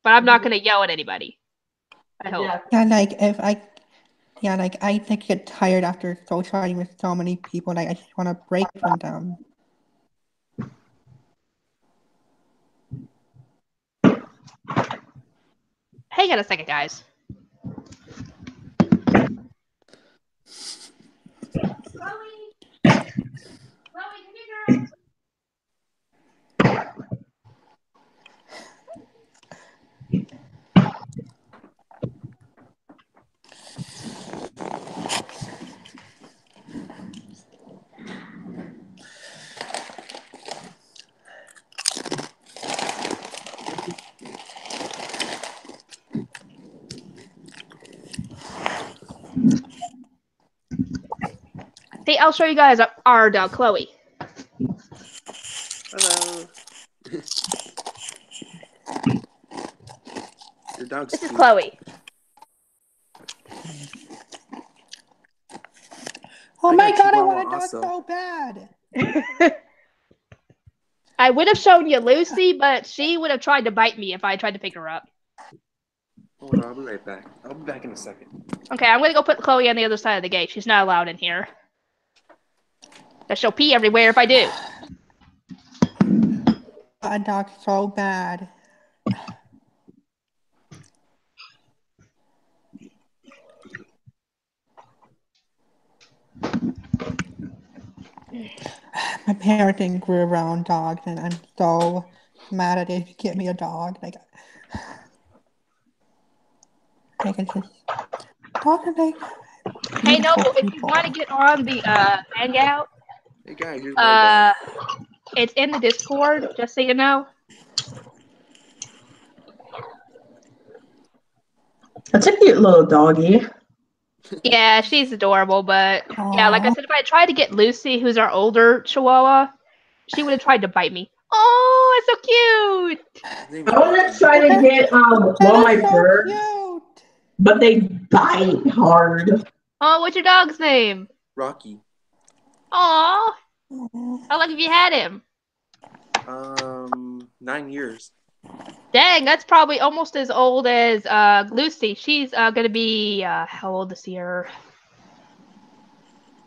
S1: But I'm not gonna yell at anybody. I hope.
S3: Yeah, like if I get tired after socializing with so many people. Like I just want to break from them.
S1: Hang on a second, guys. See, I'll show you guys our dog, Chloe.
S4: Hello. Your dog's
S1: This
S4: cute.
S1: is Chloe.
S3: Oh my god, I want a dog so bad.
S1: I would have shown you Lucy, but she would have tried to bite me if I tried to pick her up.
S4: Hold on, I'll be right back. I'll be back in a second.
S1: Okay, I'm gonna go put Chloe on the other side of the gate. She's not allowed in here. She'll pee everywhere if I do.
S3: A dog so bad. My parents didn't grow around dogs, and I'm so mad at it to get me a dog. Like it's just dogs are like.
S1: Hey Noble, if you want to get on the hangout,
S4: hey guys, here's my dog.
S1: It's in the Discord, just so you know.
S5: That's a cute little doggy.
S1: Yeah, she's adorable, but yeah, like I said, if I tried to get Lucy, who's our older Chihuahua, she would have tried to bite me. Oh, it's so cute!
S5: I want to try to get one of my birds, but they bite hard.
S1: Oh, what's your dog's name?
S4: Rocky.
S1: Aw. How long have you had him?
S4: 9 years.
S1: Dang, that's probably almost as old as Lucy. She's gonna be how old this year?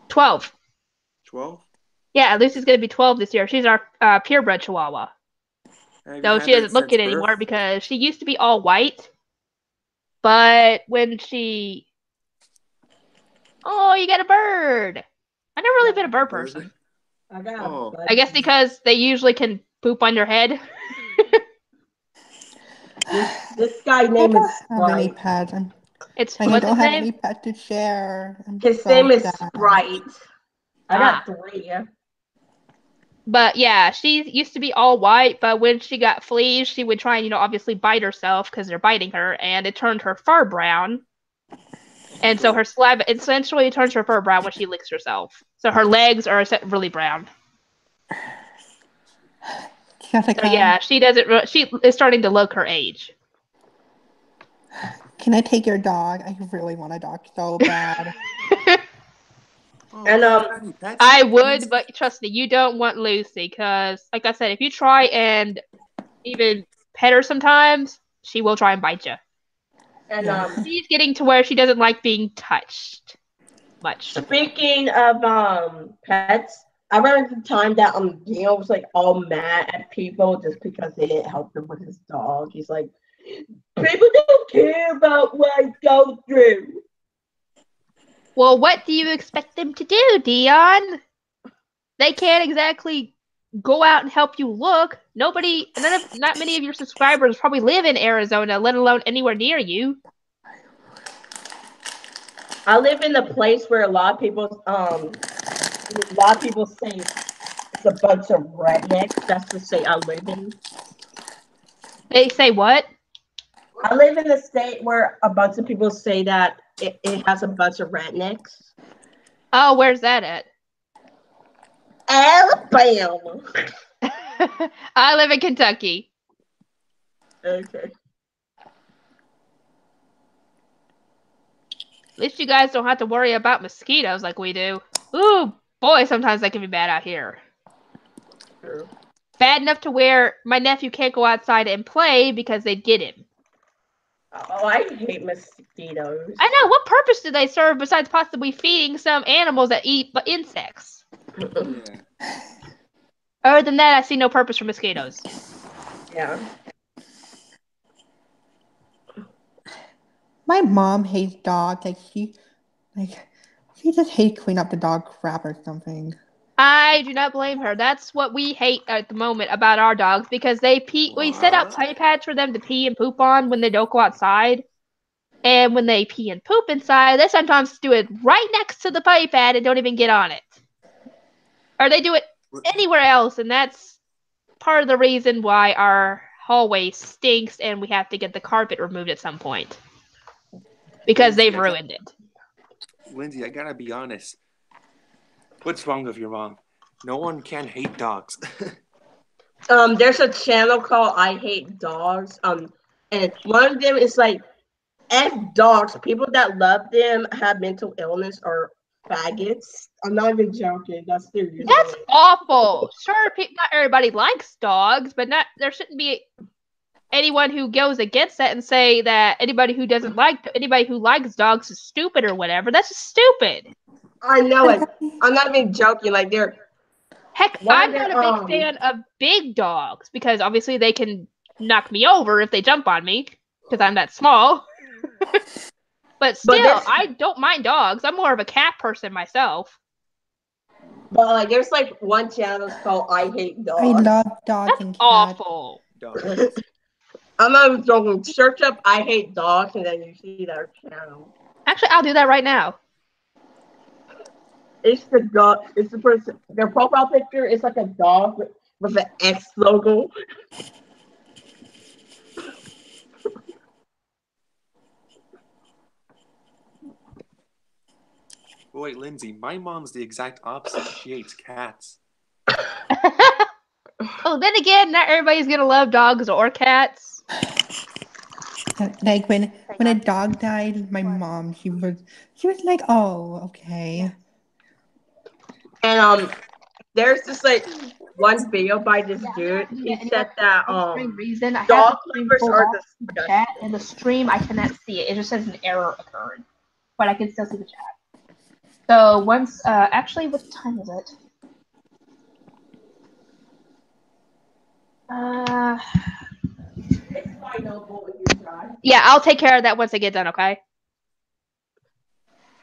S1: 12.
S4: 12?
S1: Yeah, Lucy's gonna be 12 this year. She's our purebred Chihuahua.
S4: Have you
S1: So
S4: had
S1: she
S4: her
S1: doesn't look
S4: since
S1: it
S4: birth?
S1: anymore because she used to be all white. But when she Oh, you got a bird. I've never really been a bird
S4: Bird?
S1: person.
S5: I got
S4: Oh.
S5: a
S1: I guess
S5: budgie.
S1: because they usually can poop on your head.
S5: This guy
S3: I
S5: name
S3: don't
S5: is
S3: have any
S5: Sprite.
S3: pets.
S1: It's
S3: I
S1: what's
S3: don't
S1: his
S3: have
S1: name?
S3: any pets to share. I'm
S5: His
S3: so
S5: name is
S3: sad.
S5: Sprite. I
S1: Ah.
S5: got 3.
S1: But yeah, she used to be all white, but when she got fleas, she would try and, obviously bite herself because they're biting her, and it turned her fur brown. And so
S4: Wait,
S1: her saliva essentially turns her fur brown when she licks herself. So her legs are really brown. So
S3: Jessica,
S1: yeah, she doesn't. She is starting to look her age.
S3: can I take your dog? I really want a dog so bad.
S4: oh,
S5: And,
S4: you don't have any pets?
S1: I would,
S4: Lindsay?
S1: but trust me, you don't want Lucy because, like I said, if you try and even pet her sometimes, she will try and bite you.
S5: and
S3: Yeah.
S1: She's getting to where she doesn't like being touched much.
S5: speaking of pets, I remember the time that Deon was like all mad at people just because they didn't help him with his dog. He's like, people don't care about what I go through.
S1: Well, what do you expect them to do, Deon? They can't exactly go out and help you look. Not many of your subscribers probably live in Arizona, let alone anywhere near you.
S5: I live in a place where a lot of people say it's a bunch of rednecks. That's the state I live in.
S1: They say what?
S5: I live in a state where a bunch of people say that it has a bunch of rednecks.
S1: Oh, where's that at?
S5: Alabama.
S1: I live in Kentucky.
S5: Okay.
S1: At least you guys don't have to worry about mosquitoes like we do. Ooh, boy, sometimes they can be bad out here.
S5: True.
S1: Bad enough to where my nephew can't go outside and play because they'd get him.
S5: Oh, I hate mosquitoes.
S1: I know, what purpose do they serve besides possibly feeding some animals that eat insects?
S4: Yeah.
S1: Other than that, I see no purpose for mosquitoes.
S5: Yeah.
S3: My mom hates dogs. She just hates clean up the dog crap or something.
S1: I do not blame her. That's what we hate at the moment about our dogs because they pee. We set out
S4: What?
S1: play pads for them to pee and poop on when they don't go outside. And when they pee and poop inside, they sometimes do it right next to the play pad and don't even get on it. Or they do it anywhere else, and that's part of the reason why our hallway stinks and we have to get the carpet removed at some point. Because they've ruined it.
S4: Lindsay, I gotta be honest. What's wrong with your mom? No one can hate dogs.
S5: There's a channel called I Hate Dogs. And one of them is like F dogs. People that love them have mental illness or faggots. I'm not even joking. That's serious.
S1: That's awful. Sure, not everybody likes dogs, but there shouldn't be anyone who goes against that and say that anybody who likes dogs is stupid or whatever. That's just stupid.
S5: I know it. I'm not even joking. Like
S1: Heck, I'm not a big fan of big dogs because obviously they can knock me over if they jump on me because I'm that small. But still, I don't mind dogs. I'm more of a cat person myself.
S5: But like, there's like one channel that's called I Hate Dogs.
S3: I love dogs
S1: That's
S3: and cats.
S1: awful.
S4: Dogs.
S5: I'm not even joking. Search up I Hate Dogs and then you see their channel.
S1: Actually, I'll do that right now.
S5: It's the dog. It's the person. Their profile picture is like a dog with an X logo.
S4: But wait, Lindsay, my mom's the exact opposite. She hates cats.
S1: Oh, then again, not everybody's gonna love dogs or cats.
S3: Like when a dog died, my mom she was like, oh, okay.
S5: And there's just like one video by this dude. He said that
S1: For some reason, I have
S5: dog
S1: the stream
S5: lovers
S1: pulled
S5: are
S1: up to the chat, and the stream I cannot see it. It just says an error occurred, but I can still see the chat. So once, actually, what time is it?
S5: it's fine, Noble, if you try.
S1: Yeah, I'll take care of that once I get done. Okay.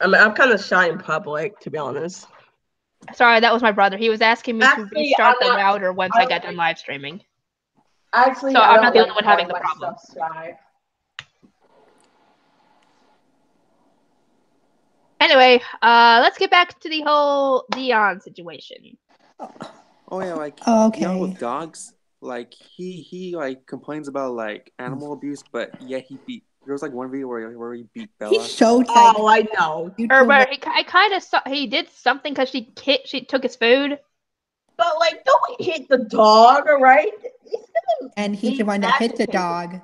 S5: I mean, I'm kind of shy in public, to be honest.
S1: Sorry, that was my brother. He was asking me to
S5: Actually,
S1: restart the
S5: I'm not-
S1: router once I got done live streaming.
S5: Actually,
S1: So
S5: I
S1: I'm
S5: don't
S1: not the
S5: like
S1: only one having the
S5: calling
S1: problem.
S5: myself shy.
S1: Anyway, let's get back to the whole Deon situation.
S4: Oh yeah, like
S3: Oh, okay.
S4: Deon with dogs, like he like complains about like animal abuse, but yeah, he beat. There was like one video where he beat
S3: He
S4: Bella.
S3: showed like
S5: Oh, I know.
S1: Or,
S3: YouTube.
S1: but I kind of saw he did something because she took his food.
S5: But like, don't hit the dog, alright?
S3: And he's the one that hit the dog.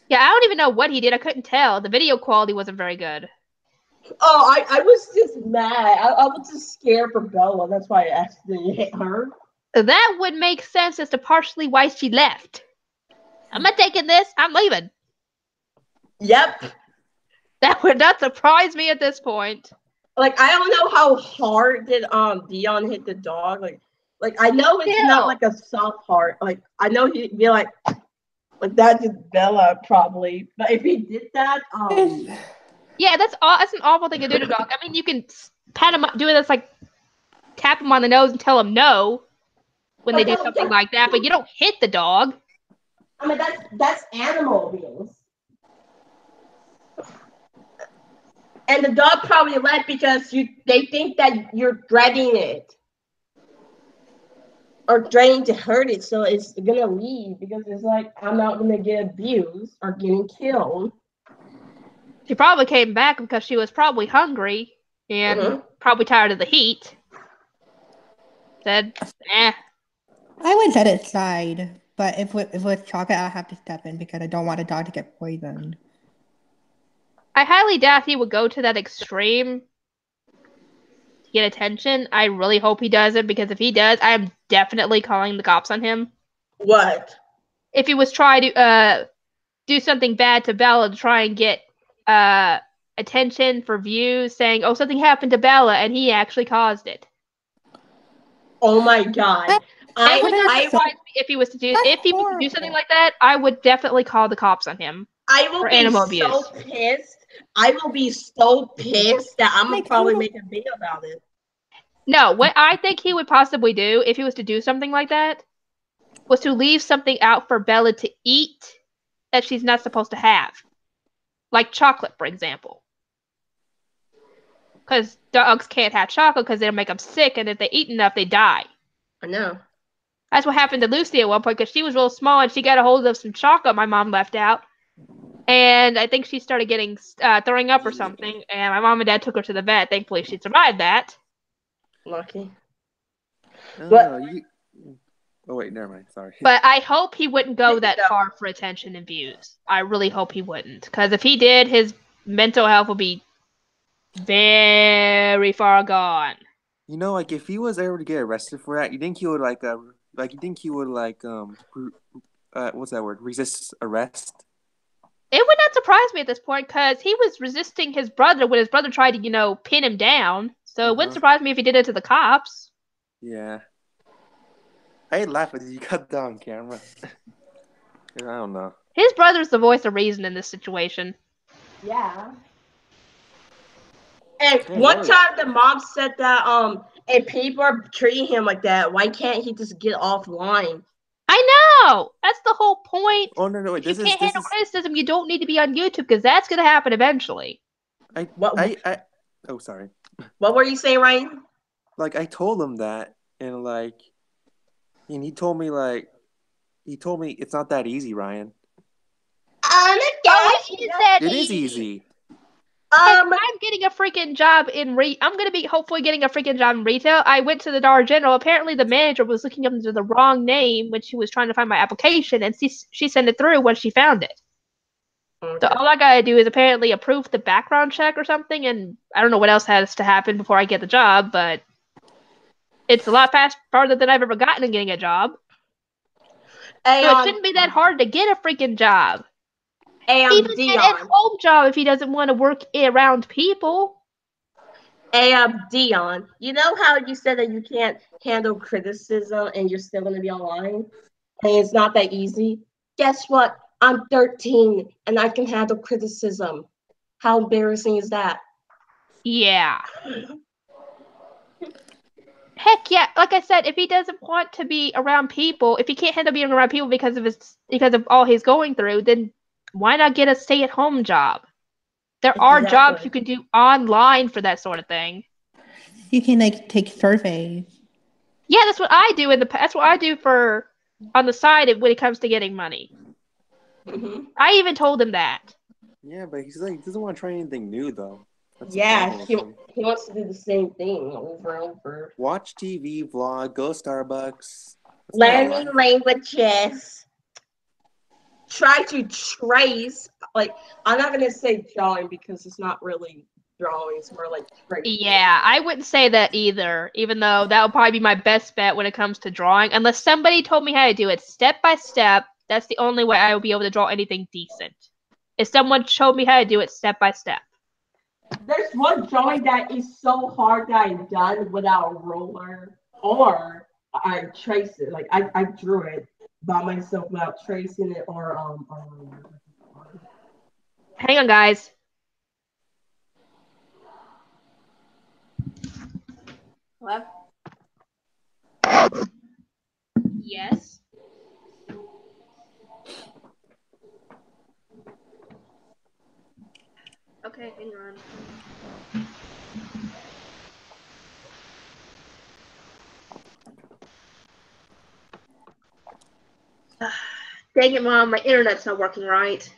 S1: Yeah, I don't even know what he did. I couldn't tell. The video quality wasn't very good.
S5: Oh, I was just mad. I was just scared for Bella. That's why I accidentally hit her.
S1: That would make sense as to partially why she left. I'm not taking this. I'm leaving.
S5: Yep.
S1: That would not surprise me at this point.
S5: Like, I don't know how hard did Deon hit the dog. Like I know it's not like a soft part. Like I know he'd be like that did Bella probably. But if he did that,
S1: yeah, that's an awful thing to do to a dog. I mean, you can pat him, do it. That's like tap him on the nose and tell him no when they do something like that. But you don't hit the dog.
S5: I mean, that's animal abuse. And the dog probably left because they think that you're threatening it. Or trying to hurt it, so it's gonna leave because it's like I'm not gonna get abused or getting killed.
S1: She probably came back because she was probably hungry and probably tired of the heat. Said, eh.
S3: I would set it aside, but if it was chocolate, I'll have to step in because I don't want a dog to get poisoned.
S1: I highly doubt he would go to that extreme to get attention. I really hope he doesn't, because if he does, I am definitely calling the cops on him.
S5: What?
S1: If he was trying to do something bad to Bella to try and get attention for views, saying, "Oh, something happened to Bella," and he actually caused it.
S5: Oh my god!
S1: It would not surprise me if he was to do something like that. I would definitely call the cops on him.
S5: I will
S1: for
S5: be
S1: animal
S5: so
S1: abuse.
S5: pissed. I will be so pissed that I'm gonna probably make a video about it.
S1: No, what I think he would possibly do if he was to do something like that was to leave something out for Bella to eat that she's not supposed to have. Like chocolate, for example. Because dogs can't have chocolate because it'll make them sick, and if they eat enough, they die.
S5: I know.
S1: That's what happened to Lucy at one point, because she was real small and she got a hold of some chocolate my mom left out. And I think she started getting throwing up or something, and my mom and dad took her to the vet. Thankfully, she survived that.
S5: Lucky.
S4: Oh wait, never mind. Sorry.
S1: But I hope he wouldn't go that far for attention and views. I really hope he wouldn't, because if he did, his mental health would be very far gone.
S4: You know, like if he was ever to get arrested for that, you think he would what's that word? Resist arrest?
S1: It would not surprise me at this point, because he was resisting his brother when his brother tried to, pin him down. So it wouldn't surprise me if he did it to the cops.
S4: Yeah. I laugh at you got that on camera. I don't know.
S1: His brother's the voice of reason in this situation.
S5: Yeah. And one time the mom said that if people are treating him like that, why can't he just get offline?
S1: I know! That's the whole point.
S4: Oh no, wait,
S1: If you can't handle criticism, you don't need to be on YouTube, because that's gonna happen eventually.
S4: Oh sorry.
S5: What were you saying, Ryan?
S4: Like I told him that, and he told me it's not that easy, Ryan. It is easy.
S1: I'm getting a freaking job I'm gonna be hopefully getting a freaking job in retail. I went to the Dollar General. Apparently, the manager was looking up into the wrong name when she was trying to find my application, and she sent it through when she found it. Okay. So all I gotta do is apparently approve the background check or something, and I don't know what else has to happen before I get the job, but It's a lot farther than I've ever gotten in getting a job.
S5: Hey,
S1: So it shouldn't be that hard to get a freaking job. Even
S5: Deon.
S1: an at-home job if he doesn't want to work around people.
S5: Hey, Deon, you know how you said that you can't handle criticism and you're still going to be online? And it's not that easy? Guess what? I'm 13 and I can handle criticism. How embarrassing is that?
S1: Yeah. Heck yeah. Like I said, if he doesn't want to be around people, if he can't handle being around people because of all he's going through, then why not get a stay-at-home job? There are jobs you can do online for that sort of thing.
S3: You can like take surveys.
S1: Yeah, that's what I do that's what I do for on the side when it comes to getting money.
S5: Mm-hmm.
S1: I even told him that.
S4: Yeah, but he's like, he doesn't want to try anything new though. That's
S5: he wants to do the same thing over and over.
S4: Watch TV, vlog, go Starbucks.
S5: Learning languages. Try to trace. Like, I'm not gonna say drawing because it's not really drawing. It's more like tracing.
S1: Yeah, I wouldn't say that either, even though that would probably be my best bet when it comes to drawing. Unless somebody told me how to do it step by step, that's the only way I will be able to draw anything decent. If someone showed me how to do it step by step.
S5: There's one drawing that is so hard that I've done without a ruler, or I traced it. Like I drew it by myself without tracing it, or
S1: Hang on, guys. Hello? Yes. Okay, hang on. Dang it, Mom, my internet's not working right.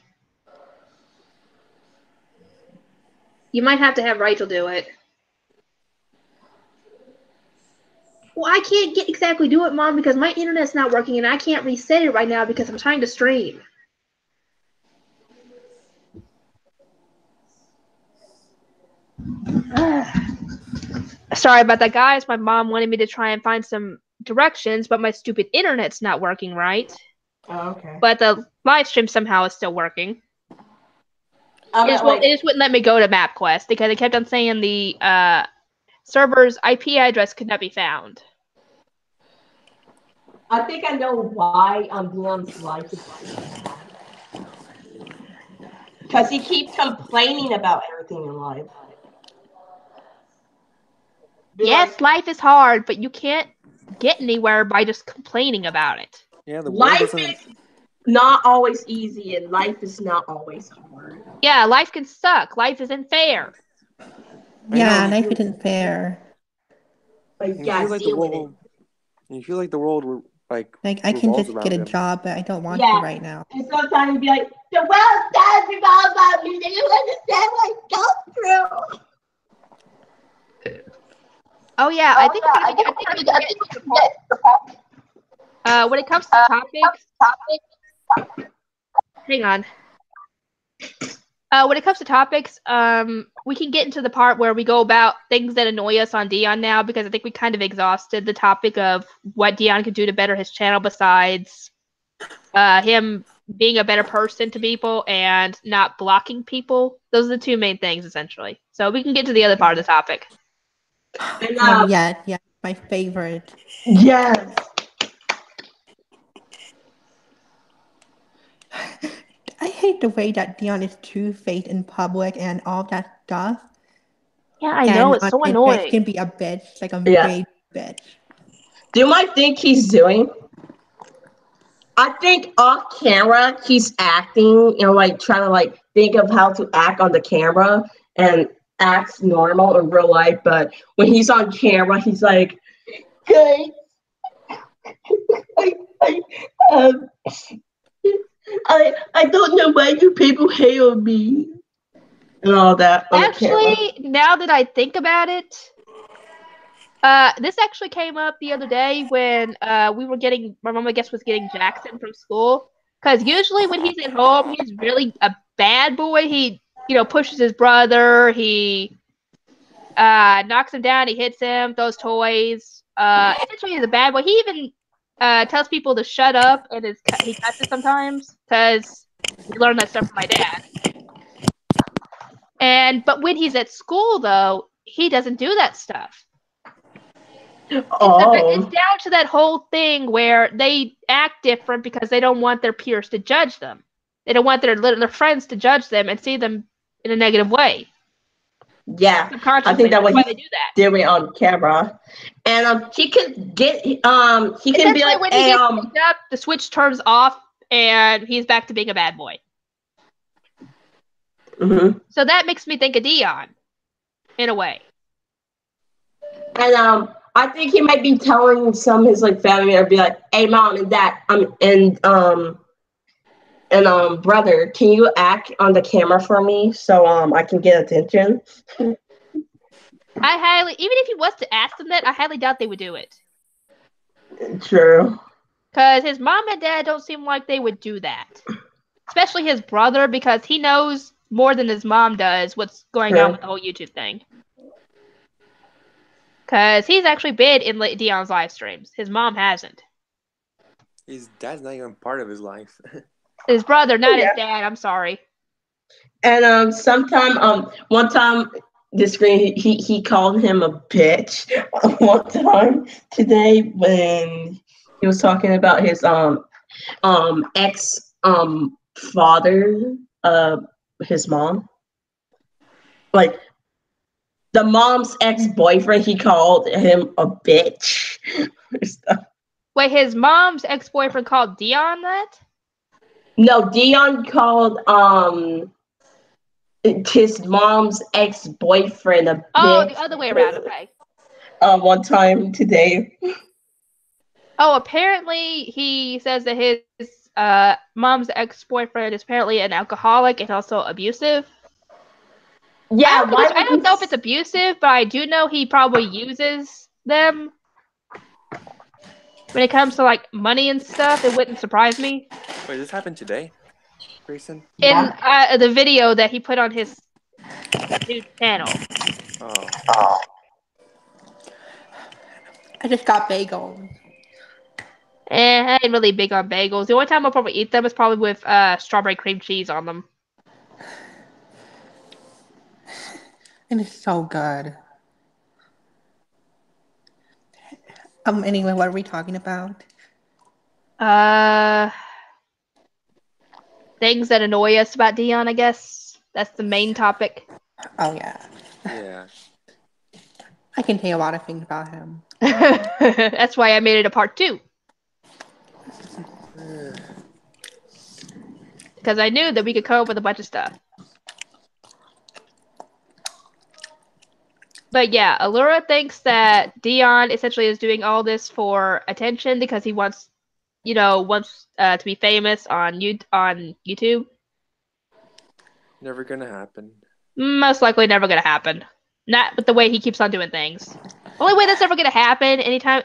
S1: You might have to have Rachel do it. Well, I can't exactly do it, Mom, because my internet's not working and I can't reset it right now because I'm trying to stream. Sorry about that, guys. My mom wanted me to try and find some directions, but my stupid internet's not working right.
S5: Oh, okay.
S1: But the live stream somehow is still working.
S5: It
S1: just wouldn't let me go to MapQuest because it kept on saying the server's IP address could not be found.
S5: I think I know why Deon's life is like, because he keeps complaining about everything in life.
S1: Yes, life is hard, but you can't get anywhere by just complaining about it.
S4: Yeah, the
S5: life is not always easy, and life is not always hard.
S1: Yeah, life can suck. Life isn't fair.
S3: Yeah, life isn't fair.
S5: Like,
S4: you feel like the world. You feel like the world like
S3: I can just get a job, but I don't want to right now.
S5: And sometimes you'd be like, the world doesn't know about me. They don't understand what I go through.
S1: Oh yeah, I think when it comes to topics, hang on. When it comes to topics, we can get into the part where we go about things that annoy us on Deon now, because I think we kind of exhausted the topic of what Deon could do to better his channel besides him being a better person to people and not blocking people. Those are the two main things, essentially. So we can get to the other part of the topic.
S3: And, yeah, my favorite.
S5: Yes.
S3: I hate the way that Deon is two-faced in public and all that stuff.
S1: Yeah, I know, it's so annoying.
S3: He can be a bitch, like a big bitch.
S5: Do you know what I think he's doing? I think off camera he's acting, like trying to like think of how to act on the camera and acts normal in real life, but when he's on camera, he's like, "Hey, I don't know why you people hate on me," and all that.
S1: Actually, now that I think about it, this actually came up the other day when we were getting, my mom, I guess, was getting Jackson from school. Because usually when he's at home, he's really a bad boy. He, pushes his brother. He knocks him down. He hits him, throws toys. essentially he's a bad boy. He even tells people to shut up, and he cusses sometimes because he learned that stuff from my dad. But when he's at school, though, he doesn't do that stuff. It's down to that whole thing where they act different because they don't want their peers to judge them. They don't want their friends to judge them and see them in a negative way.
S5: Yeah, I think
S1: that's why they do that.
S5: Doing on camera, and he can get he can be like
S1: when he gets picked up, the switch turns off, and he's back to being a bad boy.
S5: Mm-hmm.
S1: So that makes me think of Deon, in a way.
S5: And I think he might be telling some of his like family or be like, "Hey, mom and dad, and brother, can you act on the camera for me so I can get attention?"
S1: Even if he was to ask them that, I highly doubt they would do it.
S5: True.
S1: Because his mom and dad don't seem like they would do that. Especially his brother, because he knows more than his mom does what's going on with the whole YouTube thing. Because he's actually been in Deon's live streams. His mom hasn't.
S4: His dad's not even part of his life.
S1: His brother, not his dad. I'm sorry.
S5: And one time, the screen he called him a bitch. One time today when he was talking about his ex father, his mom, like the mom's ex-boyfriend, he called him a bitch.
S1: Wait, his mom's ex-boyfriend called Deon that?
S5: No, Deon called his mom's ex-boyfriend a bitch.
S1: Oh, the other way around. Okay.
S5: One time today.
S1: Oh, apparently he says that his mom's ex-boyfriend is apparently an alcoholic and also abusive.
S5: Yeah,
S1: I don't know if it's abusive, but I do know he probably uses them. When it comes to like money and stuff, it wouldn't surprise me.
S4: Wait, this happened today, Grayson?
S1: In the video that he put on his new channel.
S3: Oh. I just got bagels.
S1: I ain't really big on bagels. The only time I'll probably eat them is probably with strawberry cream cheese on them.
S3: And it's so good. Anyway, what are we talking about?
S1: Things that annoy us about Deon, I guess. That's the main topic.
S3: Oh, yeah.
S4: Yeah.
S3: I can say a lot of things about him.
S1: That's why I made it a part 2. Because I knew that we could come up with a bunch of stuff. But yeah, Allura thinks that Deon essentially is doing all this for attention because he wants to be famous on YouTube.
S4: Never gonna happen.
S1: Most likely never gonna happen. Not with the way he keeps on doing things. Only way that's ever gonna happen the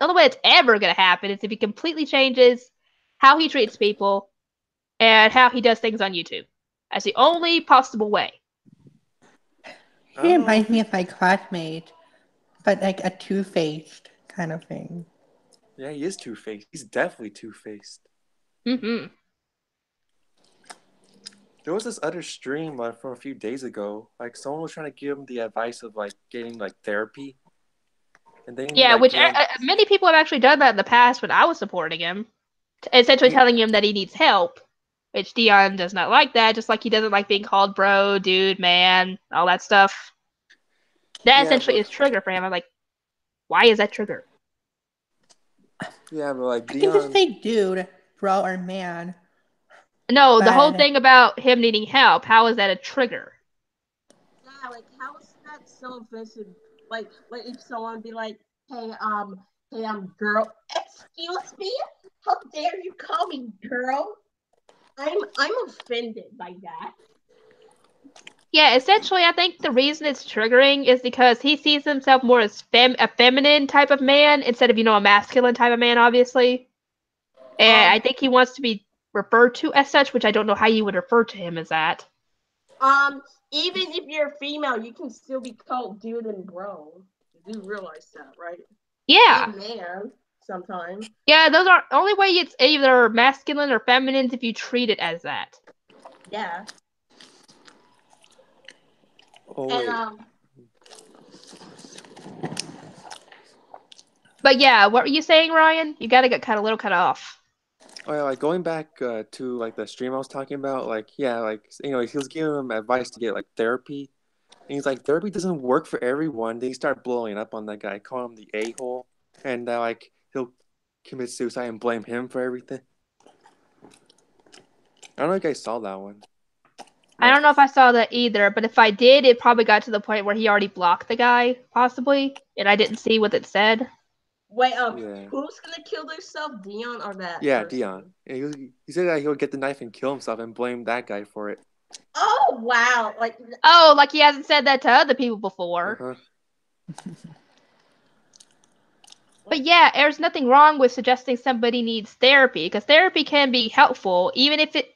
S1: only way it's ever gonna happen is if he completely changes how he treats people and how he does things on YouTube. That's the only possible way.
S3: He reminds me of my classmate, but like a two-faced kind of thing.
S4: Yeah, he is two-faced. He's definitely two-faced.
S1: Mm-hmm.
S4: There was this other stream from a few days ago. Like someone was trying to give him the advice of like getting like therapy, and then
S1: which many people have actually done that in the past when I was supporting him, essentially telling him that he needs help. Which Deon does not like that, just like he doesn't like being called bro, dude, man, all that stuff. That essentially is trigger for him. I'm like, why is that trigger?
S4: Yeah, but like Deon...
S3: I can just say dude, bro, or man.
S1: No, the whole thing about him needing help, how is that a trigger?
S5: Yeah, like how is that so offensive? Like if someone be like, hey, girl, excuse me? How dare you call me girl? I'm offended by that.
S1: Yeah, essentially, I think the reason it's triggering is because he sees himself more as a feminine type of man instead of, a masculine type of man, obviously. And I think he wants to be referred to as such, which I don't know how you would refer to him as that.
S5: Even if you're female, you can still be called dude and bro. You do realize that, right?
S1: Yeah.
S5: And man, sometimes.
S1: Yeah, those are only way it's either masculine or feminine if you treat it as that.
S5: Yeah.
S4: Oh wait.
S1: But yeah, what were you saying, Ryan? You gotta get a little cut off.
S4: Oh yeah, like going back to like the stream I was talking about, like yeah, like he was giving him advice to get like therapy, and he's like therapy doesn't work for everyone. Then he started blowing up on that guy, calling him the a-hole, and like he'll commit suicide and blame him for everything. I don't know if you guys saw that one.
S1: I don't know if I saw that either, but if I did, it probably got to the point where he already blocked the guy, possibly, and I didn't see what it said.
S5: Wait,
S4: Yeah.
S5: who's gonna kill themselves, Deon or that?
S4: Yeah,
S5: person?
S4: Deon. Yeah, he said that he'll get the knife and kill himself and blame that guy for it.
S5: Oh wow! Like
S1: he hasn't said that to other people before.
S4: Uh-huh.
S1: But yeah, there's nothing wrong with suggesting somebody needs therapy, because therapy can be helpful, even if it.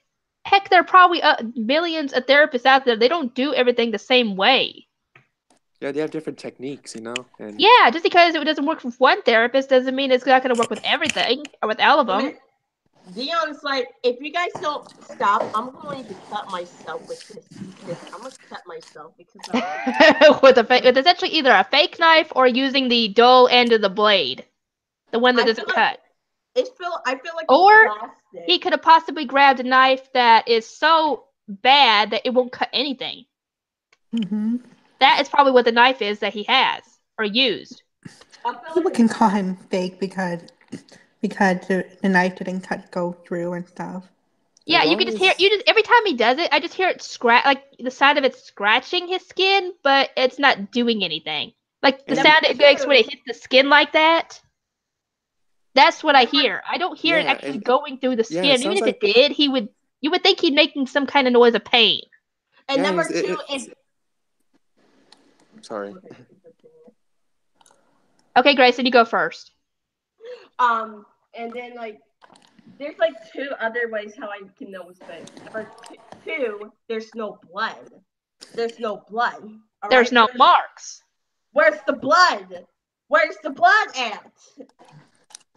S1: Heck, there are probably millions of therapists out there. They don't do everything the same way.
S4: Yeah, they have different techniques, And
S1: yeah, just because it doesn't work with one therapist doesn't mean it's not going to work with everything or with all of them.
S5: Deon's like, if you guys don't stop, I'm going to cut myself with this. I'm gonna cut myself because
S1: with essentially either a fake knife or using the dull end of the blade, the one that doesn't cut.
S5: I feel like
S1: or he could have possibly grabbed a knife that is so bad that it won't cut anything.
S3: Mm-hmm.
S1: That is probably what the knife is that he has or used.
S3: People can call him fake because the knife didn't go through and stuff.
S1: Yeah, you can just hear every time he does it, I just hear it like the sound of it scratching his skin, but it's not doing anything. Like the sound it makes when it hits the skin like that. That's what I hear. I don't hear it actually going through the skin. Even if it did, you would think he'd making some kind of noise of pain.
S5: And number two is
S4: sorry.
S1: Okay, Grayson, you go first.
S5: And then there's two other ways how I can know it's fake. Number two, there's no blood. There's no blood.
S1: There's no marks.
S5: Where's the blood? Where's the blood at?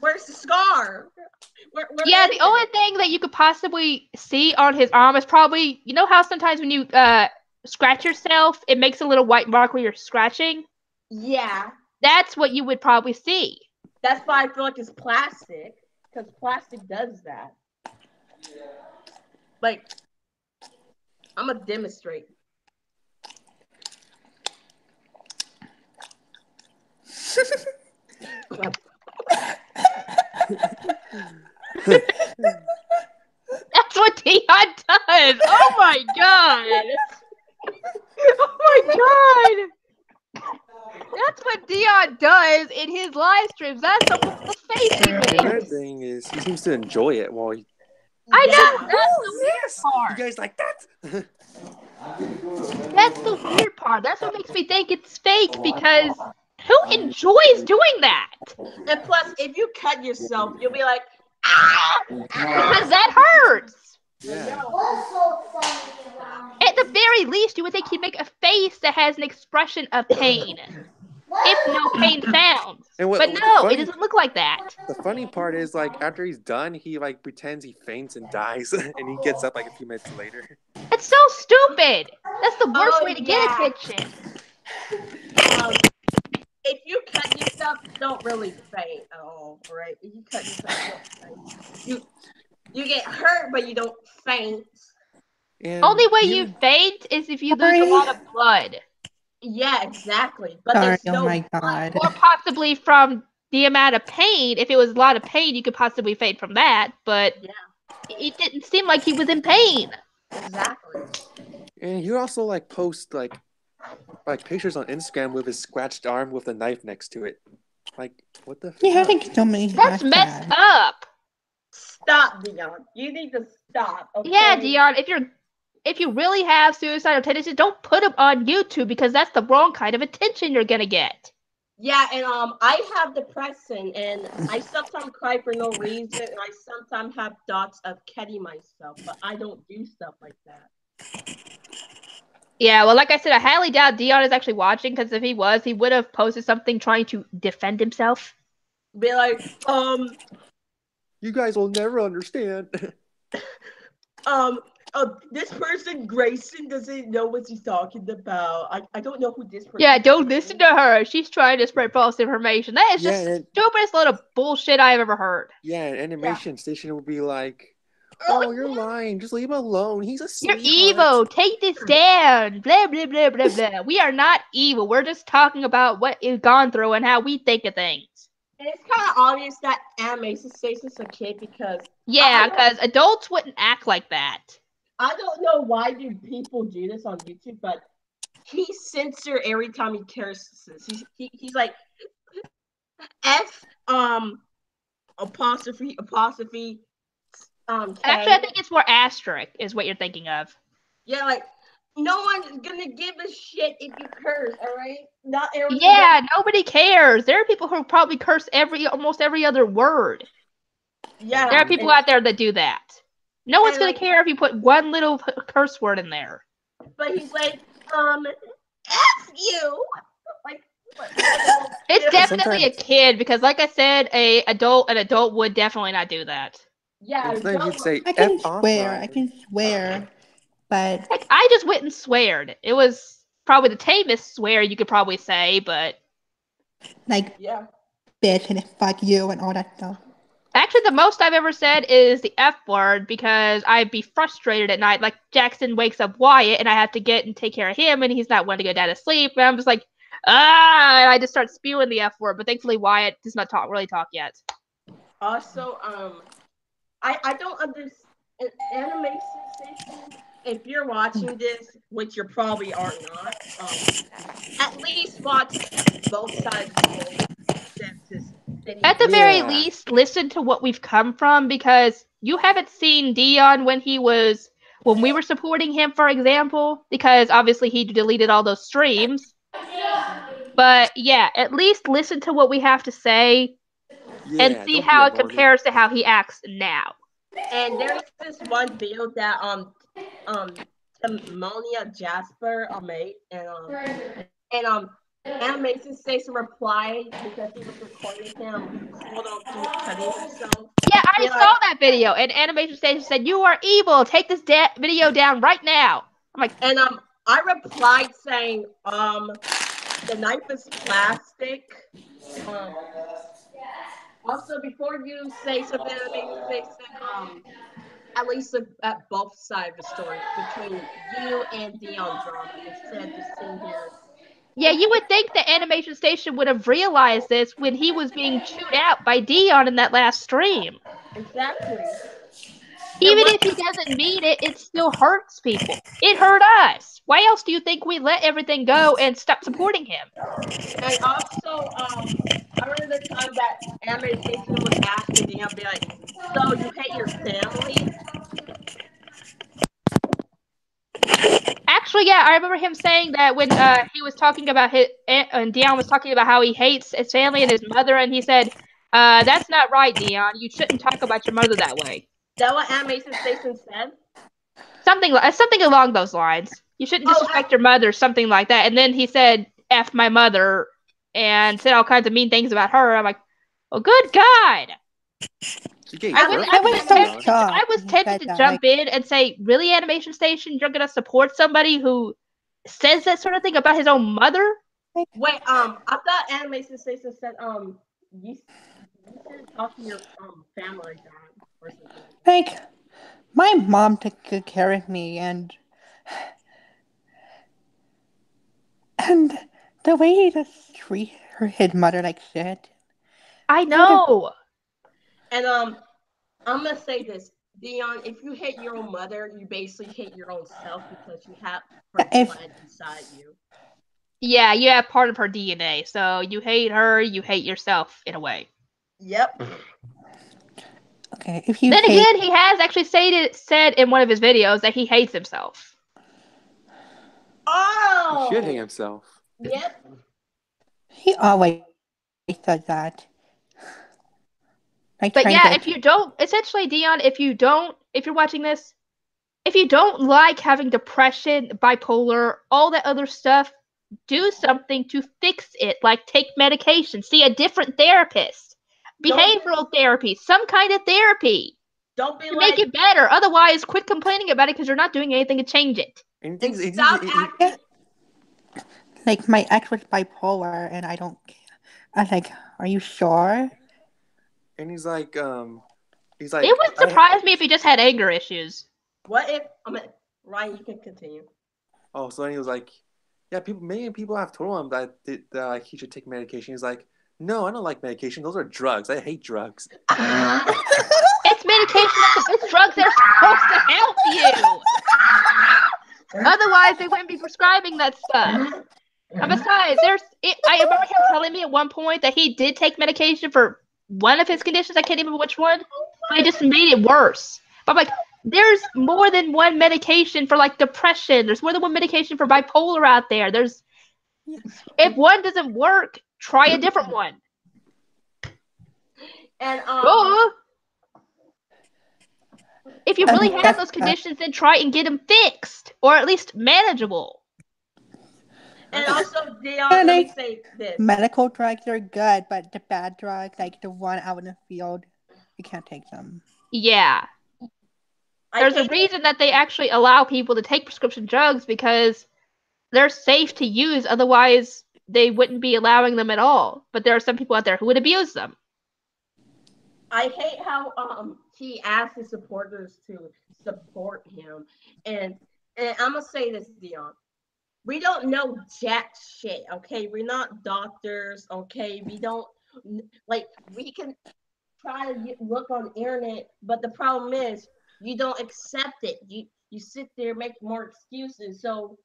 S5: Where's the scar? Where
S1: the only thing that you could possibly see on his arm is probably, you know how sometimes when you scratch yourself, it makes a little white mark where you're scratching?
S5: Yeah.
S1: That's what you would probably see.
S5: That's why I feel like it's plastic, because plastic does that. I'm going to demonstrate.
S1: That's what Deon does. Oh my god. Oh my god. That's what Deon does in his live streams. That's the face he makes.
S4: The weird thing is he seems to enjoy it while he.
S1: I know. That's the weird part.
S4: You guys like that?
S1: That's the weird part. That's what makes me think it's fake, because who enjoys doing that?
S5: And plus, if you cut yourself, you'll be like, ah!
S1: Because that hurts.
S4: Yeah.
S1: At the very least, you would think he'd make a face that has an expression of pain. If no pain sounds. But no, it doesn't look like that.
S4: The funny part is, after he's done, he, pretends he faints and dies, and he gets up, a few minutes later.
S1: It's so stupid. That's the worst way to get attention.
S5: If you cut yourself, you don't really faint at all, right? If you cut yourself, you don't faint. You get hurt, but you don't faint.
S4: And
S1: only way you faint is if you lose a lot of blood.
S5: Yeah, exactly. But
S3: Sorry,
S5: there's no
S3: my god.
S1: Or possibly from the amount of pain. If it was a lot of pain, you could possibly faint from that. But it didn't seem like he was in pain.
S5: Exactly.
S4: And he would also post pictures on Instagram with his scratched arm with a knife next to it. What the?
S3: Yeah, I think so many.
S1: That's messed up.
S5: Stop, Deon. You need to stop. Okay?
S1: Yeah, Deon. If you really have suicidal tendencies, don't put them on YouTube, because that's the wrong kind of attention you're gonna get.
S5: Yeah, and I have depression, and I sometimes cry for no reason, and I sometimes have thoughts of killing myself, but I don't do stuff like that.
S1: Yeah, well, like I said, I highly doubt Deon is actually watching, because if he was, he would have posted something trying to defend himself.
S5: Be like,
S4: You guys will never understand.
S5: this person Grayson doesn't know what he's talking about. I don't know who this person.
S1: Yeah, don't listen to her. She's trying to spread false information. That is just the stupidest load of bullshit I've ever heard.
S4: Yeah, an animation station will be like, "Oh, you're lying. Just leave him alone. He's a
S1: You're
S4: sweetheart."
S1: evil. Take this down. Blah blah blah blah blah. We are not evil. We're just talking about what you've gone through and how we think of things.
S5: And it's kind of obvious that animation station's a kid because
S1: because adults wouldn't act like that.
S5: I don't know why do people do this on YouTube, but he censors every time he curses. He's like F apostrophe.
S1: Actually, I think it's more asterisk is what you're thinking of.
S5: Yeah, like no one's gonna give a shit if you curse, all right? Not everyone.
S1: Yeah, nobody cares. There are people who probably curse almost every other word.
S5: Yeah,
S1: there are people out there that do that. No one's gonna care if you put one little curse word in there.
S5: But he's like, F you. Like,
S1: it's definitely a kid because, like I said, an adult would definitely not do that.
S5: Yeah,
S4: you'd say,
S3: I can swear, but
S1: like, I just went and sweared. It was probably the tamest swear you could probably say, but
S3: like bitch and fuck you and all that stuff.
S1: Actually, the most I've ever said is the F word because I'd be frustrated at night. Like, Jackson wakes up Wyatt, and I have to get and take care of him, and he's not wanting to go down to sleep. And I'm just like, and I just start spewing the F word. But thankfully, Wyatt does not really talk yet.
S5: Also, I don't understand animation station. If you're watching this, which you probably are not, at least watch both sides of the
S1: At the very least, listen to what we've come from because you haven't seen Deon when we were supporting him, for example, because obviously he deleted all those streams. But yeah, at least listen to what we have to say and see how it compares to how he acts now.
S5: And there's this one video that Timonia Jasper made, and Animation Station replied because he was recording him hold on to cutting himself.
S1: Yeah, I saw that video, and Animation Station said, "You are evil. Take this video down right now." I'm like,
S5: and I replied saying, the knife is plastic. Also, before you say something, Animation Station, at least at both sides of the story between you and Deon drama instead of just sitting here.
S1: Yeah, you would think the Animation Station would have realized this when he was being chewed out by Deon in that last stream.
S5: Exactly.
S1: Even if he doesn't mean it, it still hurts people. It hurt us. Why else do you think we let everything go and stop supporting him?
S5: And also, I remember the time that Animation was asking Deon, be like, "So you hate your family?"
S1: Actually, yeah, I remember him saying that when he was talking about and Deon was talking about how he hates his family and his mother, and he said, "That's not right, Deon. You shouldn't talk about your mother that way."
S5: Is that what Animation Station said?
S1: Something along those lines. You shouldn't disrespect your mother, something like that. And then he said, "F my mother," and said all kinds of mean things about her. I'm like, well, good God. I was tempted to jump in and say, really, Animation Station, you're going to support somebody who says that sort of thing about his own mother?
S5: Wait, I thought Animation Station said, you shouldn't talk to your family like that or something.
S3: Like, my mom took good care of me, and the way he just treated his mother like shit.
S1: I know.
S5: And I'm gonna say this, Deon, if you hate your own mother, you basically hate your own self because you have her blood inside you.
S1: Yeah, you have part of her DNA, so you hate her, you hate yourself in a way.
S5: Yep.
S3: Okay, if you
S1: then again, he has actually said in one of his videos that he hates himself.
S5: Oh!
S4: He should hate himself.
S5: Yep.
S3: He always does that.
S1: But yeah, if you don't, essentially, Deon, if you're watching this, if you don't like having depression, bipolar, all that other stuff, do something to fix it. Like take medication, see a different therapist. behavioral therapy, some kind of therapy
S5: Don't be
S1: to
S5: like
S1: make it better. Otherwise, quit complaining about it because you're not doing anything to change it.
S4: And
S5: and stop acting.
S3: Like, my ex was bipolar, and I don't. I was like, are you sure?
S4: and he's like,
S1: It would surprise me if he just had anger issues.
S5: What if Ryan? You can continue.
S4: Oh, so then he was like, yeah, many people have told him that like he should take medication. He's like, no, I don't like medication. Those are drugs. I hate drugs.
S1: It's medication. It's drugs. They're supposed to help you. Otherwise, they wouldn't be prescribing that stuff. And besides, I remember him telling me at one point that he did take medication for one of his conditions. I can't remember which one. But it just made it worse. But I'm like, there's more than one medication for like depression. There's more than one medication for bipolar out there. If one doesn't work, try a different one.
S5: And
S1: if you really have those conditions, then try and get them fixed, or at least manageable.
S5: And also, Deon, let me say this.
S3: Medical drugs are good, but the bad drugs, like the one out in the field, you can't take them.
S1: Yeah. There's a reason that they actually allow people to take prescription drugs, because they're safe to use. Otherwise, they wouldn't be allowing them at all. But there are some people out there who would abuse them.
S5: I hate how he asked his supporters to support him. And I'm going to say this, Deon. We don't know jack shit, okay? We're not doctors, okay? We don't, like, we can try to look on the internet, but the problem is you don't accept it. You sit there, make more excuses. So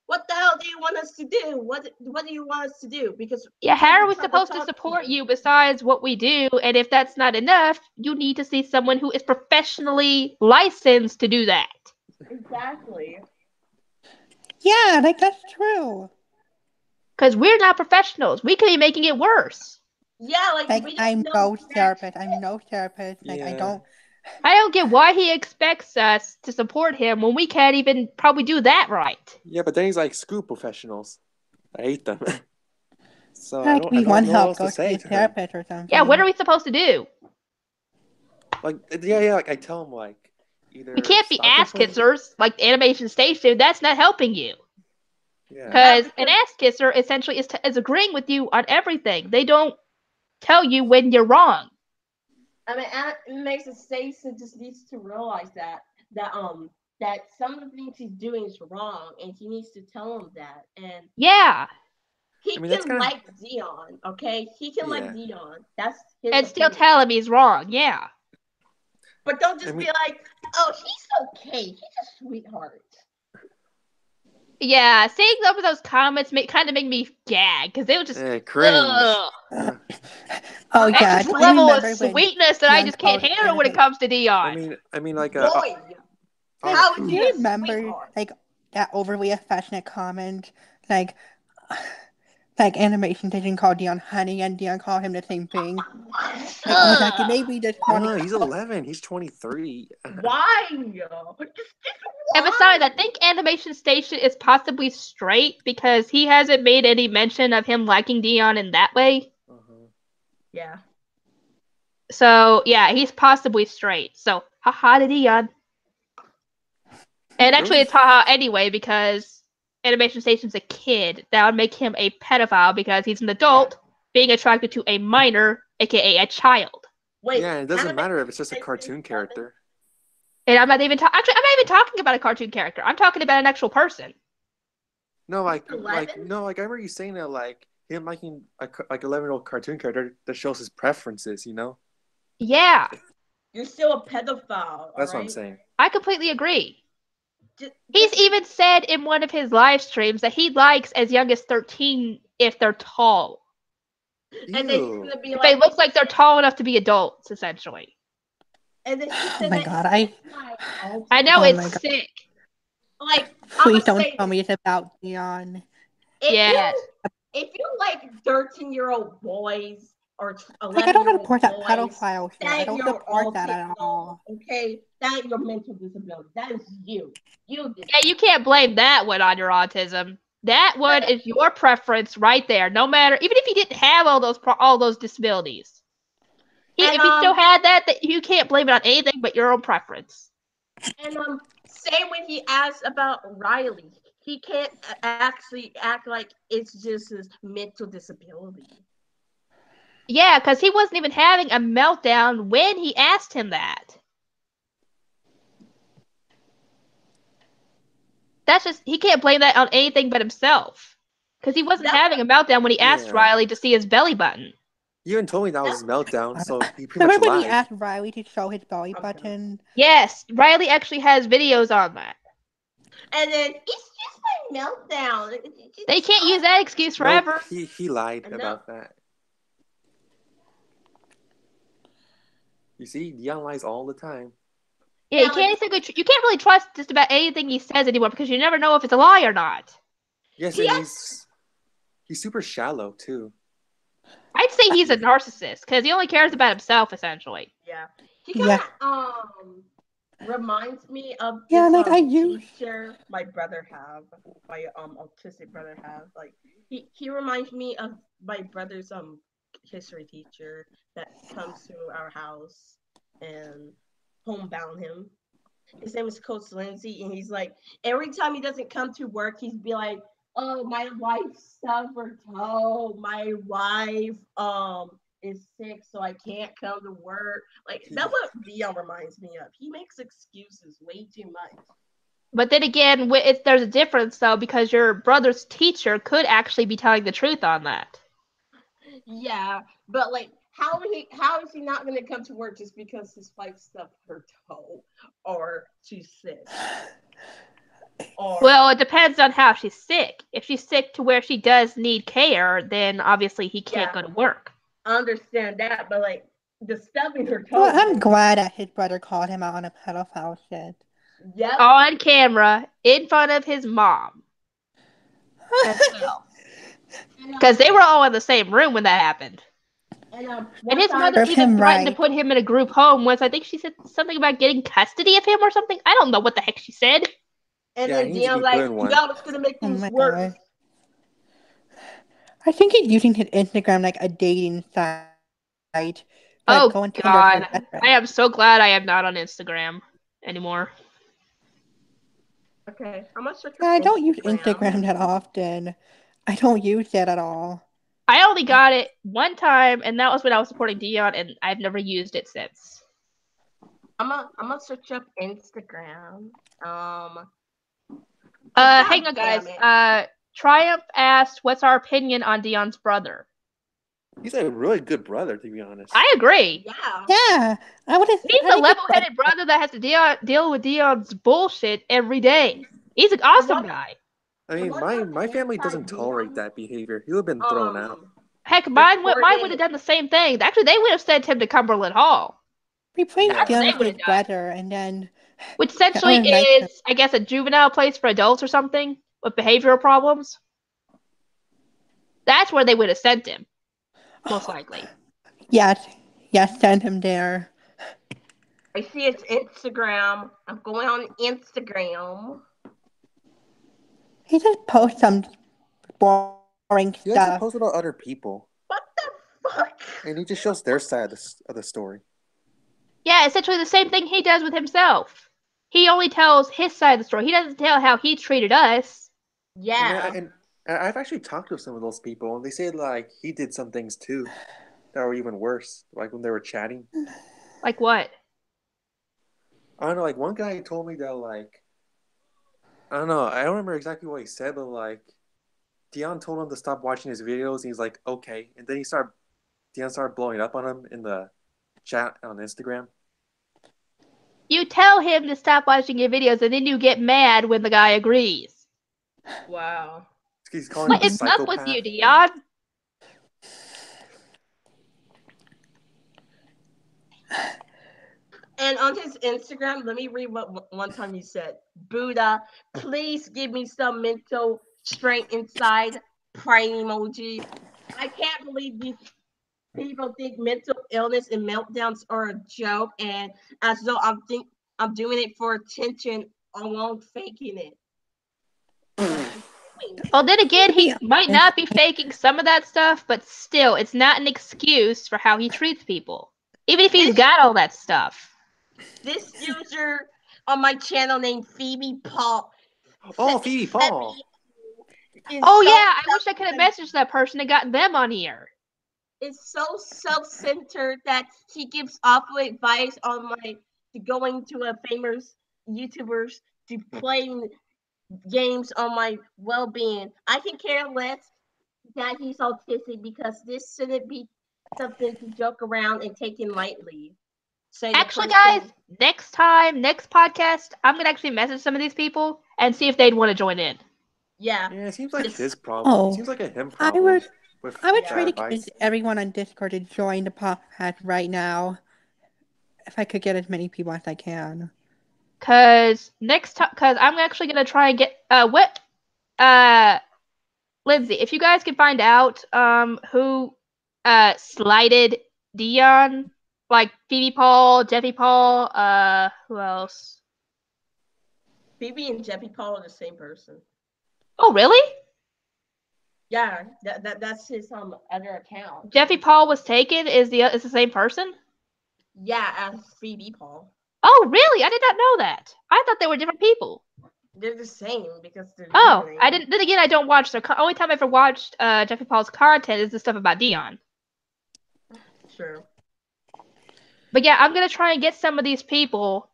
S5: what the hell do you want us to do? What do you want us to do? Because
S1: how are we supposed to support you besides what we do? And if that's not enough, you need to see someone who is professionally licensed to do that.
S5: Exactly.
S3: Yeah, like that's true.
S1: Because we're not professionals. We could be making it worse.
S5: Yeah, like
S3: I'm no therapist. I'm no therapist. Like I
S1: don't get why he expects us to support him when we can't even probably do that right.
S4: Yeah, but then he's like, screw professionals. I hate them. So
S3: like
S4: I don't know what else to say to him.
S3: Or something.
S1: Yeah, what are we supposed to do?
S4: Like, like I tell him, like, either...
S1: We can't be ass kissers like the animation station. That's not helping you. Because an ass kisser essentially is agreeing with you on everything. They don't tell you when you're wrong.
S5: I mean, Animation Station just needs to realize that some of the things he's doing is wrong, and he needs to tell him that. And
S1: yeah,
S5: he can like Deon, okay? He can like Deon. That's his
S1: and still tell him he's wrong. Yeah,
S5: but don't just be like, oh, he's okay. He's a sweetheart.
S1: Yeah, seeing some of those comments kind of make me gag, because they were just
S4: cringe.
S3: Oh yeah,
S1: this level of sweetness that I just can't handle when it comes to Deon.
S4: I mean, like
S5: boy, how
S3: do you remember like that overly affectionate comment, like Animation Station called Deon honey, and Deon called him the same thing. Like, maybe just
S4: he's 11. He's 23.
S5: Why?
S1: And besides, I think Animation Station is possibly straight, because he hasn't made any mention of him liking Deon in that way.
S5: Yeah.
S1: So, yeah, he's possibly straight. So, haha to Deon. And actually, it's haha anyway, because Animation Station's a kid. That would make him a pedophile, because he's an adult being attracted to a minor, aka a child.
S5: Wait,
S4: yeah, it doesn't matter if it's just a cartoon character.
S1: And I'm not even talking about a cartoon character. I'm talking about an actual person.
S4: No, I remember you saying that, like, him liking a 11-year-old cartoon character that shows his preferences, you know?
S1: Yeah.
S5: You're still a pedophile.
S4: That's what I'm saying.
S1: I completely agree. He's even said in one of his live streams that he likes as young as 13 if they're tall.
S5: And then he's gonna be
S1: if they look like they're tall enough to be adults, essentially.
S5: And then he said,
S3: oh my god,
S1: I know, it's sick.
S5: Like,
S3: please don't tell me it's about Deon.
S1: Yes.
S5: If you like 13-year-old boys or 11-year-old
S3: I don't support that
S5: boys,
S3: pedophile shit. I don't support that at all.
S5: Okay, that is your mental disability. That is you.
S1: Yeah, you can't blame that one on your autism. That one is your preference right there. No matter, even if you didn't have all those disabilities.
S5: And
S1: If he still had that you can't blame it on anything but your own preference.
S5: And same when he asked about Riley, he can't actually act like it's just his mental disability.
S1: Yeah, because he wasn't even having a meltdown when he asked him that. That's just, he can't blame that on anything but himself. Because he wasn't having a meltdown when he asked Riley to see his belly button.
S4: You even told me that was his meltdown, so he pretty
S3: Remember
S4: much
S3: when he
S4: lied.
S3: asked Riley to show his belly button?
S1: Yes, Riley actually has videos on that.
S5: And then it's just my meltdown.
S1: They can't use that excuse forever.
S4: Nope, he lied about that. You see, Deon lies all the time.
S1: Yeah, you can't really trust just about anything he says anymore because you never know if it's a lie or not.
S4: Yes, and he's super shallow too.
S1: I'd say he's a narcissist because he only cares about himself essentially.
S5: Yeah, he kind of reminds me of this teacher my brother have, my autistic brother have. Like he reminds me of my brother's history teacher that comes to our house and homebound him. His name is Coach Lindsay, and he's like, every time he doesn't come to work, he's be like, "Oh, my wife suffered. Oh, my wife is sick, so I can't come to work." Like that's what Deon reminds me of. He makes excuses way too much.
S1: But then again, there's a difference though because your brother's teacher could actually be telling the truth on that.
S5: Yeah, but like, how is he not going to come to work just because his wife stubbed her toe or she's sick?
S1: Well, it depends on how she's sick. If she's sick to where she does need care, then obviously he can't go to work.
S5: I understand that, but like the stubbing her toe.
S3: Well, I'm glad that his brother called him out on a pedophile shit.
S5: Yep.
S1: On camera, in front of his mom. As well. Because they were all in the same room when that happened. And his mother even threatened to put him in a group home once. I think she said something about getting custody of him or something. I don't know what the heck she said.
S5: And then Deon's like, "No, it's gonna make things worse."
S3: I think he's using his Instagram like a dating site.
S1: Oh God! I am so glad I am not on Instagram anymore.
S5: Okay, I'm gonna search.
S3: I don't use Instagram that often. I don't use it at all.
S1: I only got it one time, and that was when I was supporting Deon, and I've never used it since.
S5: I'm gonna search up Instagram.
S1: Hang on, guys. Triumph asked, "What's our opinion on Deon's brother?"
S4: He's a really good brother, to be honest.
S1: I agree.
S3: Yeah,
S1: he's a level-headed brother that has to deal with Deon's bullshit every day. He's an awesome guy.
S4: I mean, my family doesn't tolerate that behavior. He would have been thrown out.
S1: Heck, mine would have done the same thing. Actually, they would have sent him to Cumberland Hall.
S3: Replace Deon with his brother, and then...
S1: Which essentially is, I guess, a juvenile place for adults or something with behavioral problems. That's where they would have sent him. Most likely.
S3: Yes, send him there.
S5: I see it's Instagram. I'm going on Instagram.
S3: He just posts some boring stuff.
S4: He has to post about other people.
S5: What the fuck?
S4: And he just shows their side of the story.
S1: Yeah, essentially the same thing he does with himself. He only tells his side of the story. He doesn't tell how he treated us.
S5: Yeah.
S4: And I've actually talked to some of those people, and they say like he did some things too that were even worse. Like when they were chatting.
S1: Like what?
S4: I don't know. Like one guy told me that like I don't know. I don't remember exactly what he said, but like Deon told him to stop watching his videos, and he's like, okay. And then Deon started blowing up on him in the chat on Instagram.
S1: You tell him to stop watching your videos, and then you get mad when the guy agrees.
S5: Wow.
S4: He's calling
S1: what is up with you, Deon?
S5: And on his Instagram, let me read what one time he said. "Buddha, please give me some mental strength inside." Praying emoji. I can't believe these people think mental illness and meltdowns are a joke, and as though I'm doing it for attention along faking it.
S1: Well, then again, he might not be faking some of that stuff, but still, it's not an excuse for how he treats people. Even if he's got all that stuff.
S5: This user on my channel named Phoebe Paul.
S4: Oh, Phoebe Paul.
S1: Oh yeah, I wish I could have messaged that person and gotten them on here.
S5: It's so self-centered that she gives awful advice on going to a famous YouTubers to playing games on my well-being. I can care less that he's autistic because this shouldn't be something to joke around and take in lightly.
S1: Actually, guys, next podcast, I'm gonna actually message some of these people and see if they'd want to join in.
S5: Yeah.
S4: Yeah, it seems like his problem.
S3: Oh,
S4: It seems like a him problem.
S3: I would try to get everyone on Discord to join the podcast right now. If I could get as many people as I can.
S1: Cause I'm actually gonna try and get Lindsay, if you guys can find out who slighted Deon, like Phoebe Paul, Jeffy Paul, who else?
S5: Phoebe and Jeffy Paul are the same person.
S1: Oh really?
S5: Yeah, that's his other account.
S1: Jeffy Paul was taken is the same person?
S5: Yeah, as Phoebe Paul.
S1: Oh really? I did not know that. I thought they were different people.
S5: They're the same because they're.
S1: Oh, I didn't. Then again, I don't watch their. Only time I ever watched Jeffy Paul's content is the stuff about Deon.
S5: Sure.
S1: But yeah, I'm gonna try and get some of these people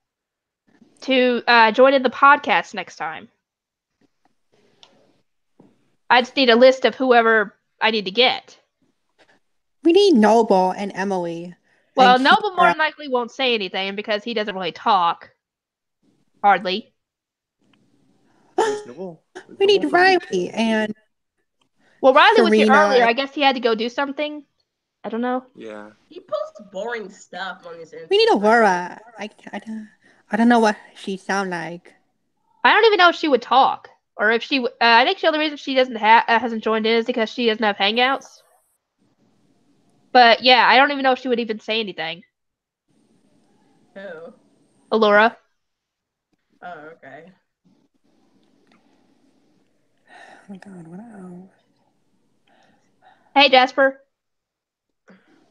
S1: to join in the podcast next time. I just need a list of whoever I need to get.
S3: We need Noble and Emily.
S1: Well,
S3: and
S1: Noble more than likely won't say anything because he doesn't really talk. Hardly.
S3: We need Riley and.
S1: Well, Riley was here
S3: Serena.
S1: earlier. I guess he had to go do something. I don't know.
S4: Yeah.
S5: He posts boring stuff on his Instagram.
S3: We need Aurora. I don't know what she sound like.
S1: I don't even know if she would talk, or if she. I think the only reason she hasn't joined in is because she doesn't have Hangouts. But yeah, I don't even know if she would even say anything.
S5: Who?
S1: Allura.
S5: Oh, okay.
S3: Oh my god, what else?
S1: Hey, Jasper.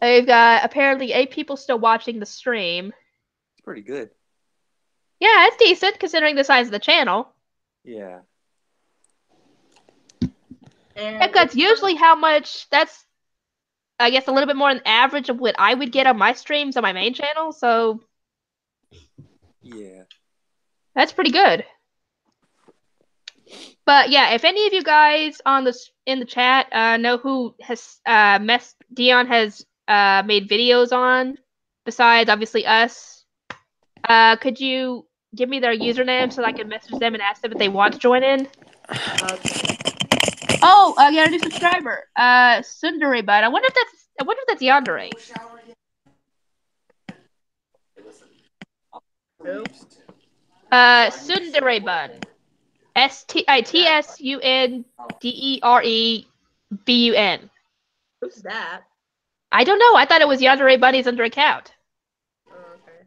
S1: I've got apparently 8 people still watching the stream.
S4: It's pretty good.
S1: Yeah, it's decent considering the size of the channel.
S4: Yeah.
S1: And that's usually how much. That's, I guess, a little bit more than average of what I would get on my streams on my main channel. So
S4: yeah,
S1: that's pretty good. But yeah, if any of you guys in the chat know who has Deon has made videos on, besides obviously us, could you give me their username so that I can message them and ask them if they want to join in?
S5: Okay.
S1: Oh, I got a new subscriber, Sundari Bud. I wonder if that's Yandere.
S5: Who?
S1: Sundari Bud. TSUNDEREBUN.
S5: Who's that?
S1: I don't know. I thought it was Yandere Bunny's under account.
S5: Oh, okay.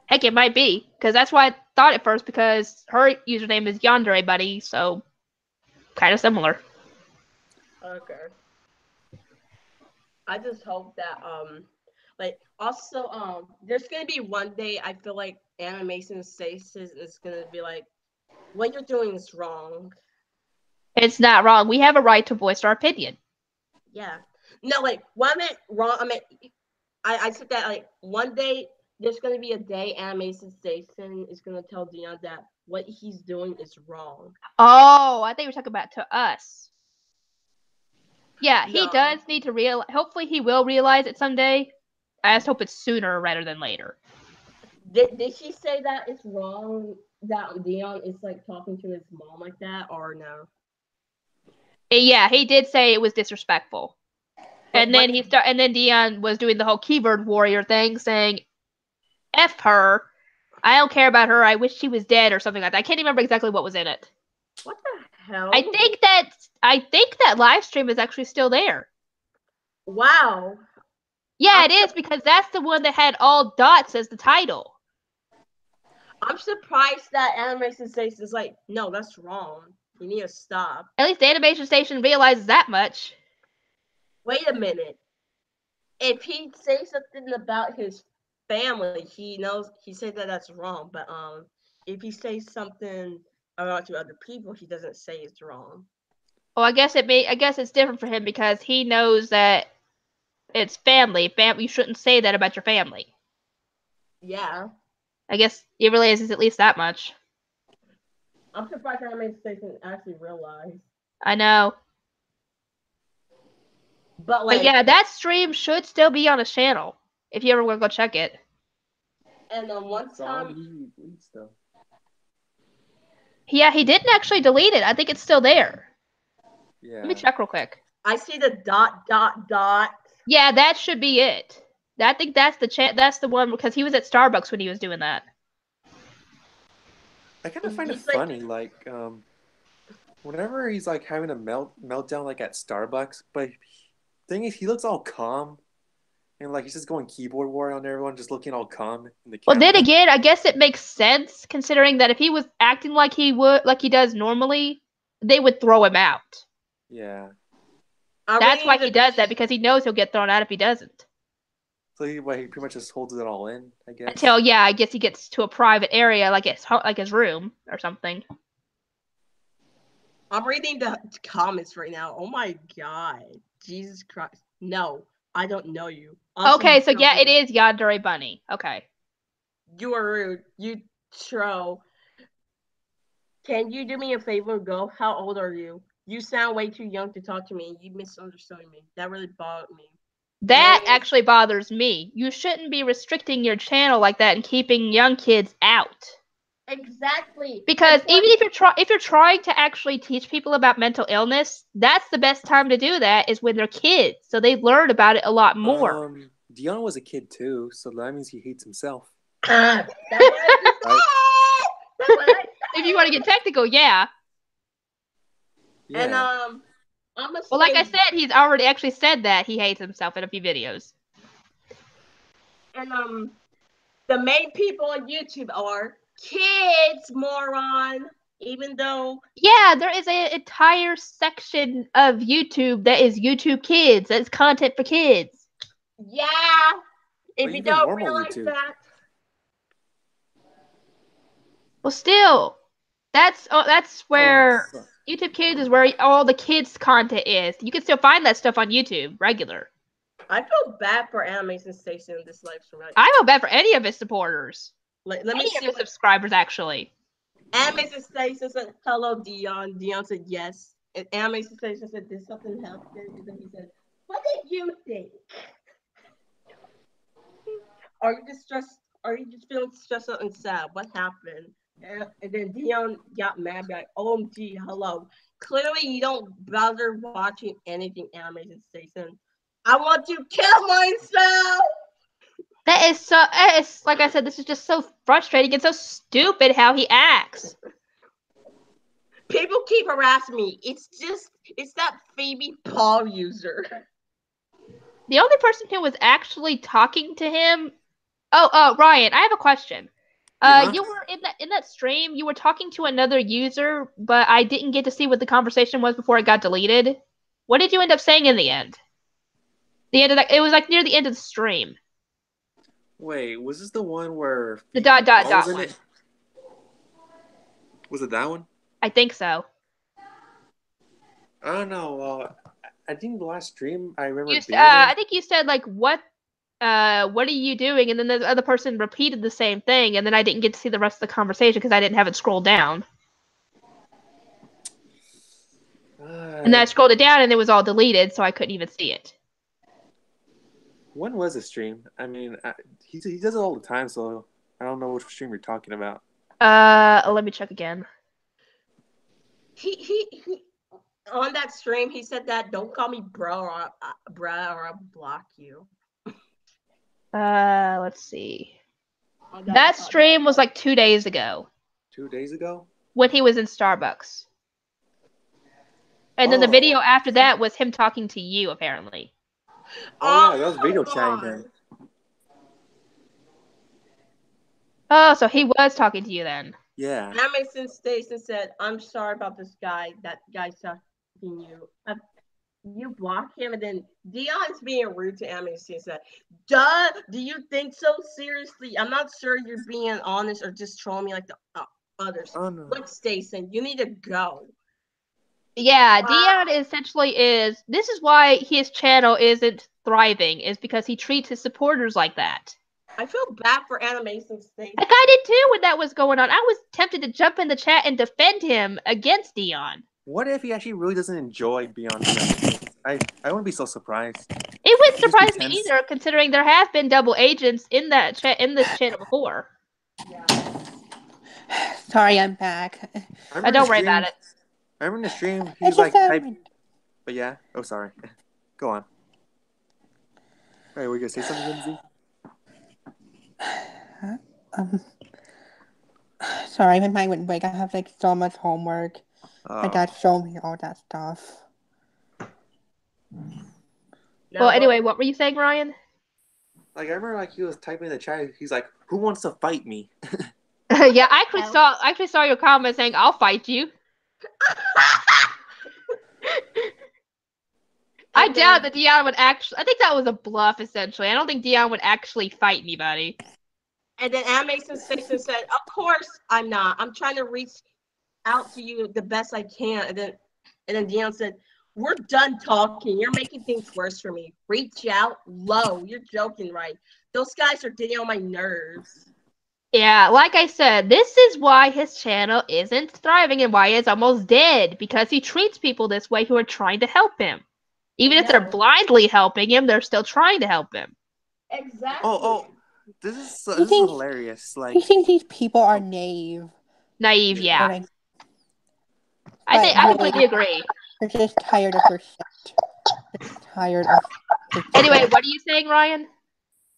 S1: Heck, it might be, because that's why I thought at first, because her username is Yandere Buddy, so kind of similar.
S5: Okay. I just hope that also there's gonna be one day I feel like Animation Stasis is gonna be like, what you're doing is wrong.
S1: It's not wrong. We have a right to voice our opinion.
S5: Yeah. No, like what I meant wrong. I meant I said that like one day there's gonna be a day Animation Station is gonna tell Deon that what he's doing is wrong.
S1: Oh, I think we're talking about to us. Yeah, he
S5: No.
S1: does need to realize. Hopefully, he will realize it someday. I just hope it's sooner rather than later.
S5: Did she say that it's wrong that Deon is like talking to his mom like that, or no?
S1: Yeah, he did say it was disrespectful. And then Deon was doing the whole keyboard warrior thing, saying, "F her. I don't care about her. I wish she was dead," or something like that. I can't remember exactly what was in it.
S5: What the hell?
S1: I think that live stream is actually still there.
S5: Wow.
S1: Yeah, it is, because that's the one that had all dots as the title.
S5: I'm surprised that Animation Station is like, no, that's wrong. You need to stop.
S1: At least the Animation Station realizes that much.
S5: Wait a minute. if he says something about his family, he knows he said that that's wrong. But if he says something about to other people, he doesn't say it's wrong.
S1: Well, I guess it's different for him because he knows that it's family. You shouldn't say that about your family.
S5: Yeah.
S1: I guess he realizes at least that much.
S5: I'm surprised Anime Station actually realized.
S1: I know.
S5: But
S1: yeah, that stream should still be on his channel if you ever want to go check it.
S5: And one time,
S1: yeah, he didn't actually delete it. I think it's still there.
S4: Yeah.
S1: Let me check real quick.
S5: I see the ...
S1: Yeah, that should be it. I think that's the one because he was at Starbucks when he was doing that.
S4: I kind of find it funny, like whenever he's like having a meltdown, like at Starbucks. But thing is, he looks all calm, and like he's just going keyboard war on everyone, just looking all calm in the camera.
S1: Well, then again, I guess it makes sense considering that if he was acting like he does normally, they would throw him out.
S4: Yeah.
S1: That's why he does that, because he knows he'll get thrown out if he doesn't.
S4: So he pretty much just holds it all in, I guess.
S1: Until, yeah, I guess he gets to a private area, like his room or something.
S5: I'm reading the comments right now. Oh my god. Jesus Christ. No, I don't know you.
S1: Okay, so yeah, it is Yandere Bunny. Okay.
S5: You are rude. You troll. Can you do me a favor, go? How old are you? You sound way too young to talk to me. You misunderstood me. That really bothered me.
S1: That actually bothers me. You shouldn't be restricting your channel like that and keeping young kids out.
S5: Exactly.
S1: Because even if you're trying to actually teach people about mental illness, that's the best time to do that is when they're kids, so they learn about it a lot more.
S4: Deon was a kid too, so that means he hates himself.
S5: That's what I said.
S1: If you want to get technical, yeah.
S5: And
S1: well, like I said, he's already actually said that he hates himself in a few videos.
S5: And the main people on YouTube are kids, moron. Even though
S1: there is an entire section of YouTube that is YouTube Kids. That's content for kids.
S5: Yeah, if you don't realize that.
S1: Well, still, that's where YouTube Kids is where all the kids' content is. You can still find that stuff on YouTube, regular.
S5: I feel bad for Anime Sensation in this live stream.
S1: I feel bad for any of his supporters.
S5: Let me see
S1: his subscribers, actually.
S5: Anime Sensation said, hello, Deon. Deon said yes. And Anime Sensation said, did something happen? And then he said, what did you think? Are you just stressed? Are you just feeling stressed out and sad? What happened? And then Deon got mad, like, OMG, hello. Clearly, you don't bother watching anything Anime Sensation. I want to kill myself!
S1: That is like I said, this is just so frustrating. It's so stupid how he acts.
S5: People keep harassing me. It's that Phoebe Paul user.
S1: The only person who was actually talking to him. Oh, Ryan, I have a question. You were in that stream. You were talking to another user, but I didn't get to see what the conversation was before it got deleted. What did you end up saying in the end? The end of that. It was like near the end of the stream.
S4: Wait, was this the one where
S1: the ... one?
S4: Was it that one?
S1: I think so.
S4: I don't know. I think the last stream I remember.
S1: I think you said like what are you doing? And then the other person repeated the same thing, and then I didn't get to see the rest of the conversation because I didn't have it scrolled down. And then I scrolled it down, and it was all deleted, so I couldn't even see it.
S4: When was the stream? I mean, he does it all the time, so I don't know which stream you're talking about.
S1: Let me check again.
S5: He on that stream, he said that don't call me bro or I'll block you.
S1: Let's see. That stream was like 2 days ago.
S4: 2 days ago?
S1: When he was in Starbucks. And then the video after that was him talking to you, apparently.
S4: Oh, yeah, that was video chatting then.
S1: Oh, so he was talking to you then.
S4: Yeah.
S5: Anime Sensation said, I'm sorry about this guy. That guy's talking to you. you block him, and then Deon's being rude to Emmy. She said, "Duh, do you think so seriously? I'm not sure you're being honest or just trolling me like the others.
S4: Oh no.
S5: Look, Stacey, you need to go."
S1: Yeah, Deon essentially is. This is why his channel isn't thriving, is because he treats his supporters like that.
S5: I feel bad for Animation Stacey.
S1: Like I did too when that was going on. I was tempted to jump in the chat and defend him against Deon.
S4: What if he actually really doesn't enjoy being on the I wouldn't be so surprised.
S1: It wouldn't
S4: Just
S1: surprise me
S4: pretends.
S1: either, considering there have been double agents in that in this channel before.
S3: Sorry, I'm back.
S1: Don't worry about it.
S4: I remember in the stream, he
S3: It's
S4: was like,
S3: just
S4: but yeah. Oh, sorry. Go on. Wait, were you gonna say something, Lindsay?
S3: Sorry, my mind went blank. I have like so much homework. My dad
S4: Oh.
S3: showed me all that stuff.
S1: Well, anyway, what were you saying, Ryan?
S4: Like I remember, like he was typing in the chat. He's like, "Who wants to fight me?"
S1: Yeah, I actually saw your comment saying, "I'll fight you." I doubt that Deon would actually. I think that was a bluff, essentially. I don't think Deon would actually fight me, buddy.
S5: And then Animation Station said, "Of course I'm not. I'm trying to reach out to you the best I can." And then Deon said, "We're done talking. You're making things worse for me. Reach out low. You're joking, right? Those guys are getting on my nerves."
S1: Yeah, like I said, this is why his channel isn't thriving and why it's almost dead, because he treats people this way who are trying to help him. Even if they're blindly helping him, they're still trying to help him.
S5: Exactly.
S4: Oh, this is hilarious. Like,
S3: He thinks these people are naive.
S1: Naive, yeah.
S3: Like,
S1: I completely agree.
S3: They're just tired of her shit. They're tired of her
S1: Anyway, what are you saying, Ryan?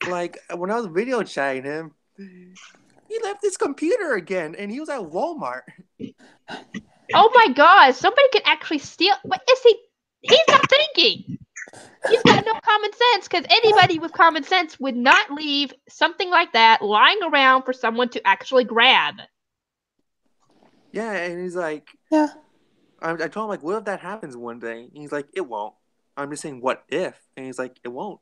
S4: Like, when I was video chatting him, he left his computer again, and he was at Walmart.
S1: Oh my god, somebody can actually steal. What is he? He's not thinking. He's got no common sense, because anybody with common sense would not leave something like that lying around for someone to actually grab.
S4: Yeah, and he's like,
S3: yeah.
S4: I told him, like, what if that happens one day? And he's like, it won't. I'm just saying, what if? And he's like, it won't.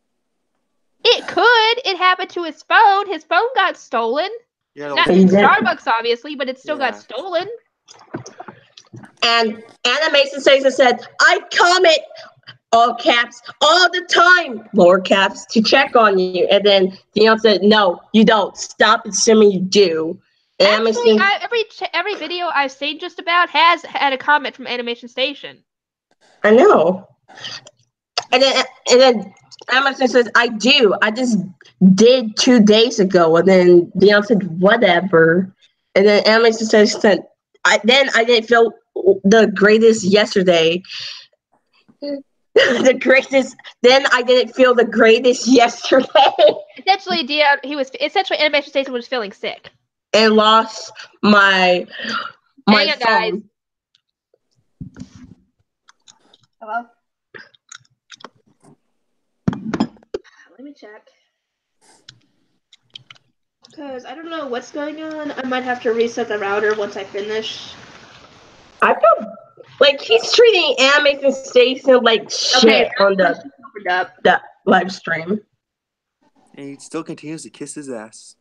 S1: It could. It happened to his phone. His phone got stolen.
S4: Yeah,
S1: Not in Starbucks, obviously, but it still got stolen.
S5: And Animation Station said, "I comment all caps all the time, lower caps, to check on you." And then Deon said, "No, you don't. Stop assuming you do." And
S1: actually, every video I've seen just about has had a comment from Animation Station.
S5: I know. And then Animation says, "I do. I just did 2 days ago." And then Deon said, "Whatever." And then Animation Station said, I didn't feel the greatest yesterday. The greatest. Then I didn't feel the greatest yesterday.
S1: Essentially, Animation Station was feeling sick
S5: and lost my
S1: Hang on,
S5: phone.
S1: Guys. Hello. Let me check. Because I don't know what's going on. I might have to reset the router once I finish.
S5: I feel like he's treating Animation Station like shit on the live stream.
S4: And he still continues to kiss his ass.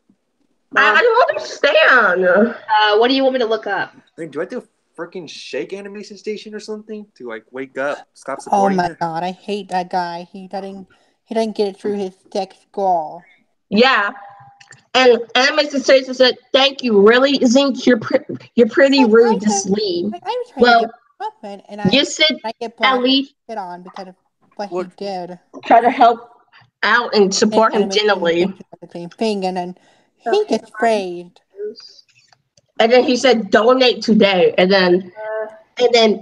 S5: I don't understand.
S1: What do you want me to look up?
S4: I mean, do I have to freaking shake Animation Station or something to like wake up, stop supporting him?
S3: Oh my god, I hate that guy. He doesn't get it through his thick skull.
S5: Yeah. And Animation Station said, "Thank you. Really, Zink, you're pretty rude. Just leave." You said at least
S3: get on because of what he did.
S5: Try to help out and support him gently.
S3: The same thing, and then he gets praised.
S5: And then he said, "Donate today." And then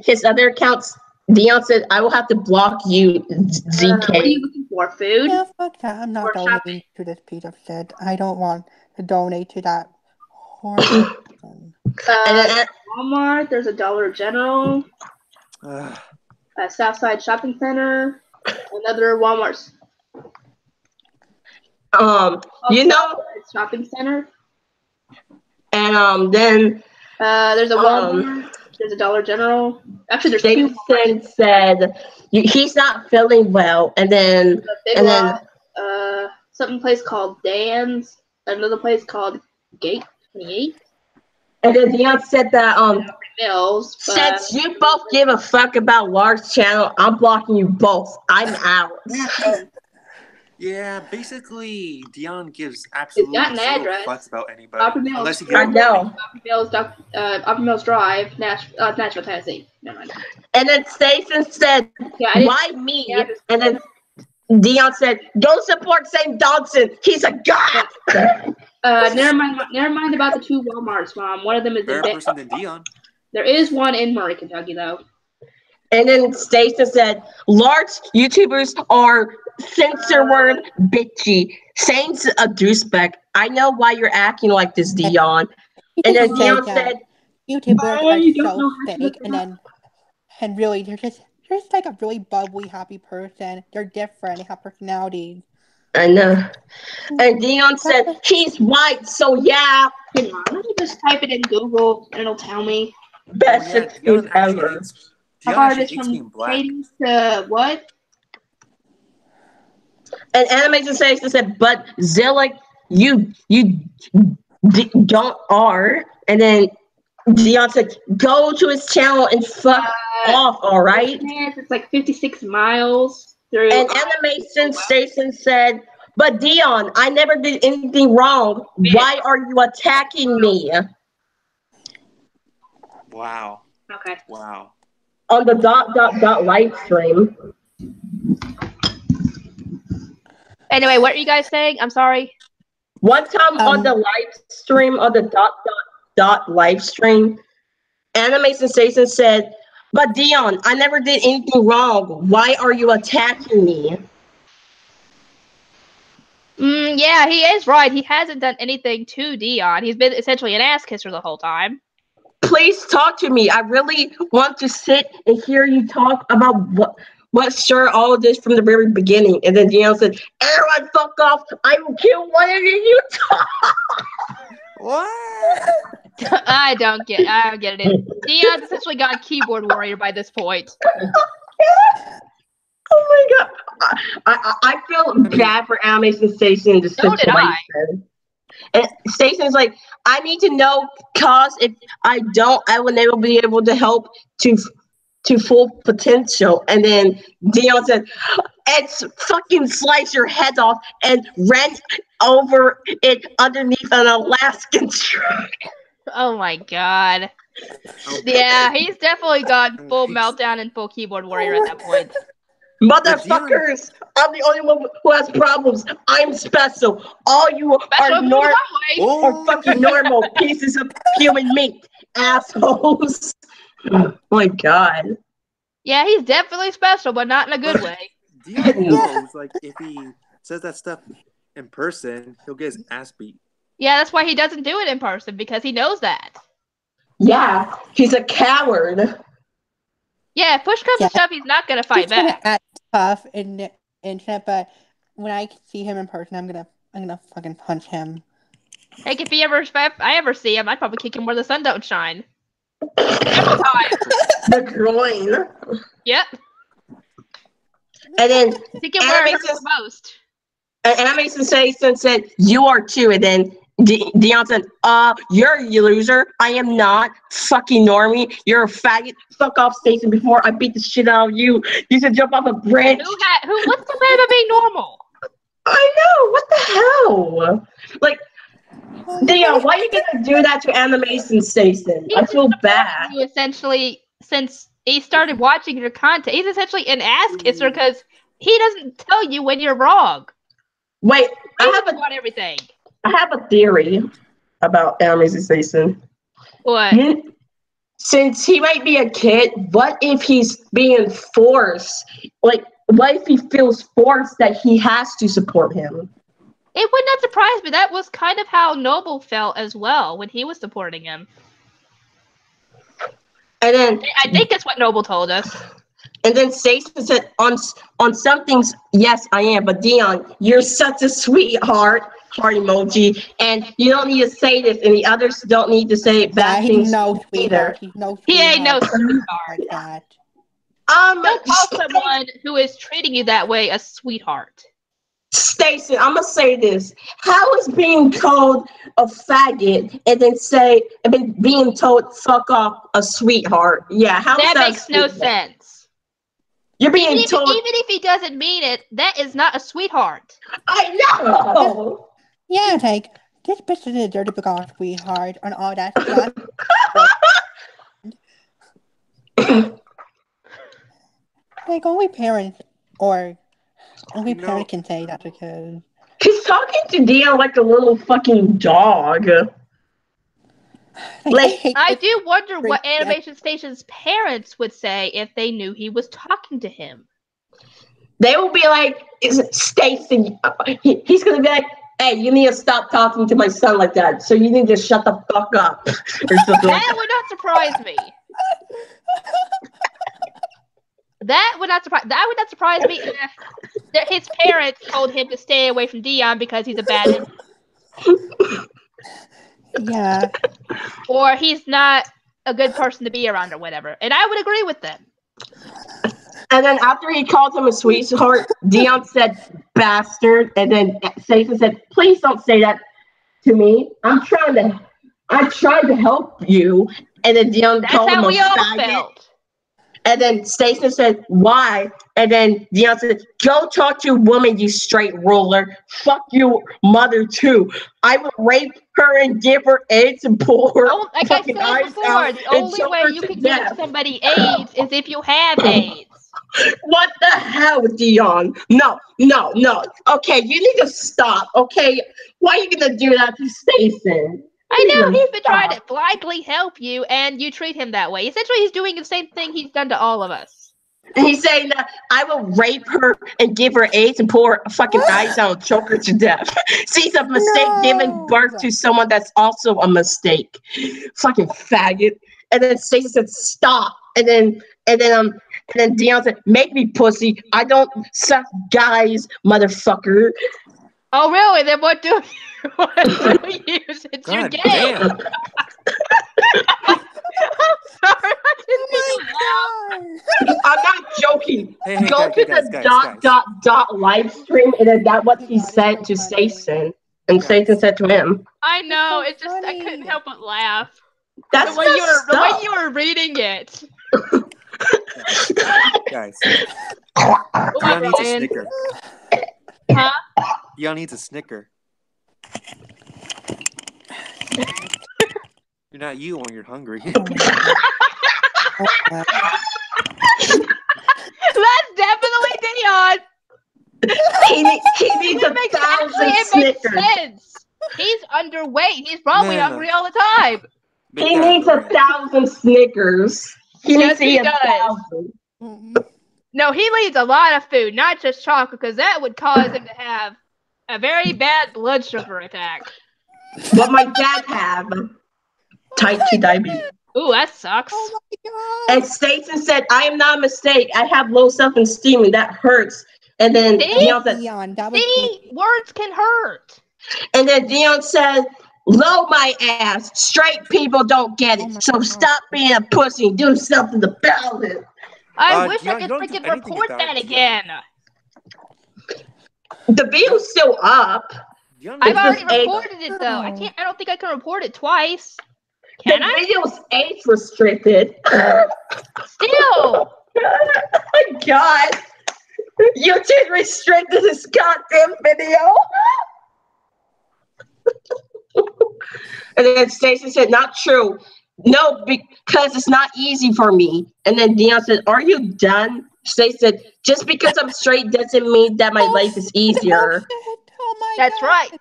S5: his other accounts, Deon said, "I will have to block you, ZK."
S1: What are you looking for? Food?
S3: Yeah, fuck that. I'm not donating to this piece of shit. I don't want to donate to that horrible person.
S1: Walmart, there's a Dollar General, Southside Shopping Center, another Walmart. Shopping Center.
S5: And then
S1: there's a Walmart. There's a Dollar General. Actually, there's
S5: Jason said he's not feeling well, and then
S1: Big Rock, something place called Dan's, another place called Gate 28.
S5: And then Deon said that
S1: Mills.
S5: since you both give a fuck about Lar's channel, I'm blocking you both. I'm out.
S4: Yeah, basically, Deon gives absolutely
S1: got an
S4: zero
S1: address.
S4: fucks about anybody. Unless he
S5: I
S4: gives
S5: know.
S1: Upper Mills Drive, Nashville, Tennessee. Never mind.
S5: And then Station said,
S1: Yeah,
S5: why me? And then Deon said, go support St. Dodson. He's a god.
S1: Never mind about the two Walmarts, Mom. One of them is
S4: better person than Deon.
S1: There is one in Murray, Kentucky, though.
S5: And then Station said, large YouTubers are censor word bitchy. Saint's a douchebag. I know why you're acting like this, Deon. And then Deon said,
S3: YouTubers are so fake, and really, they're just like a really bubbly, happy person. They're different. They have personalities.
S5: I know. And Deon said, he's white, so yeah.
S1: Come on, let me just type it in Google, and it'll tell me.
S5: Best excuse ever.
S1: How hard it is from Katie's to what?
S5: And Animation Station said, but Zillick, you don't are. And then Deon said, go to his channel and fuck off, all right?
S1: It's like 56 miles through.
S5: And Animation Station said, but Deon, I never did anything wrong. Why are you attacking me?
S4: Wow.
S1: Okay.
S4: Wow.
S5: On the live stream.
S1: Anyway, what are you guys saying? I'm sorry.
S5: One time on the live stream, on the live stream, Animation Station said, but Deon, I never did anything wrong. Why are you attacking me?
S1: Yeah, he is right. He hasn't done anything to Deon. He's been essentially an ass kisser the whole time.
S5: Please talk to me. I really want to sit and hear you talk about what sure all of this from the very beginning. And then Deon said, everyone fuck off. I will kill one of you.
S4: What?
S1: I don't get it. Deon's essentially got a keyboard warrior by this point.
S5: Oh my god. I feel bad for Animation Station in this situation. And Station's like, I need to know, cause if I don't, I will never be able to help to full potential. And then Deon said, it's fucking slice your head off and ran over it underneath an Alaskan truck.
S1: Oh my god. Yeah, he's definitely got full meltdown and full keyboard warrior at that point.
S5: Motherfuckers, I'm the only one who has problems. I'm special. All you are fucking normal pieces of human meat, assholes. Oh my god.
S1: Yeah, he's definitely special, but not in a good way.
S4: Deon knows, like, if he says that stuff in person, he'll get his ass beat.
S1: Yeah, that's why he doesn't do it in person, because he knows that.
S5: Yeah, he's a coward.
S1: Yeah, if push comes to shove, he's not gonna fight back.
S3: He's gonna act tough in the internet, but when I see him in person, I'm gonna fucking punch him.
S1: Heck, if I ever see him, I'd probably kick him where the sun don't shine. Several times.
S5: The groin.
S1: Yep.
S5: And then
S1: kick him where it hurts the most.
S5: And Animation Station said, you are too. And then Deon said, you're a loser. I am not. Fucking normie. You're a faggot. Fuck off, Station, before I beat the shit out of you. You should jump off a bridge.
S1: What's the bad about being normal?
S5: I know. What the hell? Like, Deon, why are you gonna do that to Animation Station? I feel bad.
S1: You essentially, since he started watching your content, he's essentially an ass kisser because he doesn't tell you when you're wrong.
S5: Wait,
S1: I
S5: have a theory about Animation Station.
S1: What?
S5: Since he might be a kid, what if he's being forced? Like, what if he feels forced that he has to support him?
S1: It would not surprise me. That was kind of how Noble felt as well when he was supporting him.
S5: And then
S1: I think that's what Noble told us.
S5: And then Station said, on some things, yes, I am. But Deon, you're such a sweetheart, heart emoji, and you don't need to say this, and the others don't need to say bad things
S3: either.
S1: He ain't no sweetheart.
S3: Like that.
S1: Don't call someone who is treating you that way a sweetheart.
S5: Stacy, I'm gonna say this. How is being told a faggot and then being told fuck off a sweetheart? Yeah, how is
S1: That makes no sense.
S5: You're being told.
S1: Even if he doesn't mean it, that is not a sweetheart.
S5: I know.
S3: Yeah, like this bitch is a dirty big sweetheart and all that stuff. Like only parents can say that because
S5: He's talking to Deon like a little fucking dog.
S1: I do wonder what Animation Station's parents would say if they knew he was talking to him.
S5: They will be like, Stacy, he's gonna be like, hey, you need to stop talking to my son like that. So you need to shut the fuck up.
S1: That would not surprise me. That would not surprise me if his parents told him to stay away from Deon because he's a bad
S3: yeah.
S1: Or he's not a good person to be around or whatever. And I would agree with them.
S5: And then after he called him a sweetheart, Deon said bastard. And then Stacey said, please don't say that to me. I tried to help you. And then Deon called him a faggot. And then Stacey said, why? And then Deon said, go talk to a woman, you straight ruler. Fuck your mother, too. I would rape her and give her AIDS and pull her
S1: like I said before, the only way you can give somebody AIDS is if you have AIDS.
S5: What the hell, Deon? No. Okay, you need to stop, okay? Why are you going to do that to Stacey?
S1: I know, he's been trying to blindly help you, and you treat him that way. Essentially, he's doing the same thing he's done to all of us.
S5: And he's saying that I will rape her and give her AIDS and pull her fucking eyes out and choke her to death. See, it's a mistake giving birth to someone that's also a mistake. Fucking faggot. And then Stacey said, stop. And then Deon said, make me pussy. I don't suck guys, motherfucker.
S1: Oh, really? Then what do you use? It's your game. I'm sorry.
S5: I'm not joking.
S4: Hey,
S5: Go to the dot live stream, and then that's what he said to Stacey. And Stacey said to him.
S1: I know. It's just, I couldn't help but laugh.
S5: That's
S1: the way you were reading it.
S4: Guys. Deon needs a snicker.
S1: Huh?
S4: Deon needs a snicker. You're not you when you're hungry.
S1: That's definitely Deon.
S5: He needs 1,000 Snickers.
S1: Sense. He's underweight. He's probably hungry all the time.
S5: He needs 1,000 Snickers. He needs to eat 1,000.
S1: No, he needs a lot of food, not just chocolate, because that would cause him to have a very bad blood sugar attack.
S5: What my dad have. Type 2 diabetes.
S1: Ooh, that sucks.
S3: Oh my god.
S5: And Stacey said, I am not a mistake. I have low self-esteem and that hurts. And then Deon said,
S1: words can hurt.
S5: And then Deon said, low my ass. Straight people don't get it. So stop being a pussy and do something about it.
S1: I wish I could freaking report that again.
S5: The video's still up.
S1: I've already reported it though. I don't think I can report it twice. Can I?
S5: The video's age restricted.
S1: Still.
S5: Oh my god. YouTube restricted this goddamn video. And then Stacey said, not true. No, because it's not easy for me. And then Deon said, are you done? Stacey said, just because I'm straight doesn't mean that my life is easier.
S3: Oh my
S1: That's
S3: god.
S1: right.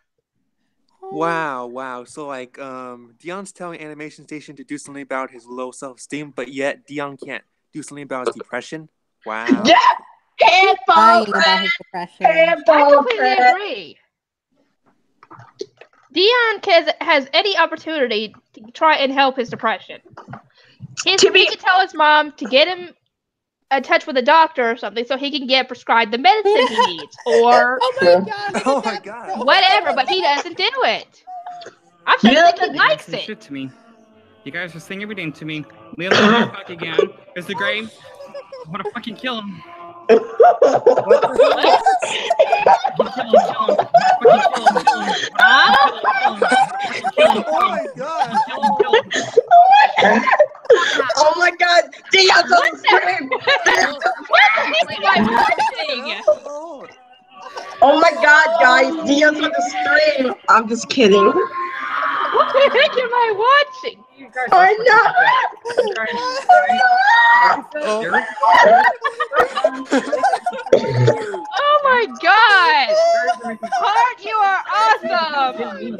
S4: Wow. So like Deon's telling Animation Station to do something about his low self-esteem, but yet Deon can't do something about his depression. Wow.
S5: Yeah! Handball
S3: about his depression.
S5: Handball
S1: I completely agree. Deon has any opportunity to try and help his depression. He can tell his mom to get him in touch with a doctor or something so he can get prescribed the medicine he needs. Or
S4: Oh my god.
S1: whatever, but he doesn't do it. I'm sure he likes it.
S7: Shit to me. You guys are saying everything to me. Leon, talk again. Mr. Gray. I'm gonna fucking kill him.
S4: What the hell?
S7: Kill him. Kill him.
S4: Oh my god!
S7: Kill him.
S5: Oh my god! Deon's on the screen!
S4: Oh,
S5: Oh my god, guys! Deon's on the screen! I'm just kidding.
S1: What the heck am I watching?
S5: I
S1: Oh my god! Heart, you are awesome!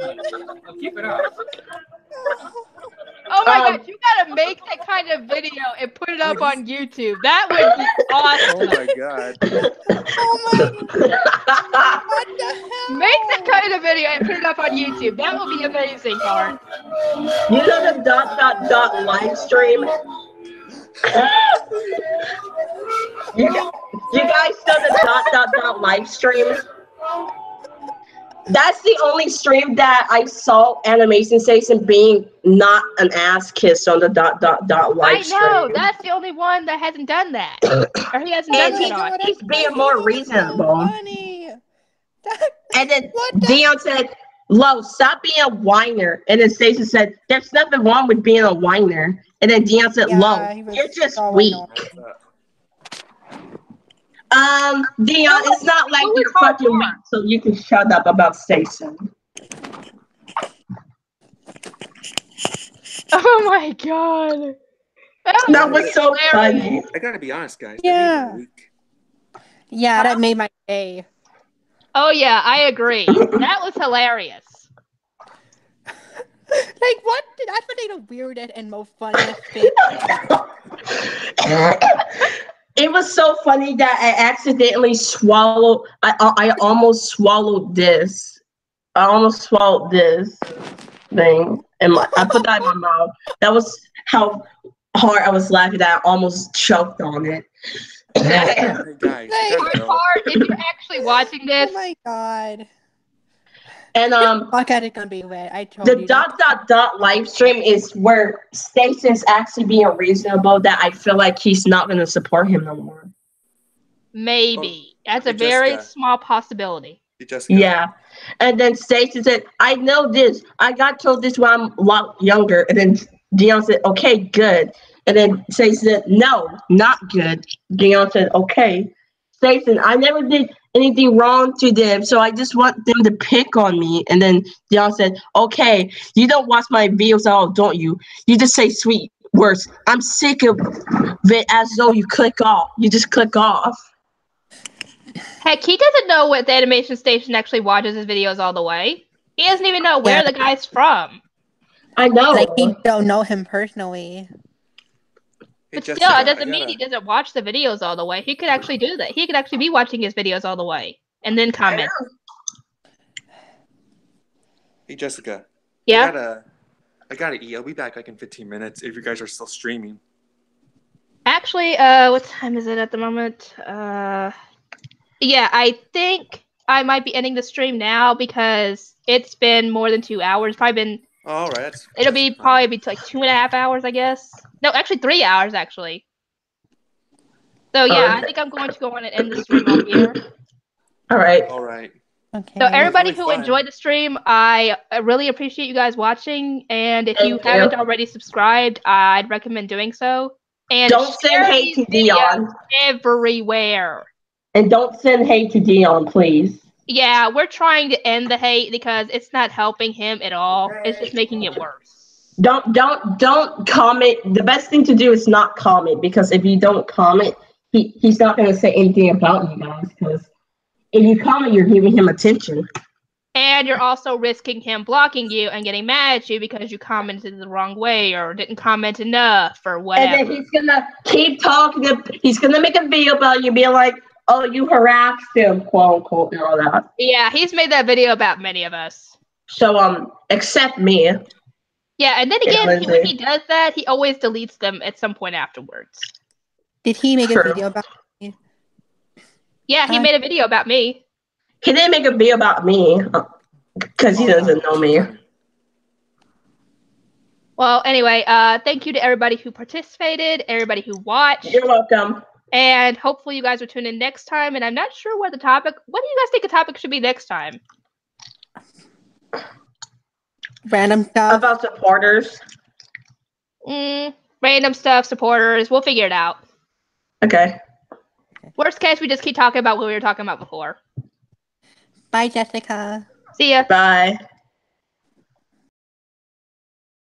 S7: Keep it up.
S1: Oh my god, you gotta make that kind of video and put it up on YouTube. That would be
S4: oh
S1: awesome.
S4: my god!
S3: Oh my god. What the hell?
S1: Make that kind of video and put it up on YouTube. That would be amazing, Heart.
S5: You know the ... live stream? You guys know the ... live stream? That's the only stream that I saw Animation Station being not an ass kiss on the ... live stream.
S1: I know, that's the only one that hasn't done that. Or he hasn't done
S5: And
S1: that on.
S5: he's being more reasonable.
S3: Funny.
S5: And then
S3: What the-
S5: Deon said, Lo, stop being a whiner. And then Stacey said, there's nothing wrong with being a whiner. And then Deon said,
S3: Yeah,
S5: Lo,
S3: he was
S5: you're just
S3: so
S5: weak.
S3: annoying.
S5: Deon, it's not like you're fucking weak, so you can shut up about Stacey.
S1: Oh my god.
S5: That was so
S1: hilarious.
S5: funny.
S4: I gotta be honest, guys.
S3: Yeah.
S4: That made me weak.
S3: Yeah, that made my day.
S1: Oh yeah, I agree. That was hilarious.
S3: Like, what? That's what they the weirdest and most funniest thing.
S5: It was so funny that I accidentally swallowed. I almost swallowed this. I almost swallowed this thing, and I put that in my mouth. That was how hard I was laughing that I almost choked on it.
S4: Hey guys, I gotta go.
S1: Heart, if you're actually watching this,
S3: Oh my god.
S5: And
S3: Fuck, it's gonna be lit. I told
S5: the
S3: you.
S5: live stream is where Station's actually being reasonable that I feel like he's not gonna support him no more.
S1: maybe. That's a
S4: Hey,
S1: very
S4: Jessica.
S1: small possibility.
S4: You just
S5: Yeah. And then Stacey said, I know this. I got told this when I'm a lot younger. And then Deon said, okay, good. And then Stacey said, no, not good. Deon said, okay. Stacey said, I never did anything wrong to them, so I just want them to pick on me. And then Deon said, okay, you don't watch my videos at all, don't you? You just say sweet words. I'm sick of it as though you click off. You just click off.
S1: Heck, he doesn't know what the animation station actually watches his videos all the way. He doesn't even know where the guy's from.
S5: I know.
S3: Like, he don't know him personally.
S1: But still, it doesn't mean he doesn't watch the videos all the way. He could actually do that. He could actually be watching his videos all the way and then comment.
S4: Hey Jessica.
S1: Yeah?
S4: I gotta eat. I'll be back like in 15 minutes if you guys are still streaming.
S1: Actually, what time is it at the moment? Yeah, I think I might be ending the stream now because it's been more than 2 hours. Probably been.
S4: Oh, all right.
S1: It'll be probably be like 2.5 hours, I guess. No, actually 3 hours, actually. So yeah, I think I'm going to go on and end the stream off here.
S5: All right.
S4: All right.
S3: Okay.
S1: So everybody
S4: really
S1: who
S4: fun.
S1: enjoyed the stream, I really appreciate you guys watching. And if you
S5: Thank you.
S1: haven't already subscribed, I'd recommend doing so. And
S5: Don't send
S1: share
S5: hate to
S1: these videos
S5: Deon.
S1: everywhere.
S5: And don't send hate to Deon, please.
S1: Yeah, we're trying to end the hate because it's not helping him at all. It's just making it worse.
S5: Don't comment. The best thing to do is not comment, because if you don't comment, he's not going to say anything about you guys, because if you comment, you're giving him attention.
S1: And you're also risking him blocking you and getting mad at you because you commented the wrong way or didn't comment enough or whatever.
S5: And then he's going to keep talking. He's going to make a video about you being like, oh, you harassed him, quote unquote, and all that.
S1: Yeah, he's made that video about many of us.
S5: So, except me.
S1: Yeah, and then again,
S5: Lindsay.
S1: when he does that, he always deletes them at some point afterwards.
S3: Did he make
S5: True.
S3: a video about me?
S1: Yeah, he made a video about me.
S5: He didn't make a video about me, because he doesn't know me.
S1: Well, anyway, thank you to everybody who participated, everybody who watched.
S5: You're welcome.
S1: And hopefully you guys will tune in next time. And I'm not sure what the topic. What do you guys think the topic should be next time?
S3: Random stuff.
S5: About supporters.
S1: Random stuff, supporters. We'll figure it out.
S5: Okay.
S1: Worst case, we just keep talking about what we were talking about before.
S3: Bye, Jessica.
S1: See ya.
S5: Bye.